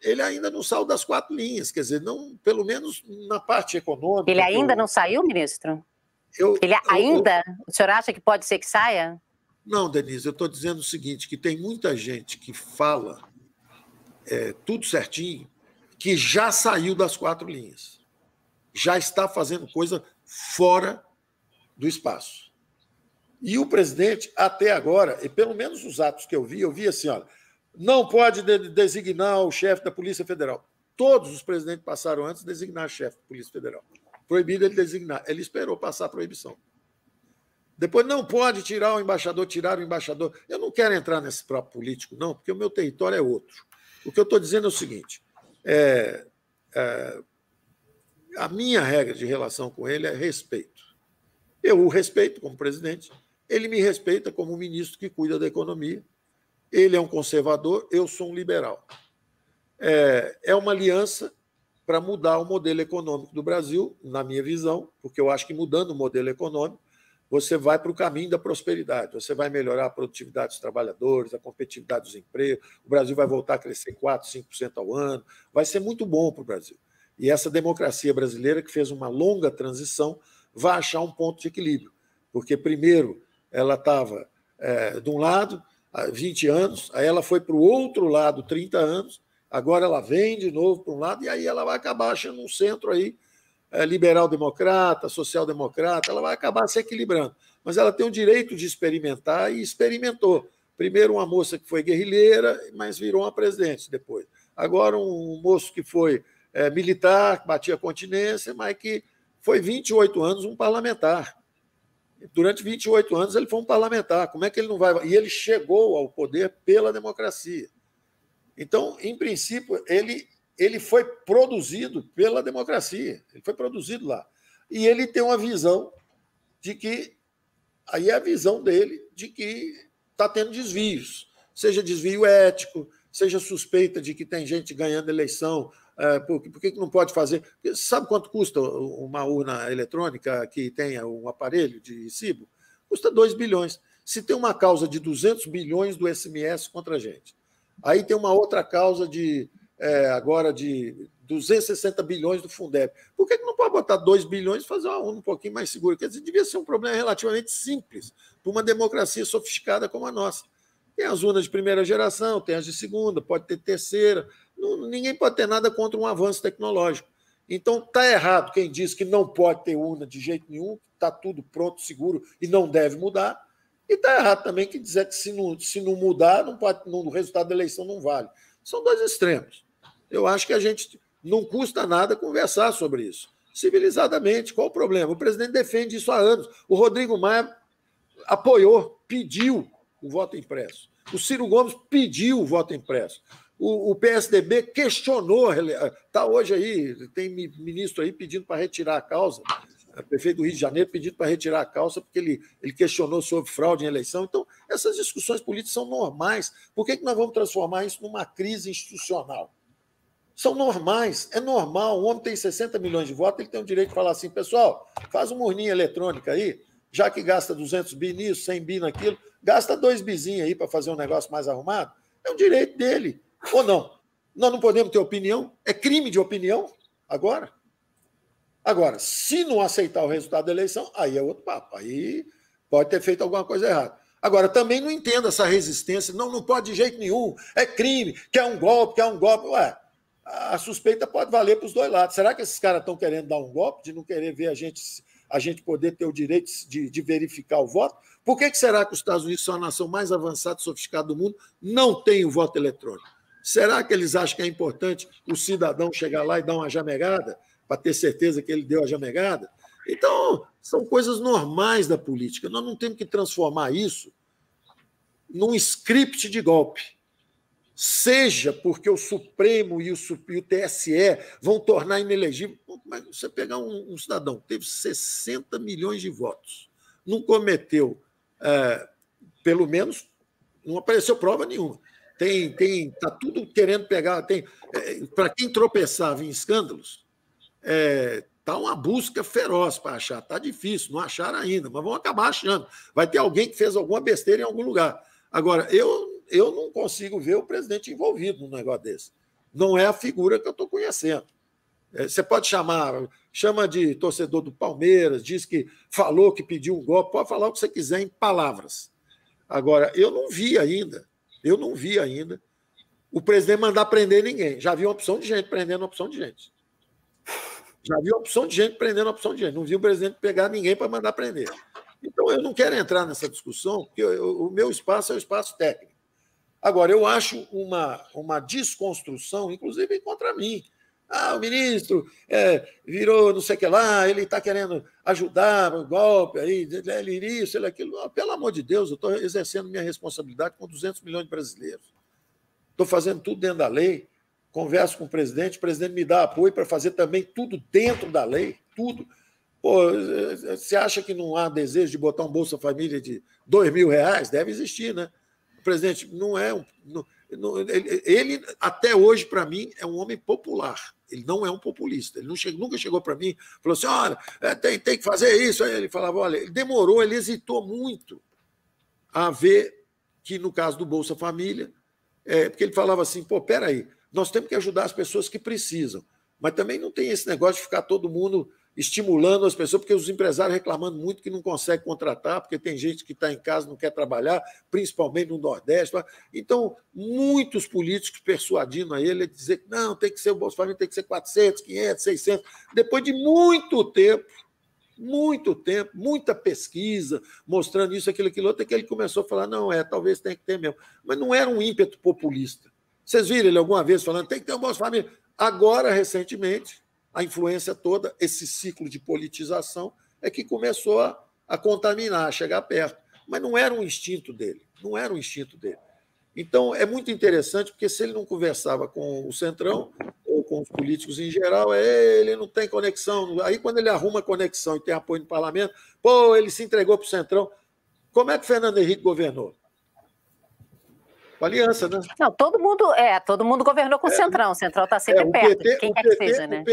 ele ainda não saiu das 4 linhas, quer dizer, não, pelo menos na parte econômica. Ele ainda não saiu, ministro? O senhor acha que pode ser que saia? Não, Denise, eu estou dizendo o seguinte, que tem muita gente que fala tudo certinho, que já saiu das 4 linhas, já está fazendo coisa fora do espaço. E o presidente, até agora, e pelo menos os atos que eu vi assim, olha, não pode designar o chefe da Polícia Federal. Todos os presidentes passaram antes de designar chefe da Polícia Federal. Proibido ele designar. Ele esperou passar a proibição. Depois não pode tirar o embaixador, tirar o embaixador. Eu não quero entrar nesse próprio político, não, porque o meu território é outro. O que eu estou dizendo é o seguinte, a minha regra de relação com ele é respeito. Eu o respeito como presidente, ele me respeita como ministro que cuida da economia, ele é um conservador, eu sou um liberal. É uma aliança para mudar o modelo econômico do Brasil, na minha visão, porque eu acho que mudando o modelo econômico, você vai para o caminho da prosperidade, você vai melhorar a produtividade dos trabalhadores, a competitividade dos empregos, o Brasil vai voltar a crescer 4%, 5% ao ano, vai ser muito bom para o Brasil. E essa democracia brasileira, que fez uma longa transição, vai achar um ponto de equilíbrio, porque primeiro ela estava de um lado há 20 anos, aí ela foi para o outro lado 30 anos, agora ela vem de novo para um lado, e aí ela vai acabar achando um centro aí, liberal-democrata, social-democrata, ela vai acabar se equilibrando. Mas ela tem o direito de experimentar e experimentou. Primeiro uma moça que foi guerrilheira, mas virou uma presidente depois. Agora um moço que foi militar, que batia continência, mas que foi 28 anos um parlamentar. Durante 28 anos ele foi um parlamentar. Como é que ele não vai... E ele chegou ao poder pela democracia. Então, em princípio, ele foi produzido pela democracia. Ele foi produzido lá. E ele tem uma visão de que... Aí é a visão dele de que está tendo desvios. Seja desvio ético, seja suspeita de que tem gente ganhando eleição... Por que não pode fazer? Sabe quanto custa uma urna eletrônica que tenha um aparelho de recibo? Custa 2 bilhões. Se tem uma causa de 200 bilhões do SMS contra a gente, aí tem uma outra causa agora de 260 bilhões do Fundeb. Por que não pode botar 2 bilhões e fazer uma urna um pouquinho mais segura? Quer dizer, devia ser um problema relativamente simples para uma democracia sofisticada como a nossa. Tem as urnas de primeira geração, tem as de segunda, pode ter terceira. Ninguém pode ter nada contra um avanço tecnológico. Então, está errado quem diz que não pode ter urna de jeito nenhum, está tudo pronto, seguro e não deve mudar. E está errado também quem dizer que se não mudar, o resultado da eleição não vale. São dois extremos. Eu acho que a gente não custa nada conversar sobre isso. Civilizadamente, qual o problema? O presidente defende isso há anos. O Rodrigo Maia apoiou, pediu o voto impresso. O Ciro Gomes pediu o voto impresso. O PSDB questionou, está hoje aí, tem ministro aí pedindo para retirar a causa, prefeito do Rio de Janeiro pedindo para retirar a causa porque ele questionou sobre fraude em eleição. Então, essas discussões políticas são normais. Por que nós vamos transformar isso numa crise institucional? São normais, é normal. O homem tem 60 milhões de votos, ele tem o direito de falar assim, pessoal, faz uma urninha eletrônica aí, já que gasta 200 bi nisso, 100 bi naquilo, gasta 2 bizinhos aí para fazer um negócio mais arrumado. É um direito dele. Ou não? Nós não podemos ter opinião? É crime de opinião agora? Agora, se não aceitar o resultado da eleição, aí é outro papo. Aí pode ter feito alguma coisa errada. Agora, também não entendo essa resistência. Não pode de jeito nenhum. É crime, quer um golpe. Ué, a suspeita pode valer para os dois lados. Será que esses caras estão querendo dar um golpe, de não querer ver a gente poder ter o direito de verificar o voto? Por que será que os Estados Unidos são a nação mais avançada e sofisticada do mundo, não tem o voto eletrônico? Será que eles acham que é importante o cidadão chegar lá e dar uma jamegada, para ter certeza que ele deu a jamegada? Então, são coisas normais da política. Nós não temos que transformar isso num script de golpe. Seja porque o Supremo e o TSE vão tornar inelegível. Você pegar um cidadão que teve 60 milhões de votos, não cometeu pelo menos não apareceu prova nenhuma. Está tudo querendo pegar. Para quem tropeçava em escândalos, está uma busca feroz para achar. Está difícil, não acharam ainda, mas vão acabar achando. Vai ter alguém que fez alguma besteira em algum lugar. Agora, eu não consigo ver o presidente envolvido num negócio desse. Não é a figura que eu estou conhecendo. Você pode chama de torcedor do Palmeiras, diz que falou que pediu um golpe, pode falar o que você quiser em palavras. Agora, eu não vi ainda o presidente mandar prender ninguém. Já vi uma opção de gente prendendo uma opção de gente. Já vi uma opção de gente prendendo uma opção de gente. Não vi o presidente pegar ninguém para mandar prender. Então, eu não quero entrar nessa discussão, porque o meu espaço é o espaço técnico. Agora, eu acho uma desconstrução, inclusive contra mim. O ministro virou não sei o que lá, ele está querendo ajudar o golpe, aí, ele isso, ele aquilo. Pelo amor de Deus, eu estou exercendo minha responsabilidade com 200 milhões de brasileiros. Estou fazendo tudo dentro da lei, converso com o presidente me dá apoio para fazer também tudo dentro da lei, tudo. Pô, você acha que não há desejo de botar um Bolsa Família de R$2.000? Deve existir, né? O presidente não é ele, até hoje, para mim, é um homem popular. Ele não é um populista. Ele nunca chegou para mim e falou assim, olha, tem que fazer isso. Aí ele falava, olha, ele demorou, ele hesitou muito a ver que, no caso do Bolsa Família, porque ele falava assim, pô, peraí, nós temos que ajudar as pessoas que precisam, mas também não tem esse negócio de ficar todo mundo estimulando as pessoas, porque os empresários reclamando muito que não conseguem contratar, porque tem gente que está em casa e não quer trabalhar, principalmente no Nordeste. Então, muitos políticos persuadindo a ele a dizer que não, tem que ser o Bolsa Família, tem que ser 400, 500, 600. Depois de muito tempo, muita pesquisa, mostrando isso, aquilo, outro, é que ele começou a falar, não, talvez tenha que ter mesmo. Mas não era um ímpeto populista. Vocês viram ele alguma vez falando, tem que ter um Bolsa Família? Agora, recentemente, a influência toda, esse ciclo de politização, é que começou a contaminar, a chegar perto. Mas não era um instinto dele. Então, é muito interessante, porque se ele não conversava com o Centrão, ou com os políticos em geral, ele não tem conexão. Aí, quando ele arruma conexão e tem apoio no parlamento, ele se entregou para o Centrão. Como é que o Fernando Henrique governou? Com aliança, né? Não, todo mundo governou com o Centrão. O Centrão está sempre perto, de quem quer que seja, né?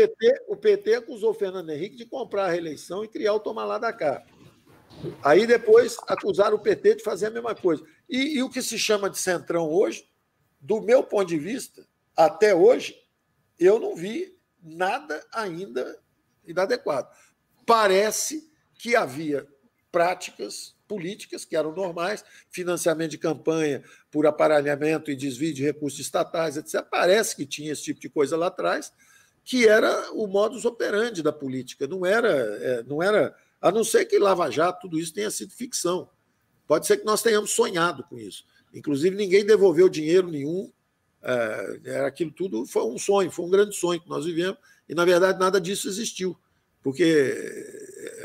O PT acusou o Fernando Henrique de comprar a reeleição e criar o toma lá da cá. Aí depois acusaram o PT de fazer a mesma coisa. E o que se chama de Centrão hoje, do meu ponto de vista, até hoje, eu não vi nada ainda inadequado. Parece que havia práticas políticas que eram normais, financiamento de campanha por aparelhamento e desvio de recursos estatais, etc. Parece que tinha esse tipo de coisa lá atrás, que era o modus operandi da política. Não era, a não ser que Lava Jato, tudo isso tenha sido ficção. Pode ser que nós tenhamos sonhado com isso. Inclusive, ninguém devolveu dinheiro nenhum. Aquilo tudo foi um sonho, foi um grande sonho que nós vivemos, e, na verdade, nada disso existiu. Porque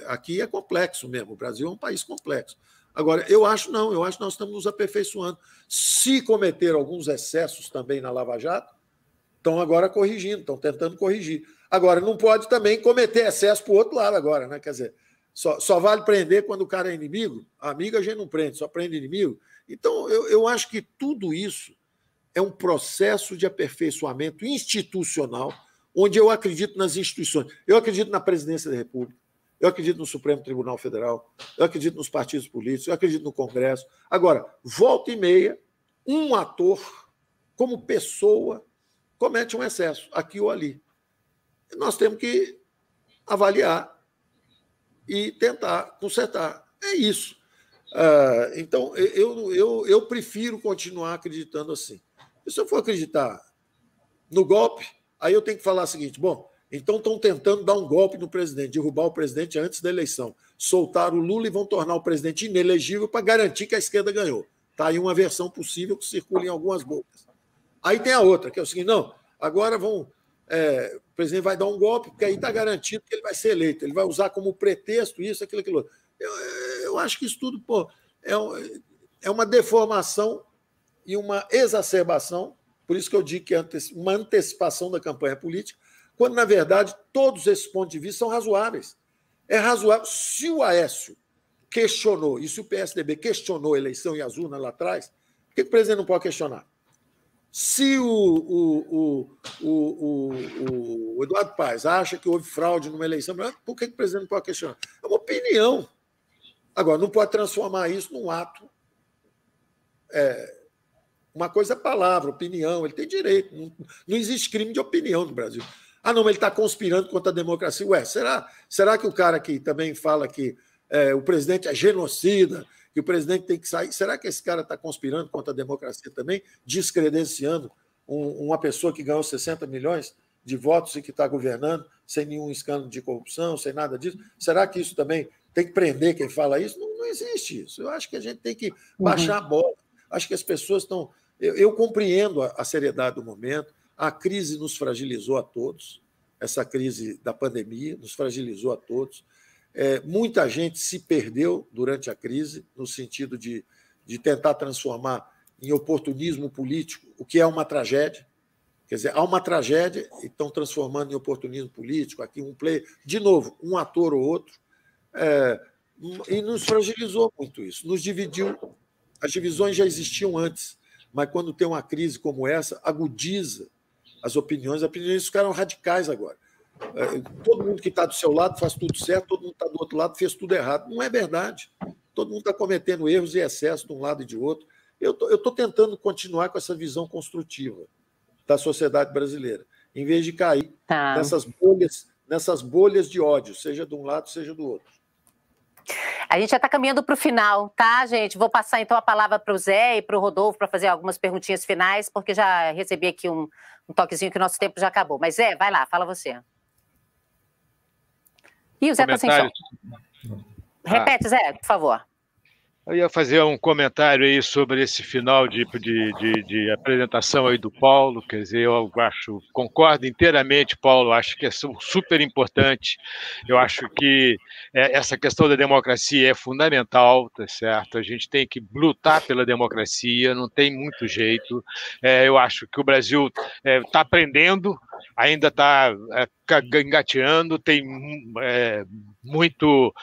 aqui é complexo mesmo, o Brasil é um país complexo. Agora, eu acho que nós estamos nos aperfeiçoando. Se cometer alguns excessos também na Lava Jato, estão agora corrigindo, estão tentando corrigir. Agora, não pode também cometer excesso para o outro lado agora, né? Quer dizer, só vale prender quando o cara é inimigo, amigo a gente não prende, só prende inimigo. Então, eu acho que tudo isso é um processo de aperfeiçoamento institucional, onde eu acredito nas instituições. Eu acredito na presidência da República, eu acredito no Supremo Tribunal Federal, eu acredito nos partidos políticos, eu acredito no Congresso. Agora, volta e meia, um ator, como pessoa, comete um excesso, aqui ou ali. Nós temos que avaliar e tentar consertar. É isso. Então, eu prefiro continuar acreditando assim. Se eu for acreditar no golpe, aí eu tenho que falar o seguinte, então estão tentando dar um golpe no presidente, derrubar o presidente antes da eleição, soltar o Lula e vão tornar o presidente inelegível para garantir que a esquerda ganhou. Está aí uma versão possível que circula em algumas bocas. Aí tem a outra, que é o seguinte, não, agora o presidente vai dar um golpe, porque aí está garantido que ele vai ser eleito, ele vai usar como pretexto isso, aquilo outro. Eu acho que isso tudo é uma deformação e uma exacerbação, por isso que eu digo que é uma antecipação da campanha política, quando, na verdade, todos esses pontos de vista são razoáveis. É razoável. Se o Aécio questionou, e se o PSDB questionou a eleição e as urnas lá atrás, por que o presidente não pode questionar? Se o Eduardo Paes acha que houve fraude numa eleição, por que o presidente não pode questionar? É uma opinião. Agora, não pode transformar isso num ato. Uma coisa é palavra, opinião, ele tem direito. Não existe crime de opinião no Brasil. Ah, não, mas ele está conspirando contra a democracia. Ué, será que o cara que também fala que o presidente é genocida, que o presidente tem que sair, será que esse cara está conspirando contra a democracia também, descredenciando uma pessoa que ganhou 60 milhões de votos e que está governando sem nenhum escândalo de corrupção, sem nada disso? Será que isso também tem que prender quem fala isso? Não existe isso. Eu acho que a gente tem que baixar a bola. Acho que as pessoas estão... Eu compreendo a seriedade do momento. A crise nos fragilizou a todos. Essa crise da pandemia nos fragilizou a todos. Muita gente se perdeu durante a crise, no sentido de tentar transformar em oportunismo político, o que é uma tragédia. Quer dizer, há uma tragédia e estão transformando em oportunismo político. Aqui um player, de novo, um ator ou outro. E nos fragilizou muito isso, nos dividiu. As divisões já existiam antes, mas quando tem uma crise como essa, agudiza as opiniões ficaram radicais agora. Todo mundo que está do seu lado faz tudo certo, todo mundo que está do outro lado fez tudo errado. Não é verdade. Todo mundo está cometendo erros e excessos de um lado e de outro. Eu estou tentando continuar com essa visão construtiva da sociedade brasileira, em vez de cair nessas bolhas de ódio, seja de um lado, seja do outro. A gente já está caminhando para o final, tá, gente? Vou passar, então, a palavra para o Zé e para o Rodolfo para fazer algumas perguntinhas finais, porque já recebi aqui um toquezinho que o nosso tempo já acabou. Mas, Zé, vai lá, fala você. Ih, o Zé está sem som. Repete, Zé, por favor. Eu ia fazer um comentário aí sobre esse final de apresentação aí do Paulo, quer dizer, eu concordo inteiramente, Paulo, acho que é super importante, eu acho que essa questão da democracia é fundamental, tá certo? A gente tem que lutar pela democracia, não tem muito jeito, eu acho que o Brasil está aprendendo, ainda está engateando, tem muito...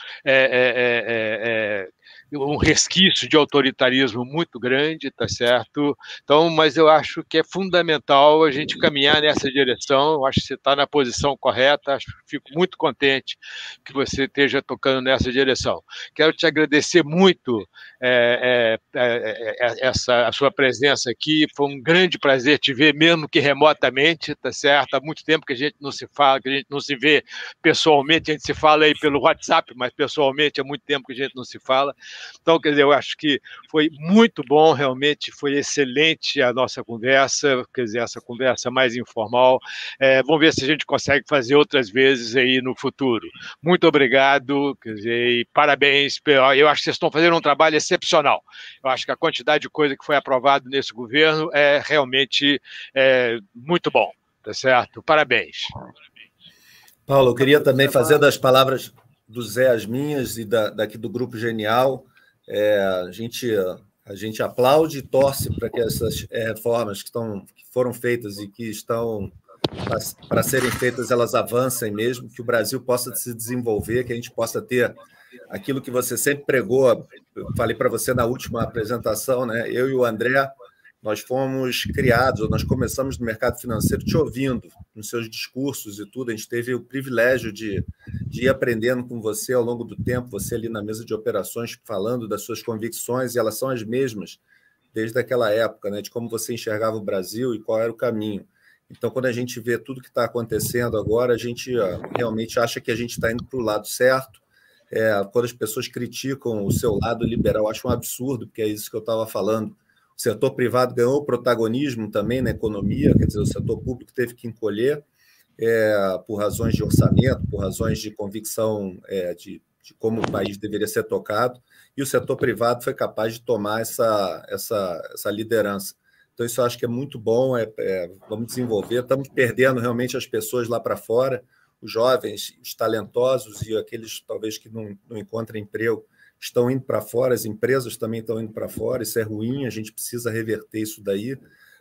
um resquício de autoritarismo muito grande, tá certo? Então, mas eu acho que é fundamental a gente caminhar nessa direção. Eu acho que você está na posição correta. Fico muito contente que você esteja tocando nessa direção. Quero te agradecer muito a sua presença aqui. Foi um grande prazer te ver, mesmo que remotamente, tá certo? Há muito tempo que a gente não se fala, que a gente não se vê pessoalmente. A gente se fala aí pelo WhatsApp, mas pessoalmente há muito tempo que a gente não se fala. Então, quer dizer, eu acho que foi muito bom, realmente foi excelente a nossa conversa, quer dizer, essa conversa mais informal. Vamos ver se a gente consegue fazer outras vezes aí no futuro. Muito obrigado, quer dizer, e parabéns. Eu acho que vocês estão fazendo um trabalho excepcional. Eu acho que a quantidade de coisa que foi aprovado nesse governo é realmente muito bom, tá certo? Parabéns. Paulo, eu queria também fazer das palavras do Zé as minhas e daqui do Grupo Genial. A gente aplaude e torce para que essas reformas que foram feitas e que estão para serem feitas, elas avancem mesmo, que o Brasil possa se desenvolver, que a gente possa ter aquilo que você sempre pregou. Eu falei para você na última apresentação, né? Eu e o André, nós fomos criados, ou nós começamos no mercado financeiro te ouvindo nos seus discursos e tudo. A gente teve o privilégio de ir aprendendo com você ao longo do tempo, você ali na mesa de operações falando das suas convicções, e elas são as mesmas desde aquela época, né, de como você enxergava o Brasil e qual era o caminho. Então, quando a gente vê tudo que está acontecendo agora, a gente realmente acha que a gente está indo para o lado certo. Quando as pessoas criticam o seu lado liberal, eu acho um absurdo, porque é isso que eu estava falando. O setor privado ganhou protagonismo também na economia, quer dizer, o setor público teve que encolher por razões de orçamento, por razões de convicção de como o país deveria ser tocado, e o setor privado foi capaz de tomar essa liderança. Então, isso eu acho que é muito bom, vamos desenvolver, estamos perdendo realmente as pessoas lá para fora, os jovens, os talentosos e aqueles, talvez, que não encontram emprego, estão indo para fora, as empresas também estão indo para fora, isso é ruim, a gente precisa reverter isso daí,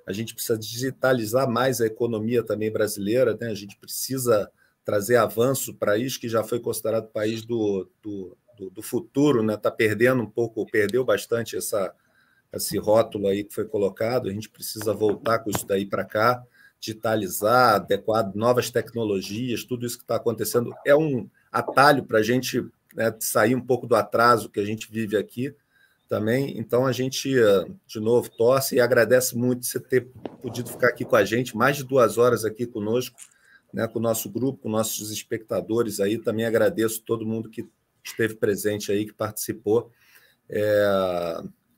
a gente precisa digitalizar mais a economia também brasileira, né? A gente precisa trazer avanço para isso, que já foi considerado país do futuro, né? Está perdendo um pouco, perdeu bastante esse rótulo aí que foi colocado. A gente precisa voltar com isso daí para cá, digitalizar, adequar novas tecnologias, tudo isso que está acontecendo é um atalho para a gente, né, sair um pouco do atraso que a gente vive aqui também. Então, a gente, de novo, torce e agradece muito você ter podido ficar aqui com a gente, mais de 2 horas aqui conosco, né, com o nosso grupo, com nossos espectadores aí. Também agradeço todo mundo que esteve presente aí, que participou,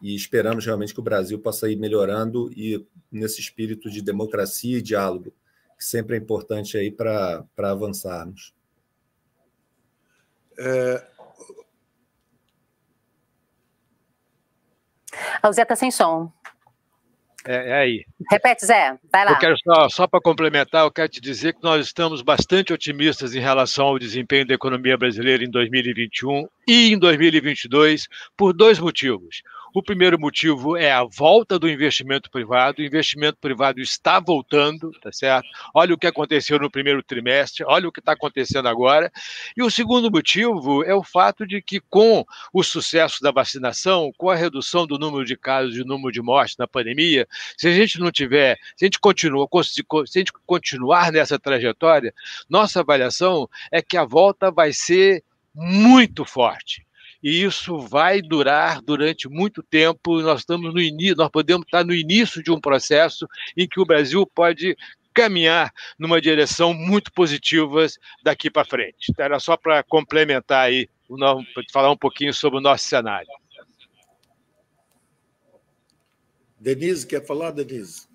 e esperamos realmente que o Brasil possa ir melhorando e nesse espírito de democracia e diálogo, que sempre é importante aí para avançarmos. O Zé está sem som. É aí. Repete, Zé, vai lá. Eu quero só para complementar, eu quero te dizer que nós estamos bastante otimistas em relação ao desempenho da economia brasileira em 2021 e em 2022 por 2 motivos. O primeiro motivo é a volta do investimento privado. O investimento privado está voltando, tá certo? Olha o que aconteceu no primeiro trimestre, olha o que está acontecendo agora. E o segundo motivo é o fato de que, com o sucesso da vacinação, com a redução do número de casos e número de mortes na pandemia, se a gente continuar nessa trajetória, nossa avaliação é que a volta vai ser muito forte. E isso vai durar durante muito tempo. Nós podemos estar no início de um processo em que o Brasil pode caminhar numa direção muito positiva daqui para frente. Então, era só para complementar aí, para falar um pouquinho sobre o nosso cenário. Denise, quer falar, Denise?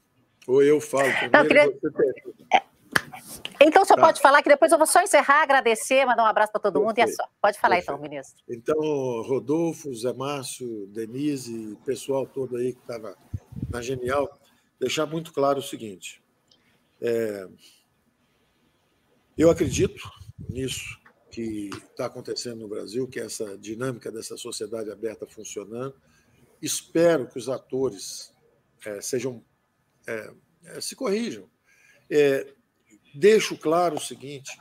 Ou eu falo primeiro? Então, o senhor pode falar, que depois eu vou só encerrar, agradecer, mandar um abraço para todo mundo e é só. Pode falar então, ministro. Então, Rodolfo, Zé Márcio, Denise, pessoal todo aí que estava na Genial, deixar muito claro o seguinte. Eu acredito nisso que está acontecendo no Brasil, que é essa dinâmica dessa sociedade aberta funcionando. Espero que os atores se corrijam. Deixo claro o seguinte,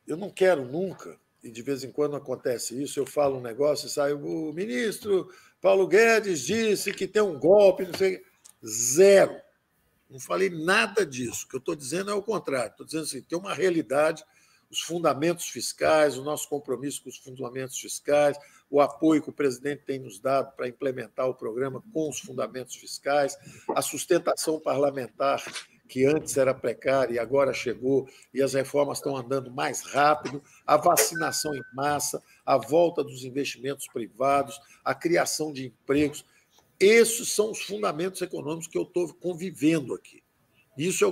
eu não quero nunca, e de vez em quando acontece isso, eu falo um negócio e sai, o ministro Paulo Guedes disse que tem um golpe, não sei, zero. Não falei nada disso. O que eu estou dizendo é o contrário. Estou dizendo assim, tem uma realidade, os fundamentos fiscais, o nosso compromisso com os fundamentos fiscais, o apoio que o presidente tem nos dado para implementar o programa com os fundamentos fiscais, a sustentação parlamentar, que antes era precária e agora chegou, e as reformas estão andando mais rápido, a vacinação em massa, a volta dos investimentos privados, a criação de empregos. Esses são os fundamentos econômicos que eu estou convivendo aqui. Isso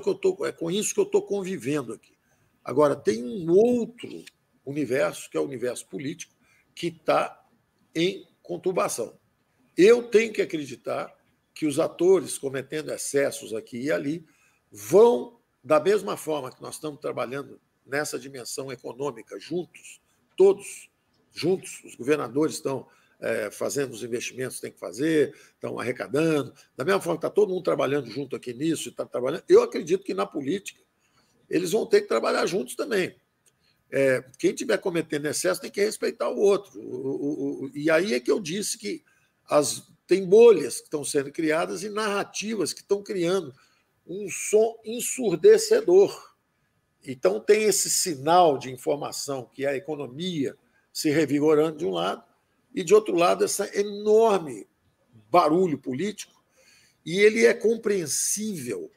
é com isso que eu estou convivendo aqui. Agora, tem um outro universo, que é o universo político, que está em conturbação. Eu tenho que acreditar que os atores cometendo excessos aqui e ali vão, da mesma forma que nós estamos trabalhando nessa dimensão econômica juntos, todos juntos, os governadores estão fazendo os investimentos que tem que fazer, estão arrecadando, da mesma forma que está todo mundo trabalhando junto aqui nisso, está trabalhando, eu acredito que na política eles vão ter que trabalhar juntos também. Quem estiver cometendo excesso tem que respeitar o outro. E aí é que eu disse que tem bolhas que estão sendo criadas e narrativas que estão criando um som ensurdecedor. Então, tem esse sinal de informação, que é a economia se revigorando de um lado, e, de outro lado, esse enorme barulho político, e ele é compreensível,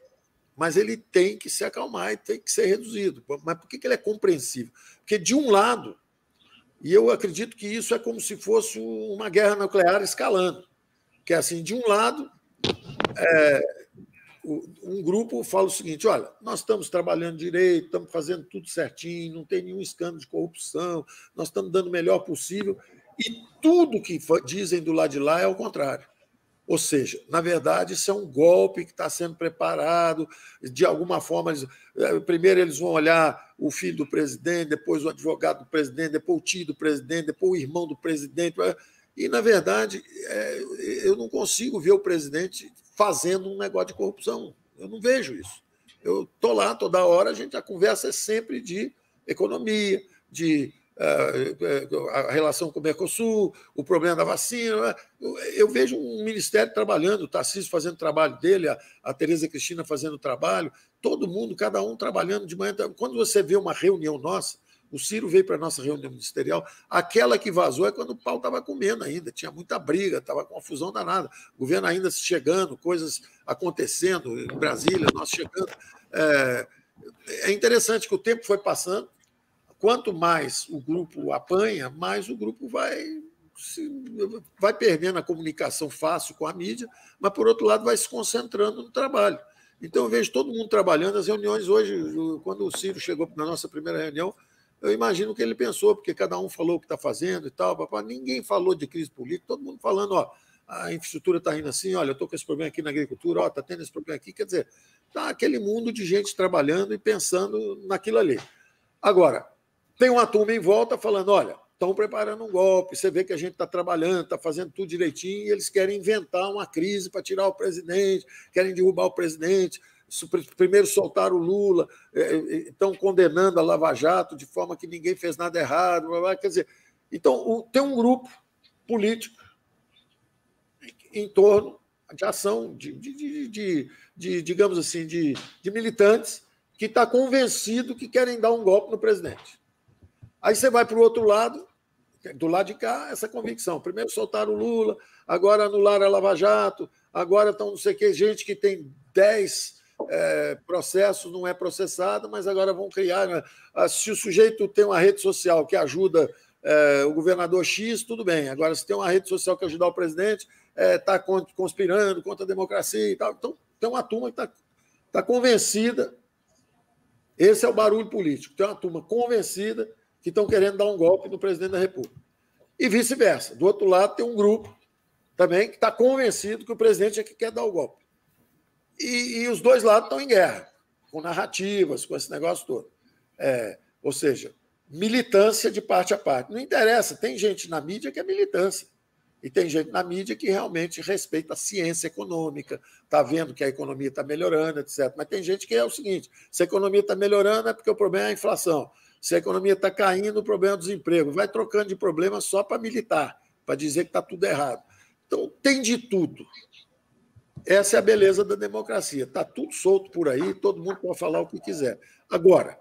mas ele tem que se acalmar e tem que ser reduzido. Mas por que ele é compreensível? Porque, de um lado, e eu acredito que isso é como se fosse uma guerra nuclear escalando, que é assim, de um lado, um grupo fala o seguinte, olha, nós estamos trabalhando direito, estamos fazendo tudo certinho, não tem nenhum escândalo de corrupção, nós estamos dando o melhor possível, e tudo que dizem do lado de lá é o contrário. Ou seja, na verdade, isso é um golpe que está sendo preparado, de alguma forma, primeiro eles vão olhar o filho do presidente, depois o advogado do presidente, depois o tio do presidente, depois o irmão do presidente, e, na verdade, eu não consigo ver o presidente fazendo um negócio de corrupção. Eu não vejo isso. Eu estou lá toda hora, a conversa é sempre de economia, de a relação com o Mercosul, o problema da vacina. Eu vejo um ministério trabalhando, o Tarcísio fazendo o trabalho dele, a Tereza Cristina fazendo o trabalho, todo mundo, cada um trabalhando de manhã. Quando você vê uma reunião nossa, o Ciro veio para a nossa reunião ministerial, aquela que vazou é quando o pau estava comendo ainda, tinha muita briga, estava com uma fusão danada, o governo ainda chegando, coisas acontecendo em Brasília, nós chegando. É interessante que o tempo foi passando, quanto mais o grupo apanha, mais o grupo vai perdendo a comunicação fácil com a mídia, mas, por outro lado, vai se concentrando no trabalho. Então, eu vejo todo mundo trabalhando. As reuniões hoje, quando o Ciro chegou na nossa primeira reunião, eu imagino o que ele pensou, porque cada um falou o que está fazendo e tal. Ninguém falou de crise política, todo mundo falando, a infraestrutura está indo assim, olha, eu estou com esse problema aqui na agricultura, está tendo esse problema aqui. Quer dizer, está aquele mundo de gente trabalhando e pensando naquilo ali. Agora, tem uma turma em volta falando, olha, estão preparando um golpe, você vê que a gente está trabalhando, está fazendo tudo direitinho, e eles querem inventar uma crise para tirar o presidente, querem derrubar o presidente, primeiro soltaram o Lula, estão condenando a Lava Jato de forma que ninguém fez nada errado. Quer dizer, então tem um grupo político em torno de ação, digamos assim, de militantes que está convencido que querem dar um golpe no presidente. Aí você vai para o outro lado, do lado de cá, essa convicção. Primeiro soltaram o Lula, agora anularam a Lava Jato, agora estão não sei o que, gente que tem 10 processos, não é processado, mas agora vão criar. Né? Se o sujeito tem uma rede social que ajuda o governador X, tudo bem. Agora, se tem uma rede social que ajuda o presidente, está conspirando contra a democracia e tal. Então, tem uma turma que está convencida. Esse é o barulho político. Tem uma turma convencida que estão querendo dar um golpe no presidente da República. E vice-versa. Do outro lado, tem um grupo também que está convencido que o presidente é que quer dar o golpe. E os dois lados estão em guerra, com narrativas, com esse negócio todo. Ou seja, militância de parte a parte. Não interessa, tem gente na mídia que é militância. E tem gente na mídia que realmente respeita a ciência econômica, está vendo que a economia está melhorando, etc. Mas tem gente que é o seguinte, se a economia está melhorando é porque o problema é a inflação. Se a economia está caindo, o problema é o desemprego. Vai trocando de problema só para militar, para dizer que está tudo errado. Então, tem de tudo. Essa é a beleza da democracia. Está tudo solto por aí, todo mundo pode falar o que quiser. Agora,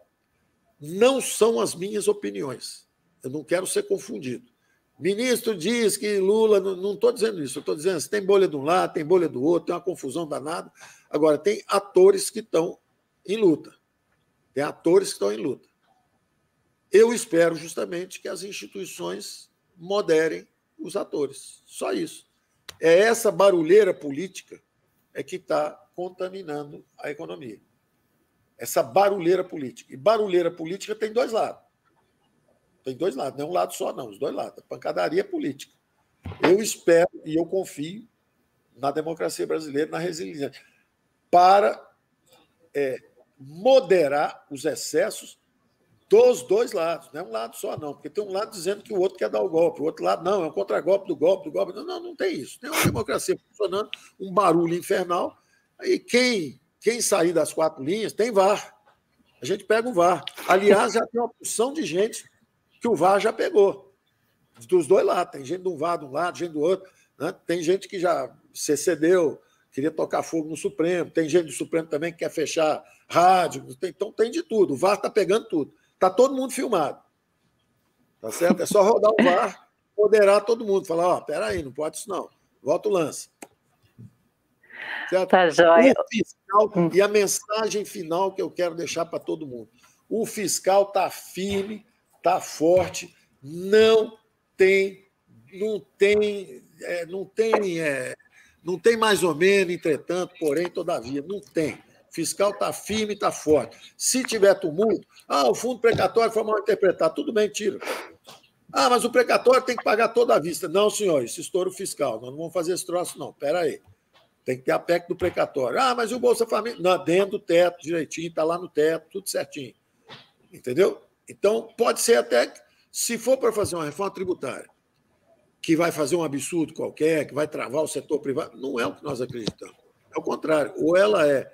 não são as minhas opiniões. Eu não quero ser confundido. Ministro diz que Lula... Não estou dizendo isso. Eu estou dizendo que tem bolha de um lado, tem bolha do outro, tem uma confusão danada. Agora, tem atores que estão em luta. Tem atores que estão em luta. Eu espero justamente que as instituições moderem os atores. Só isso. É essa barulheira política que está contaminando a economia. Essa barulheira política. E barulheira política tem dois lados. Tem dois lados, não é um lado só, não, os dois lados. A pancadaria política. Eu espero e eu confio na democracia brasileira, na resiliência, para moderar os excessos dos dois lados. Não é um lado só, não, porque tem um lado dizendo que o outro quer dar o golpe, o outro lado não, é um contragolpe do golpe, do golpe. Não tem isso. Tem uma democracia funcionando, um barulho infernal, e quem sair das quatro linhas tem VAR. A gente pega o VAR. Aliás, já tem uma porção de gente que o VAR já pegou. Dos dois lados. Tem gente de um VAR de um lado, gente do outro. Né? Tem gente que já se cedeu, queria tocar fogo no Supremo. Tem gente do Supremo também que quer fechar rádio. Então tem de tudo. O VAR está pegando tudo. Está todo mundo filmado. Tá certo? É só rodar o VAR, moderar todo mundo. Falar, peraí, não pode isso não. Volta o lance. Certo? Tá jóia. O fiscal, e a mensagem final que eu quero deixar para todo mundo. O fiscal está firme, está forte, não tem mais ou menos, entretanto, porém, todavia, não tem. O fiscal está firme, está forte. Se tiver tumulto, o fundo precatório foi mal interpretado, tudo bem, tira. Mas o precatório tem que pagar toda a vista. Não, senhor, isso estouro fiscal, nós não vamos fazer esse troço, não. Espera aí. Tem que ter a PEC do precatório. Mas e o Bolsa Família? Não, dentro do teto, direitinho, está lá no teto, tudo certinho. Entendeu? Então, pode ser até que, se for para fazer uma reforma tributária, que vai fazer um absurdo qualquer, que vai travar o setor privado, não é o que nós acreditamos. É o contrário. Ou ela é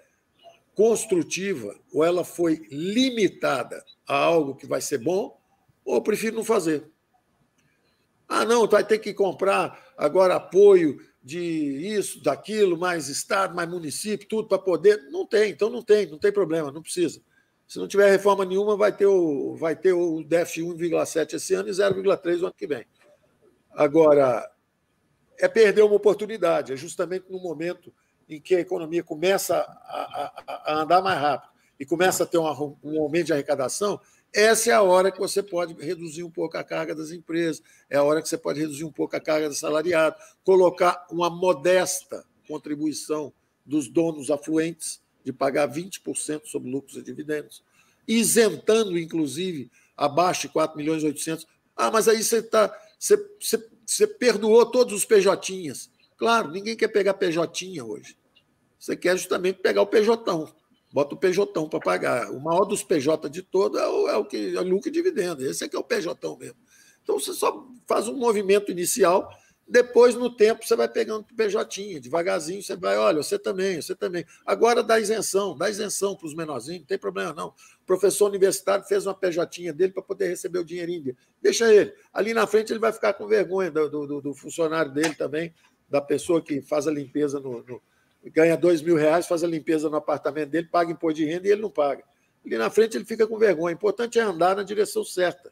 construtiva ou ela foi limitada a algo que vai ser bom, ou eu prefiro não fazer. Ah, não, vai ter que comprar agora apoio de isso, daquilo, mais Estado, mais município, tudo para poder. Não tem, então não tem problema, não precisa. Se não tiver reforma nenhuma, vai ter o déficit 1,7 esse ano e 0,3 o ano que vem. Agora, é perder uma oportunidade, é justamente no momento em que a economia começa a andar mais rápido e começa a ter um aumento de arrecadação, essa é a hora que você pode reduzir um pouco a carga das empresas, é a hora que você pode reduzir um pouco a carga do salariado, colocar uma modesta contribuição dos donos afluentes de pagar 20% sobre lucros e dividendos, isentando, inclusive, abaixo de 4.800.000. Ah, mas aí você perdoou todos os PJinhas. Claro, ninguém quer pegar PJ hoje. Você quer justamente pegar o PJão. Bota o PJão para pagar. O maior dos PJ de todo é o que é lucro e dividendo. Esse aqui é o PJão mesmo. Então, você só faz um movimento inicial, depois, no tempo, você vai pegando o PJ, devagarzinho, você vai, olha, você também. Agora dá isenção para os menorzinhos, não tem problema não. O professor universitário fez uma PJ dele para poder receber o dinheirinho dele. Deixa ele. Ali na frente ele vai ficar com vergonha do funcionário dele também, da pessoa que faz a limpeza ganha R$2.000, faz a limpeza no apartamento dele, paga imposto de renda e ele não paga. Ali na frente ele fica com vergonha. O importante é andar na direção certa,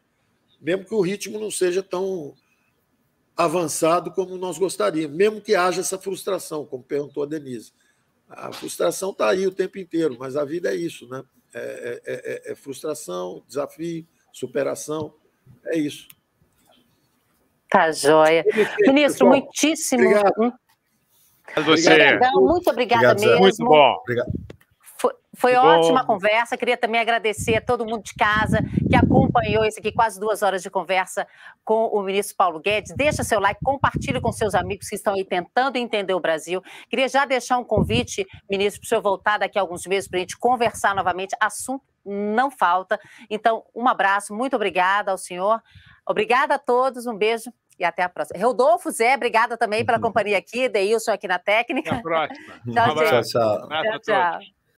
mesmo que o ritmo não seja tão avançado como nós gostaríamos, mesmo que haja essa frustração, como perguntou a Denise. A frustração está aí o tempo inteiro, mas a vida é isso, né? É frustração, desafio, superação, é isso. Tá joia. Ministro, muitíssimo... Obrigado. Muito obrigada mesmo. Muito bom. Obrigado. Foi ótima conversa. Queria também agradecer a todo mundo de casa que acompanhou isso aqui, quase 2 horas de conversa com o ministro Paulo Guedes. Deixa seu like, compartilhe com seus amigos que estão aí tentando entender o Brasil. Queria já deixar um convite, ministro, para o senhor voltar daqui a alguns meses para a gente conversar novamente. Assunto não falta. Então, um abraço, muito obrigada ao senhor. Obrigada a todos, um beijo. E até a próxima. Rodolfo, Zé, obrigada também pela companhia aqui. Deilson aqui na técnica. Até a próxima. Tchau, gente. Tchau. Tchau.